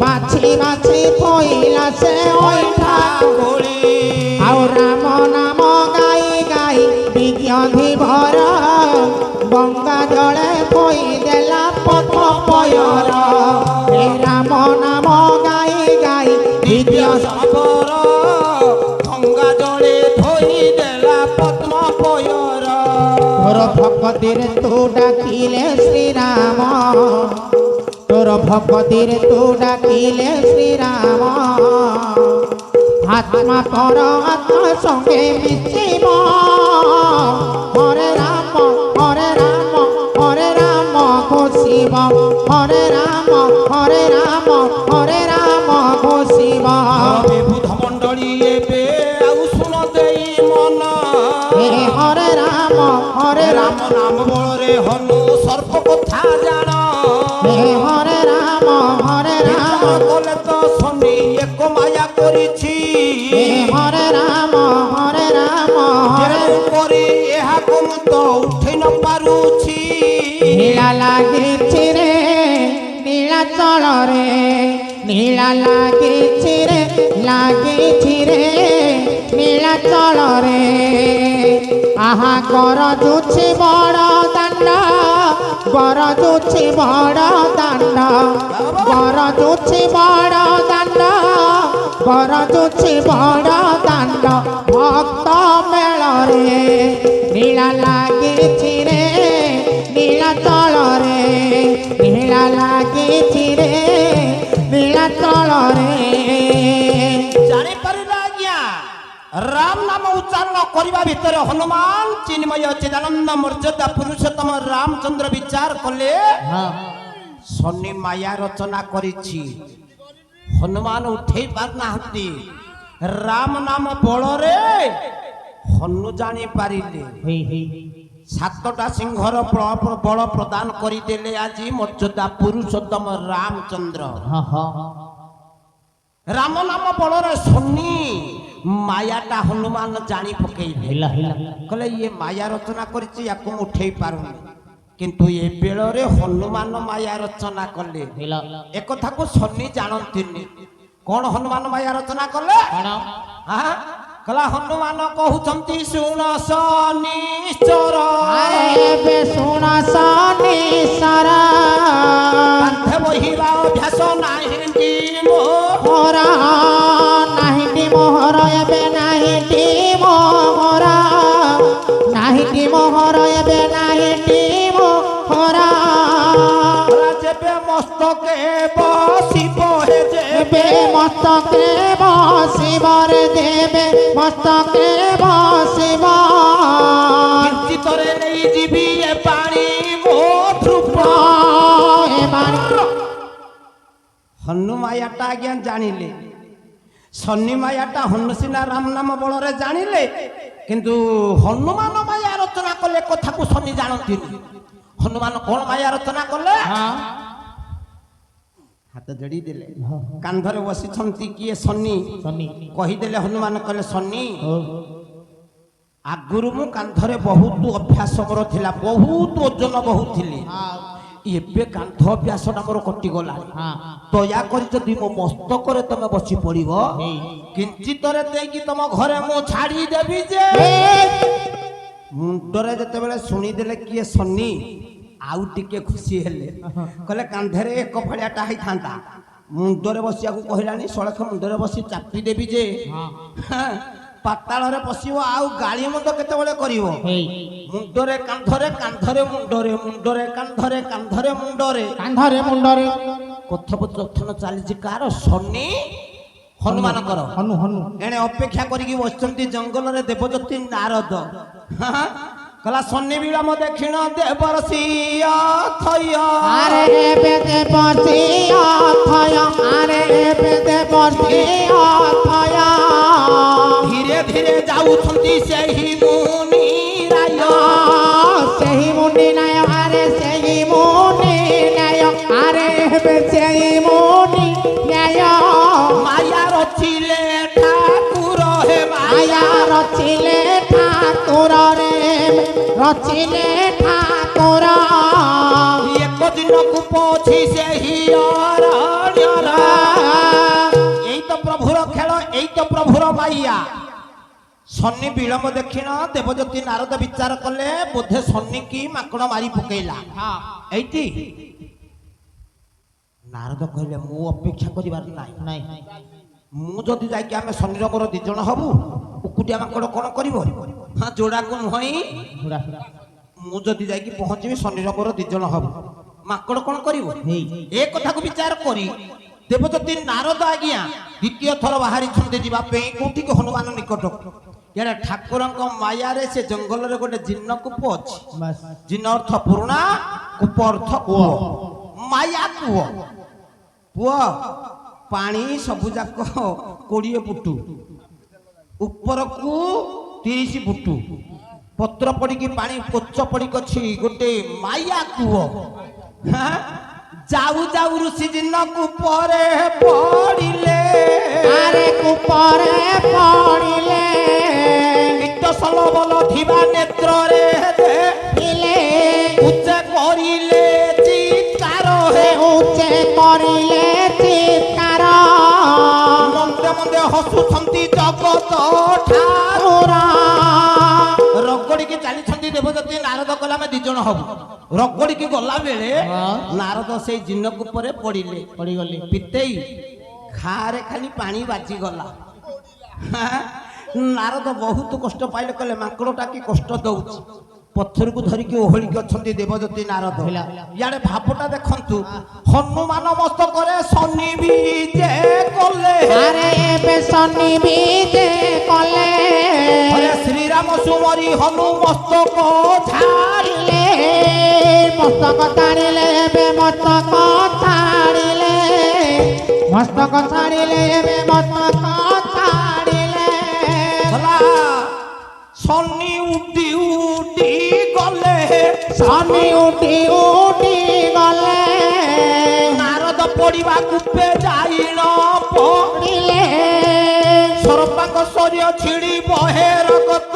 বাছি বাছি থইলা সে ঐঠা কোণী আউ রাম নাম গাই গাই বিজ্ঞানী ভর গঙ্গা জলে থই দেলা পথ পয়র হে রাম নাম গাই গাই বিজ্ঞ সবর গঙ্গা জলে ধই দেলা পদ্ম পয়র তোর ভক্তিরে তু ডাকিলে শ্রীরাম তোর ভক্তিরে তু ডাকিলে শ্রীরাম আত্মা পর আত্মা সঙ্গে মিশিব হরে রাম হরে রাম হরে রাম হরে রাম ঘোষিব বুধ মণ্ডলী ଏବେ ଆଉ ଶୁଣ ଦେଇ ମନ হে হরে রাম ରାମ ନାମ ବଳରେ ହନୁ ସର୍ପ କଥା ଜାଣ হে হরে ରାମ କଲେ ତ ଶନି ଏକ ମାୟା କରିଛି হে হরে রাম ତେଣୁ କରି ଏହାକୁ ମୁଁ ତ ଉଠେଇ ନ ପାରୁଛି নীলা লাগিছি রে নীলাচଳରେ নীলা লাগিছি রে নীলাচଳରେ আহা গরজুছি বড় দাଣ୍ଡ গরজুছি বড় দাଣ୍ଡ গরজুছি বড় দাণ্ড গরজুছি বড় দাণ্ড ভক্ত মেଳରେ নীলা লাগিছি রে নীলাচଳରେ নীলা লাগিছি রে নীলাଚଳରେ ଜାଣିପାରିଲେ ଆଜ୍ଞା ରାମ ନାମ ଉଚ୍ଚାରଣ କରିବା ଭିତରେ ହନୁମାନ ଚିନ୍ମୟ ଚିଦାନନ୍ଦ ମର୍ଯ୍ୟାଦା ପୁରୁଷୋତ୍ତମ ରାମଚନ୍ଦ୍ର ବିଚାର କଲେ ଶନି ମାୟା ରଚନା କରିଛି ହନୁମାନ ଉଠେଇ ପାରୁନାହାନ୍ତି ରାମ ନାମ ବଳରେ ହନୁ ଜାଣିପାରିଲେ ସାତଟା ସିଂହର ବଳ ପ୍ରଦାନ କରିଦେଲେ ଆଜି ମର୍ଯ୍ୟାଦା ପୁରୁଷୋତ୍ତମ ରାମଚନ୍ଦ୍ର ରାମ ନାମ ବଳରେ ଶନି ମାୟାଟା ହନୁମାନ ଜାଣି ପକେଇଲେ କହିଲେ ଇଏ ମାୟା ରଚନା କରିଛି ୟାକୁ ମୁଁ ଉଠେଇ ପାରୁନି କିନ୍ତୁ ଏ ବେଳରେ ହନୁମାନ ମାୟା ରଚନା କଲେ ଏକଥାକୁ ଶନି ଜାଣନ୍ତିନି କଣ ହନୁମାନ ମାୟା ରଚନା କଲେ କହିଲା ହନୁମାନ କହୁଛନ୍ତି ଶୁଣ ଶନିଶ୍ଚର ଏବେ ଶୁଣ ଶନିଶ୍ଚର କାନ୍ଧେ ବହିବା ଅଭ୍ୟାସ ନାହିଁ ମୋହର ନାହିଁଟି ମୋହର ଏବେ ନାହିଁଟି ମୋହର ନାହିଁଟି ମୋହର ଏବେ ନାହିଁଟି ମୋହର ଯେବେ ମସ୍ତକେ ବସିବ ହେ ଯେବେ ମସ୍ତକେ ବସିବ ରେ ଦେବେ ମସ୍ତକେ ବସିବ ଚିତରେ ନେଇଯିବି ଏ ପାଣି ମୋ ଧ୍ରୁବ ଏ ପାଣି ହନୁ ମାୟାଟା ଆଜ୍ଞା ଜାଣିଲେ ଶନି ମାୟାଟା ହନୁ ସିନା ରାମ ନାମ ବଳରେ ଜାଣିଲେ କିନ୍ତୁ ହନୁମାନ ମାୟା ରଚନା କଲେ କଥାକୁ ଶନି ଜାଣନ୍ତିନି ହନୁମାନ କଣ ମାୟା ରଚନା କଲେ ହାତ ଯୋଡ଼ି ଦେଲେ କାନ୍ଧରେ ବସିଛନ୍ତି କିଏ ଶନି କହିଦେଲେ ହନୁମାନ କହିଲେ ଶନି ଆଗରୁ ମୁଁ କାନ୍ଧରେ ବହୁତ ଅଭ୍ୟାସ ମୋର ଥିଲା ବହୁତ ଓଜନ ବହୁଥିଲି ଏବେ କାନ୍ଧ ଅଭ୍ୟାସଟା ମୋର କଟିଗଲାଣି ଦୟାକରି ଯଦି ମୋ ମସ୍ତକରେ ତମେ ବସି ପଡିବ କିଞ୍ଚିତରେ ଦେଇକି ତମ ଘରେ ମୁଁ ଛାଡ଼ିଦେବି ଯେ ମୁଣ୍ଡରେ ଯେତେବେଳେ ଶୁଣିଦେଲେ କିଏ ଶନି ଆଉ ଟିକେ ଖୁସି ହେଲେ କହିଲେ କାନ୍ଧରେ ଏକ ଫଳିଆଟା ହେଇଥାନ୍ତା ମୁଣ୍ଡରେ ବସିବାକୁ କହିଲାଣି ସଳଖ ମୁଣ୍ଡରେ ବସି ଚାପି ଦେବି ଯେ ପାତାଳରେ ପଶିବ ଆଉ ଗାଳି ମନ୍ଦ କେତେବେଳେ କରିବ ମୁଣ୍ଡରେ କାନ୍ଧରେ କାନ୍ଧରେ ମୁଣ୍ଡରେ ମୁଣ୍ଡରେ କାନ୍ଧରେ କାନ୍ଧରେ ମୁଣ୍ଡରେ କାନ୍ଧରେ ମୁଣ୍ଡରେ କଥୋପକଥନ ଚାଲିଛି କାହାର ଶନି ହନୁମାନଙ୍କର ଏଣେ ଅପେକ୍ଷା କରିକି ବସିଛନ୍ତି ଜଙ୍ଗଲରେ ଦେବଦତ୍ତୀ ନାରଦ କହିଲା ଶନି ବିଳମ ଦେଖିଣ ଦେବର୍ଷିୟ ଥୟ ଆରେ ଏବେ ଦେବର୍ଷିୟ ଥୟ ଆରେ ଏବେ ଦେବର୍ଷିୟ ଥୟ ଧୀରେ ଧୀରେ ଯାଉଛନ୍ତି ସେହି ମୁନି ରାୟ ସେହି ମୁନି ନାୟ ଆରେ ସେହି ମୁନି ନାୟ ଆରେ ଏବେ ସେହି ମୁନି ନ୍ୟାୟ ମାୟା ରଚିଲେ ଠାକୁର ହେ ମାୟା ରଚିଲେ ଠାକୁର ରେ ରଚିଲେ ଠାକୁର ଏକ ଦିନକୁ ପଛି ସେହି ଅରଣ୍ୟର ଏଇ ତ ପ୍ରଭୁର ଖେଳ ଏଇ ତ ପ୍ରଭୁର ମାୟା ଶନି ବିଳମ୍ବ ଦେଖିଣ ଦେବଜ୍ୟୋତି ନାରଦ ବିଚାର କଲେ ବୋଧେ ଶନି କି ମାଙ୍କଡ ମାରି ପକେଇଲା ଏଇଠି ନାରଦ କହିଲେ ମୁଁ ଅପେକ୍ଷା କରିବାର ନାହିଁ ମୁଁ ଯଦି ଯାଇକି ଆମେ ଶନିର ମୋର 2 ଜଣ ହବୁ ଉକୁଟିଆ ମାଙ୍କଡ କଣ କରିବ ହଁ ଯୋଡାକୁ ନୁହଁ ମୁଁ ଯଦି ଯାଇକି ପହଞ୍ଚିବି ଶନିର ମୋର 2 ଜଣ ହବୁ ମାଙ୍କଡ କଣ କରିବ ଏ କଥାକୁ ବିଚାର କରି ଦେବଜ୍ୟୋତି ନାରଦ ଆଜ୍ଞା ଦ୍ୱିତୀୟ ଥର ବାହାରିଛନ୍ତି ଯିବା ପାଇଁ କୋଉଠିକି ହନୁମାନ ନିକଟକୁ ଇଆଡେ ଠାକୁରଙ୍କ ମାୟାରେ ସେ ଜଙ୍ଗଲରେ ଗୋଟେ ଜିନ୍ନ କୂପ ଅଛି ଜିନ୍ନ ଅର୍ଥ ପୁରୁଣା କୂପ ଅର୍ଥ କୂଅ ମାୟା କୂଅ ପୁଅ ପାଣି ସବୁ ଯାକ 20 ଫୁଟ ଉପରକୁ 30 ଫୁଟ ପତ୍ର ପଡ଼ିକି ପାଣି କୋଚ ପଡ଼ିକି ଅଛି ଗୋଟେ ମାୟା କୂଅ ଯାଉ ଯାଉ ଋଷି ଦିନକୁ ପରେ ପଡ଼ିଲେ ଆରେ କୁପରେ ପଡ଼ିଲେ କୀଟ ସଲବଲ ଥିବା ନେତ୍ରରେ ଦେଖିଲେ ଉଚ୍ଚ କରିଲେ ଚିତ୍କାର ସେ ଉଚ୍ଚେ କରିଲେ ଚିତ୍କାର ମନ୍ଦେ ମନ୍ଦେ ହସୁଛନ୍ତି ଜଗତ ଠାକୁର ରଗଡ଼ିକି ଚାଲିଛନ୍ତି ଦେବଦତ୍ତୀ ନାରଦ କହିଲେ ଆମେ 2 ଜଣ ହବୁ ରଗଡ଼ିକି ଗଲା ବେଳେ ନାରଦ ସେଇ ଜିନକ ଉପରେ ପଡ଼ିଲେ ପଡ଼ିଗଲି ପିତେଇ ଘାରେ ଖାଲି ପାଣି ବାଜିଗଲା ନାରଦ ବହୁତ କଷ୍ଟ ପାଇଲେ କହିଲେ ମାଙ୍କଡ଼ଟା କି କଷ୍ଟ ଦଉଛି ପଥରକୁ ଧରିକି ଓହଳିକି ଅଛନ୍ତି ଦେବଦତ୍ତୀ ନାରଦ ଇଆଡ଼େ ଭାବଟା ଦେଖନ୍ତୁ ହନୁମାନ ମସ୍ତକରେ ଶନି ବିଜେ କଲେ ଆରେ ଏବେ ଶନି ବିଜେ କଲେ ଶ୍ରୀରାମ ସୁମରି ହନୁ ମସ୍ତକ ଛାଡ଼ିଲେ ମସ୍ତକ ଛାଡ଼ିଲେ ଏବେ ମସ୍ତକ ଛାଡ଼ିଲେ ମସ୍ତକ ଛାଡ଼ିଲେ ଏବେ ମସ୍ତକ ଛାଡ଼ିଲେ ହେଲା ଶନି ଉଠି ଉଠି ଗଲେ ଶନି ଉଠି ଉଠି ଗଲେ ନାରଦ ପଡ଼ିବାକୁ ଯାଇ ନ ପଡ଼ିଲେ ସରପାଙ୍କ ଶରୀର ଛିଡ଼ି ବହେ ରକ୍ତ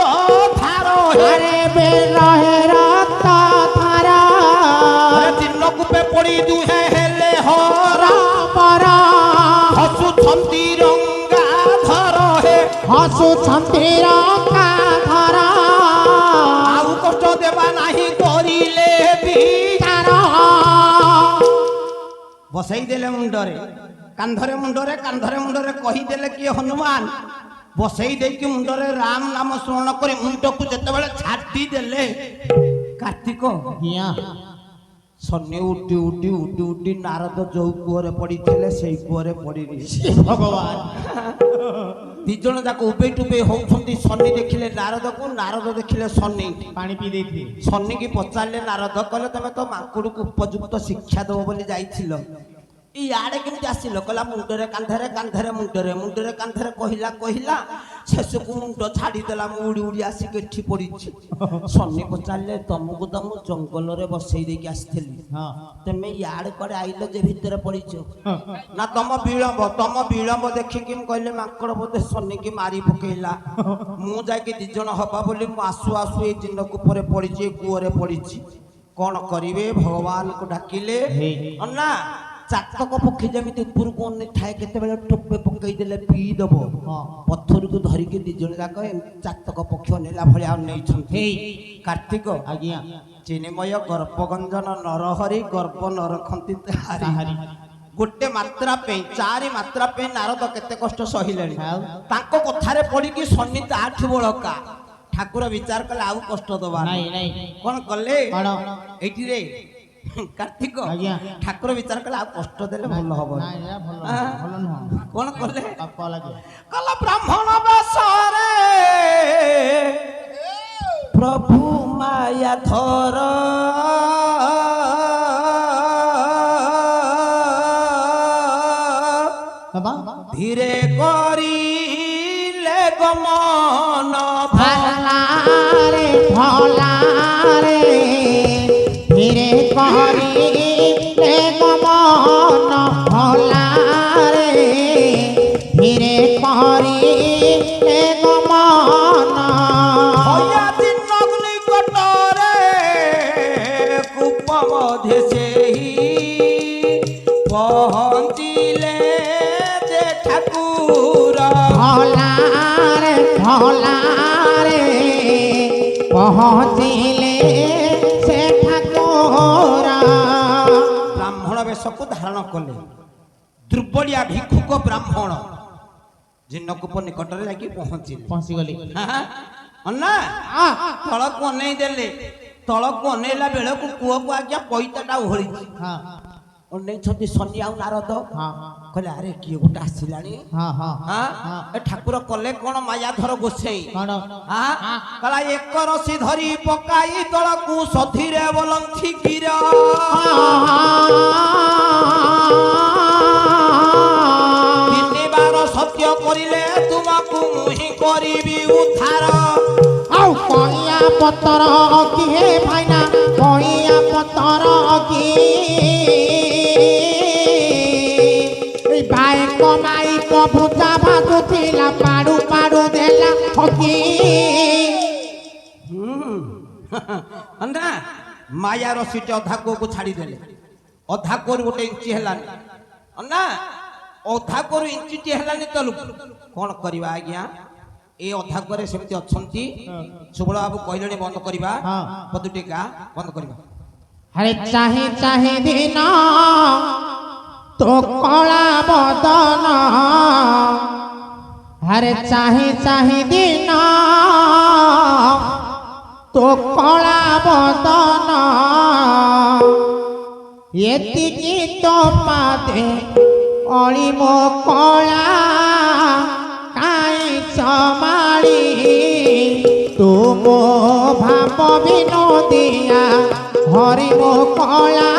ଧାର ଆରେ ବେ ରହେ ରକ୍ତ ଧାର ଦିନକୁ ପଡ଼ି ଦୁହେଁ ହେଲେ ହର ପର ହସୁଛନ୍ତି ରଙ୍ଗା ଧର ହସୁଛନ୍ତି ରଙ୍ଗା ଧର ଆଉ କଷ୍ଟ ଦେବା ନାହିଁ କରିଲେ ବି ବସେଇ ଦେଲେ ମୁଣ୍ଡରେ କାନ୍ଧରେ ମୁଣ୍ଡରେ କହିଦେଲେ କିଏ ହନୁମାନ ବସେଇ ଦେଇକି ମୁଣ୍ଡରେ ରାମ ନାମ ସ୍ମରଣ କରି ମୁଣ୍ଡକୁ ଯେତେବେଳେ ଛାଟି ଦେଲେ କାର୍ତ୍ତିକ ଶନି ଉଠି ଉଠି ଉଠି ଉଠି ନାରଦ ଯୋଉ କୂଅରେ ପଡ଼ିଥିଲେ ସେଇ କୂଅରେ ପଡ଼ିଲି ଭଗବାନ 2 ଜଣ ଯାକ ଉବେଇ ଟୁବେଇ ହଉଛନ୍ତି ଶନି ଦେଖିଲେ ନାରଦକୁ ନାରଦ ଦେଖିଲେ ଶନି ପାଣି ପିଇ ଦେଇଥିଲେ ଶନିକି ପଚାରିଲେ ନାରଦ କହିଲେ ତମେ ତ ମାଙ୍କୁଡକୁ ଉପଯୁକ୍ତ ଶିକ୍ଷା ଦେବ ବୋଲି ଯାଇଥିଲ ଇଆଡ଼େ କେମିତି ଆସିଲ କହିଲା ମୁଣ୍ଡରେ କାନ୍ଧରେ ମୁଣ୍ଡରେ କାନ୍ଧରେ କହିଲା ଶେଷକୁ ମୁଣ୍ଡ ଛାଡ଼ିଦେଲା ମୁଁ ଉଡ଼ି ଉଡ଼ି ଆସିକି ଏଠି ପଡ଼ିଛି ଶନି ପଚାରିଲେ ତମକୁ ତ ମୁଁ ଜଙ୍ଗଲରେ ବସେଇ ଦେଇକି ଆସିଥିଲି ତମେ ଇଆଡ଼େ କୁଆଡ଼େ ଆଇଲ ଯେ ଭିତରେ ପଡ଼ିଛ ନା ତମ ବିଳମ୍ବ ଦେଖିକି ମୁଁ କହିଲେ ମାଙ୍କଡ଼ ବୋଧେ ଶନିକି ମାରି ପକେଇଲା ମୁଁ ଯାଇକି 2 ଜଣ ହବା ବୋଲି ମୁଁ ଆସୁ ଆସୁ ଏଇ ଦିନକୁ ପରେ ପଡ଼ିଛି ଏ କୂଅରେ ପଡ଼ିଛି କ'ଣ କରିବେ ଭଗବାନଙ୍କୁ ଡାକିଲେ ନା ଚାତକ ପକ୍ଷୀ ଯେମିତି ଉପରକୁ ଅନେଇ ଥାଏ କେତେବେଳେ ଟୋପେ ପକେଇଦେଲେ ପିଇଦବ ପଥରକୁ ଧରିକି 2 ଜଣ ଯାକ ଚାତକ ପକ୍ଷୀ ଅନେଇଲା ଭଳିଆ ଅନେଇଛନ୍ତି କାର୍ତ୍ତିକ ଆଜ୍ଞା ଚିନ୍ମୟ ଗର୍ଭଗଞ୍ଜନ ନରହରି ଗର୍ଭ ନରଖନ୍ତି ତାହାରି ଗୋଟେ ମାତ୍ରା ପାଇଁ 4 ମାତ୍ରା ପାଇଁ ନାରଦ କେତେ କଷ୍ଟ ସହିଲେଣି ତାଙ୍କ କଥାରେ ପଡ଼ିକି ଶନି ତାଠୁ ବଳକା ଠାକୁର ବିଚାର କଲେ ଆଉ କଷ୍ଟ ଦବା କ'ଣ କଲେ ଏଇଠିରେ କାର୍ତ୍ତିକ ଠାକୁର ବିଚାର କଲେ ଆଉ କଷ୍ଟ ଦେଲେ ଭଲ ହବ କ'ଣ କଲେ କଲା ବ୍ରାହ୍ମଣ ବେଶରେ ପ୍ରଭୁ ମାୟା ଧର ଧୀରେ କରିଲେ ଗମନ ଭଲାରେ ଧୀରେ କରିଲେ ଗମନ ଭଲାରେ ଧୀରେ କରିଲେ ଗମନ ଦିନ ନିକଟରେ କୂପ ମଧ୍ୟ ସେହି ପହଞ୍ଚିଲେ ଯେ ଠାକୁର ଭଲାରେ ପହଞ୍ଚିଲେ ସେ ଠାକୁର ବ୍ରାହ୍ମଣ ବେଶକୁ ଧାରଣ କଲେ ଦୁର୍ବଳିଆ ଭିକ୍ଷୁକ ବ୍ରାହ୍ମଣ ଜିନକୂପ ନିକଟରେ ଯାଇକି ପହଞ୍ଚିଗଲେ ନା ତଳକୁ ଅନେଇ ଦେଲେ ତଳକୁ ଅନେଇଲା ବେଳକୁ କୂଅକୁ ଆଜ୍ଞା ପଇତାଟା ଓହଳିଛି ଅନେଇଛନ୍ତି ଶନି ଆଉ ନାରଦ କହିଲେ ଆରେ କିଏ ଗୋଟେ ଆସିଲାଣି ହଁ ହଁ ହଁ ଏ ଠାକୁର କଲେ କଣ ମାୟା ଧର ଗୋସେଇ କଣ କଲା ଏକ ରସି ଧରି ପକାଇ ତଳକୁ ସଧିରେ ବୋଲନ୍ତି ଗିର ତିନିବାର ସତ୍ୟ କରିଲେ ତୁମକୁ ମୁହିଁ କରିବି ଉଦ୍ଧାର ଆଉ କଇଆ ପତର କିଏ ଭାଇନା କଇଆ ପତର କି ବାଇକ ମାଇକ ଭୁଜା ଭାଜୁଥିଲା ପାଡୁ ପାଡୁ ଦେଲା ହକି ନା ମାୟା ରସିଟେ ଅଧା କୋକୁ ଛାଡ଼ିଦେଲେ ଅଧା କୋରୁ ଗୋଟେ ଇଞ୍ଚି ହେଲାନି ନା ଅଧା କୋରୁ ଇଞ୍ଚିଟି ହେଲାନି ତଳକୁ କଣ କରିବା ଆଜ୍ଞା ଏ ଅଧା କୋରେ ସେମିତି ଅଛନ୍ତି ସୁବଳ ବାବୁ କହିଲେଣି ବନ୍ଦ କରିବା ପଦୁଟି ଗା ବନ୍ଦ କରିବା ଆରେ ଚାହିଁ ଚାହିଁ ଦିନ তো কলা বদন আরে চাহি চাহি দিন তো কলা বদন এতিকি তো পাদে অলিম কলা কাই চমাড়ি তুম ভাব বিনোদিয়া হরিম কলা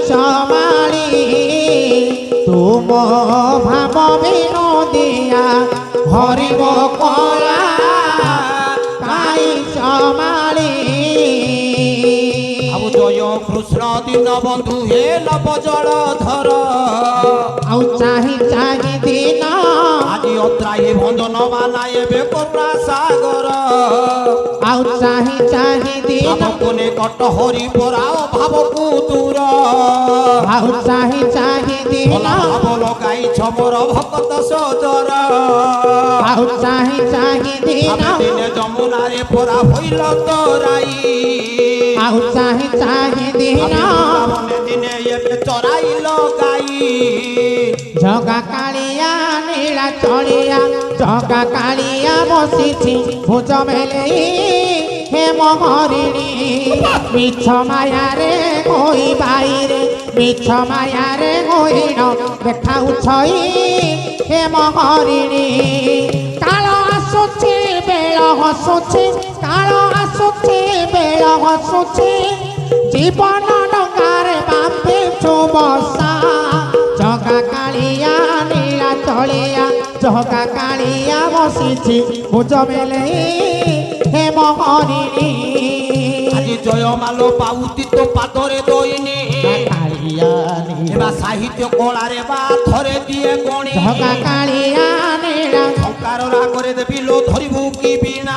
চমাড়ি তুম ভাব বিনোদিয়া হরিব কলা কাই চমাড়ি আবু জয় কৃষ্ণ দিন বন্ধু হে নব জল ধর আউ চাহি চাহি দিন আজি অত্রাহি ভঞ্জন মানায় বে করুণা সাগর আউ চাহি চাহি দিন কোনে কট হরি পরাও ভাবকু দূর আউ চাহি চাহি দিন ভাব লগাই ছমর ভক্ত সজর আউ চাহি চাহি দিন দিনে যমুনারে পরা হইল তোরাই আউ চাহি চাহি দিন মনে দিনে এবে চরাইল গাই জগা কালিয়া নীলা চলিয়া জগা কালিয়া বসিছি ভুজ মেলেই হেম হরিণী মিছ মায়ারে কই বাইরে মিছ মায়ারে কইন দেখাউছই হেম হরিণী কাল আসুছি বেল হসুছি কাল আসুছি বেল হসুছি জীবন ডঙ্গারে বাপিছু বসা জগা কালিয়া নীলা চলিয়া জগা কালিয়া বসিছি ভুজ মেলেই হেম হরিণী আজি জয়মাল পাউতি তো পাদরে দইনি কালিয়া এবা সাহিত্য কলারে বা থরে দিয়ে গণি জগা কালিয়া নীলা শঙ্কার রাগরে দেবিল ধরিবু কি বিনা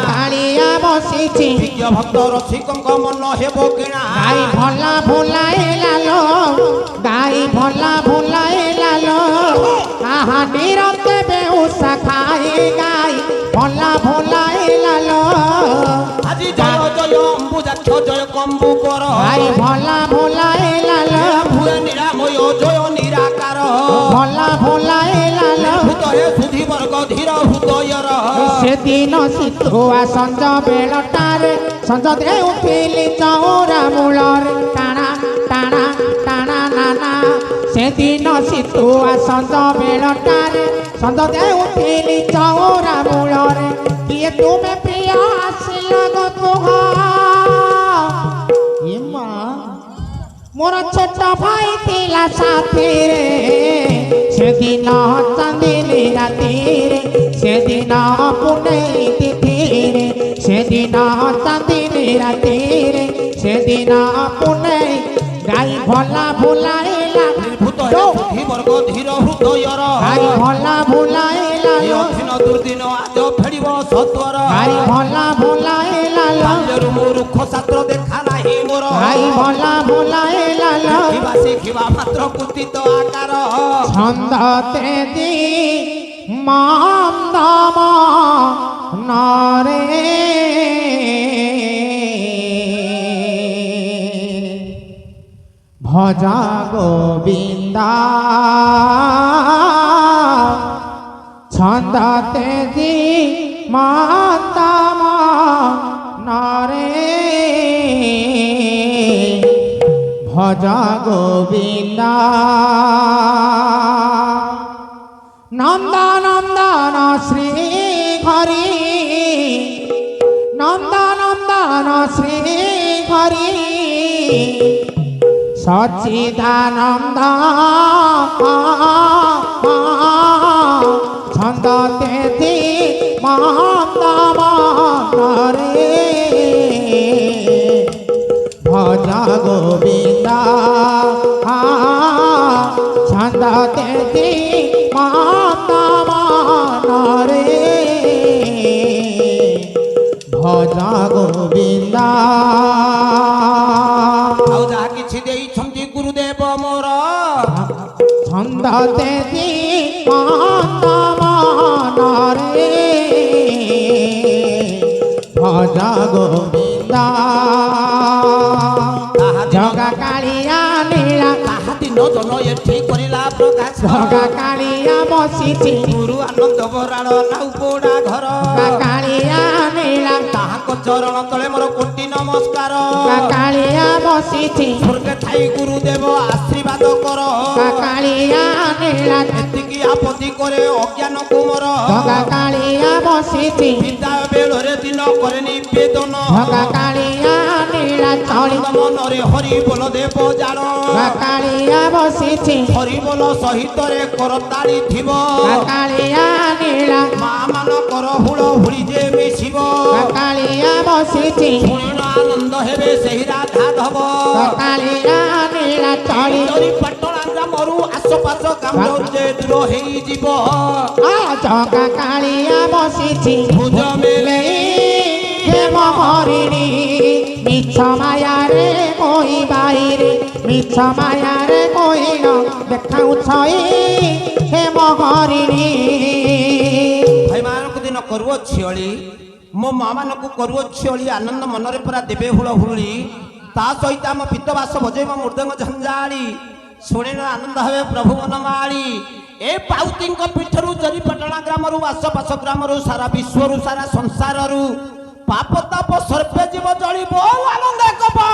কালিয়া বসিছি বিজ্ঞ ভক্ত রসিকঙ্ক মন হেব কিনা গাই ভলা ভুলাই লালো গাই ভলা ভুলাই লালো আহা নিরতে বেউসা খাই গাই ভলা ভুলাই লালো আজি জয় জয় অম্বুজাক্ষ জয় কম্বু কর গাই ভলা ভুলাই লালো ভুয়ে নিরাময় জয় নিরাকার ভলা ভুলাই লালো ভূতয়ে সুধি বর্গ ধীর হৃদয়র সেদিন শীতুয়া সঞ্জ বেলটারে সঞ্জ দে উঠিলি চৌরা মূলরে টানা টানা টানা নানা সেদিন শীতুয়া সঞ্জ বেলটারে সঞ্জ দে উঠিলি চৌরা মূলরে কিয়ে তুমি প্রিয় আসিল গো তুহ ইমা মোর ছোট ভাই ଥିଲା ସାଥିରେ ସେଦିନ ଚାନ୍ଦିନୀ ରାତିରେ ସେଦିନ ପୁନେଇ ତିଥିରେ ସେଦିନ ଚାନ୍ଦିନୀ ରାତିରେ ସେଦିନ ପୁନେଇ ଗାଈ ଭଲା ଭୁଲାଇଲା ভূতয়ে সুধি বর্গ ধীর হৃদয়র গাଈ ଭଲା ଭୁଲାଇଲା এই অধীন দুর্দিন আজ ফেড়িব সত্বর গাଈ ভଲା ভୁଲାଇଲା বাল্যরু মূর্খ ছাত্র দেখা নাহি মোর গাଈ ভଲା ভুলাইলা শিখিবা শিখিবা মাত্র কুন্তিত আকার ছন্দতে দি মাম দাম নরে ভজা গোবিন্দা ছন্দতে দি মাম দাম নরে ভজা গোবিন্দা সচিদানন্দ ছন্দ তেথি মহন্ত মনরে ভজ গোবিন্দ ছন্দ তেথি মহন্ত মনরে ভজ গোবিন্দ। ଆଉ ଯାହା କିଛି ଦେଇଛନ୍ତି ଗୁରୁଦେବ ମୋର ছন্দ তেথি মহন্ত মনরে ভজ গোবিন্দ। জগা কাଳିয়া নীলা ତାହା ଦିନ ଜନ ଏଠି କରିଲା ପ୍ରକାଶ ଜଗା କାଳିଆ ବସିଛି ଗୁରୁ ଆନନ୍ଦ ବରାଳ ନାଉ ପୋଡ଼ା ଘର କାଳିଆ ନୀଳା ତାହାଙ୍କ ଚରଣ ତଳେ ମୋର କୋଟି ନମସ୍କାର କାଳିଆ ବସିଛି ସ୍ୱର୍ଗେ ଥାଇ ଗୁରୁଦେବ ଆଶୀର୍ବାଦ କର କାଳିଆ ନୀଳା ଏତିକି ଆପତ୍ତି କରେ ଅଜ୍ଞାନ କୁମର ଜଗା କାଳିଆ ବସିଛି ବିଦାୟ ବେଳରେ ଦିନ କରେ ନିବେଦନ ଜଗା କାଳିଆ ନୀଳା ଚଳି ମନରେ ହରି ବୋଲ ଦେବ ଜାଣ କାଳିଆ ବସିଛି ହରି ବୋଲ ସହିତରେ କରତାଳି ଥିବ କାଳିଆ ନୀଳା ମା ମାନଙ୍କର ହୁଳ ହୁଳି ଯେ ମିଶିବ କାଳିଆ ବସିଛି ଶୁଣିଣ ଆନନ୍ଦ ହେବେ ସେହି ରାଧା ଧବ କାଳିଆ ନୀଳା ଚଳି ଧରି ପାଟଣା ଗ୍ରାମରୁ ଆସପାସ ଗ୍ରାମ ଯେ ଦୂର ହେଇଯିବ ଜଗା କାଳିଆ ବସିଛି ଭୁଜ ମେଲେ ହେମ ହରିଣୀ ମିଛ ମାୟାରେ କହି ବାଇରେ ମିଛ ମାୟାରେ କହିଣ ଦେଖାଉଛ ହେମ ହରିଣୀ। ଭାଇମାନଙ୍କୁ ଦିନ କରୁଅ ଛିଅଳି ମୋ ମା ମାନଙ୍କୁ କରୁଅ ଛିଅଳି ଆନନ୍ଦ ମନରେ ପୁରା ଦେବେ ହୁଳ ହୁଳି ତା ସହିତ ଆମ ପିତ୍ତବାସ ବଜେଇବ ମୃଦଙ୍ଗ ଝଞ୍ଜାଳି ଶୁଣିନ ଆନନ୍ଦ ହେବେ ପ୍ରଭୁ ମନମାଳି ଏ ପାଉତିଙ୍କ ପୀଠରୁ ଜରିପାଟଣା ଗ୍ରାମରୁ ଆସପାସ ଗ୍ରାମରୁ ସାରା ବିଶ୍ୱରୁ ସାରା ସଂସାରରୁ ପାପ ତାପ ସର୍ବେ ଜୀବ ଜଳିବ ଆନନ୍ଦ କପା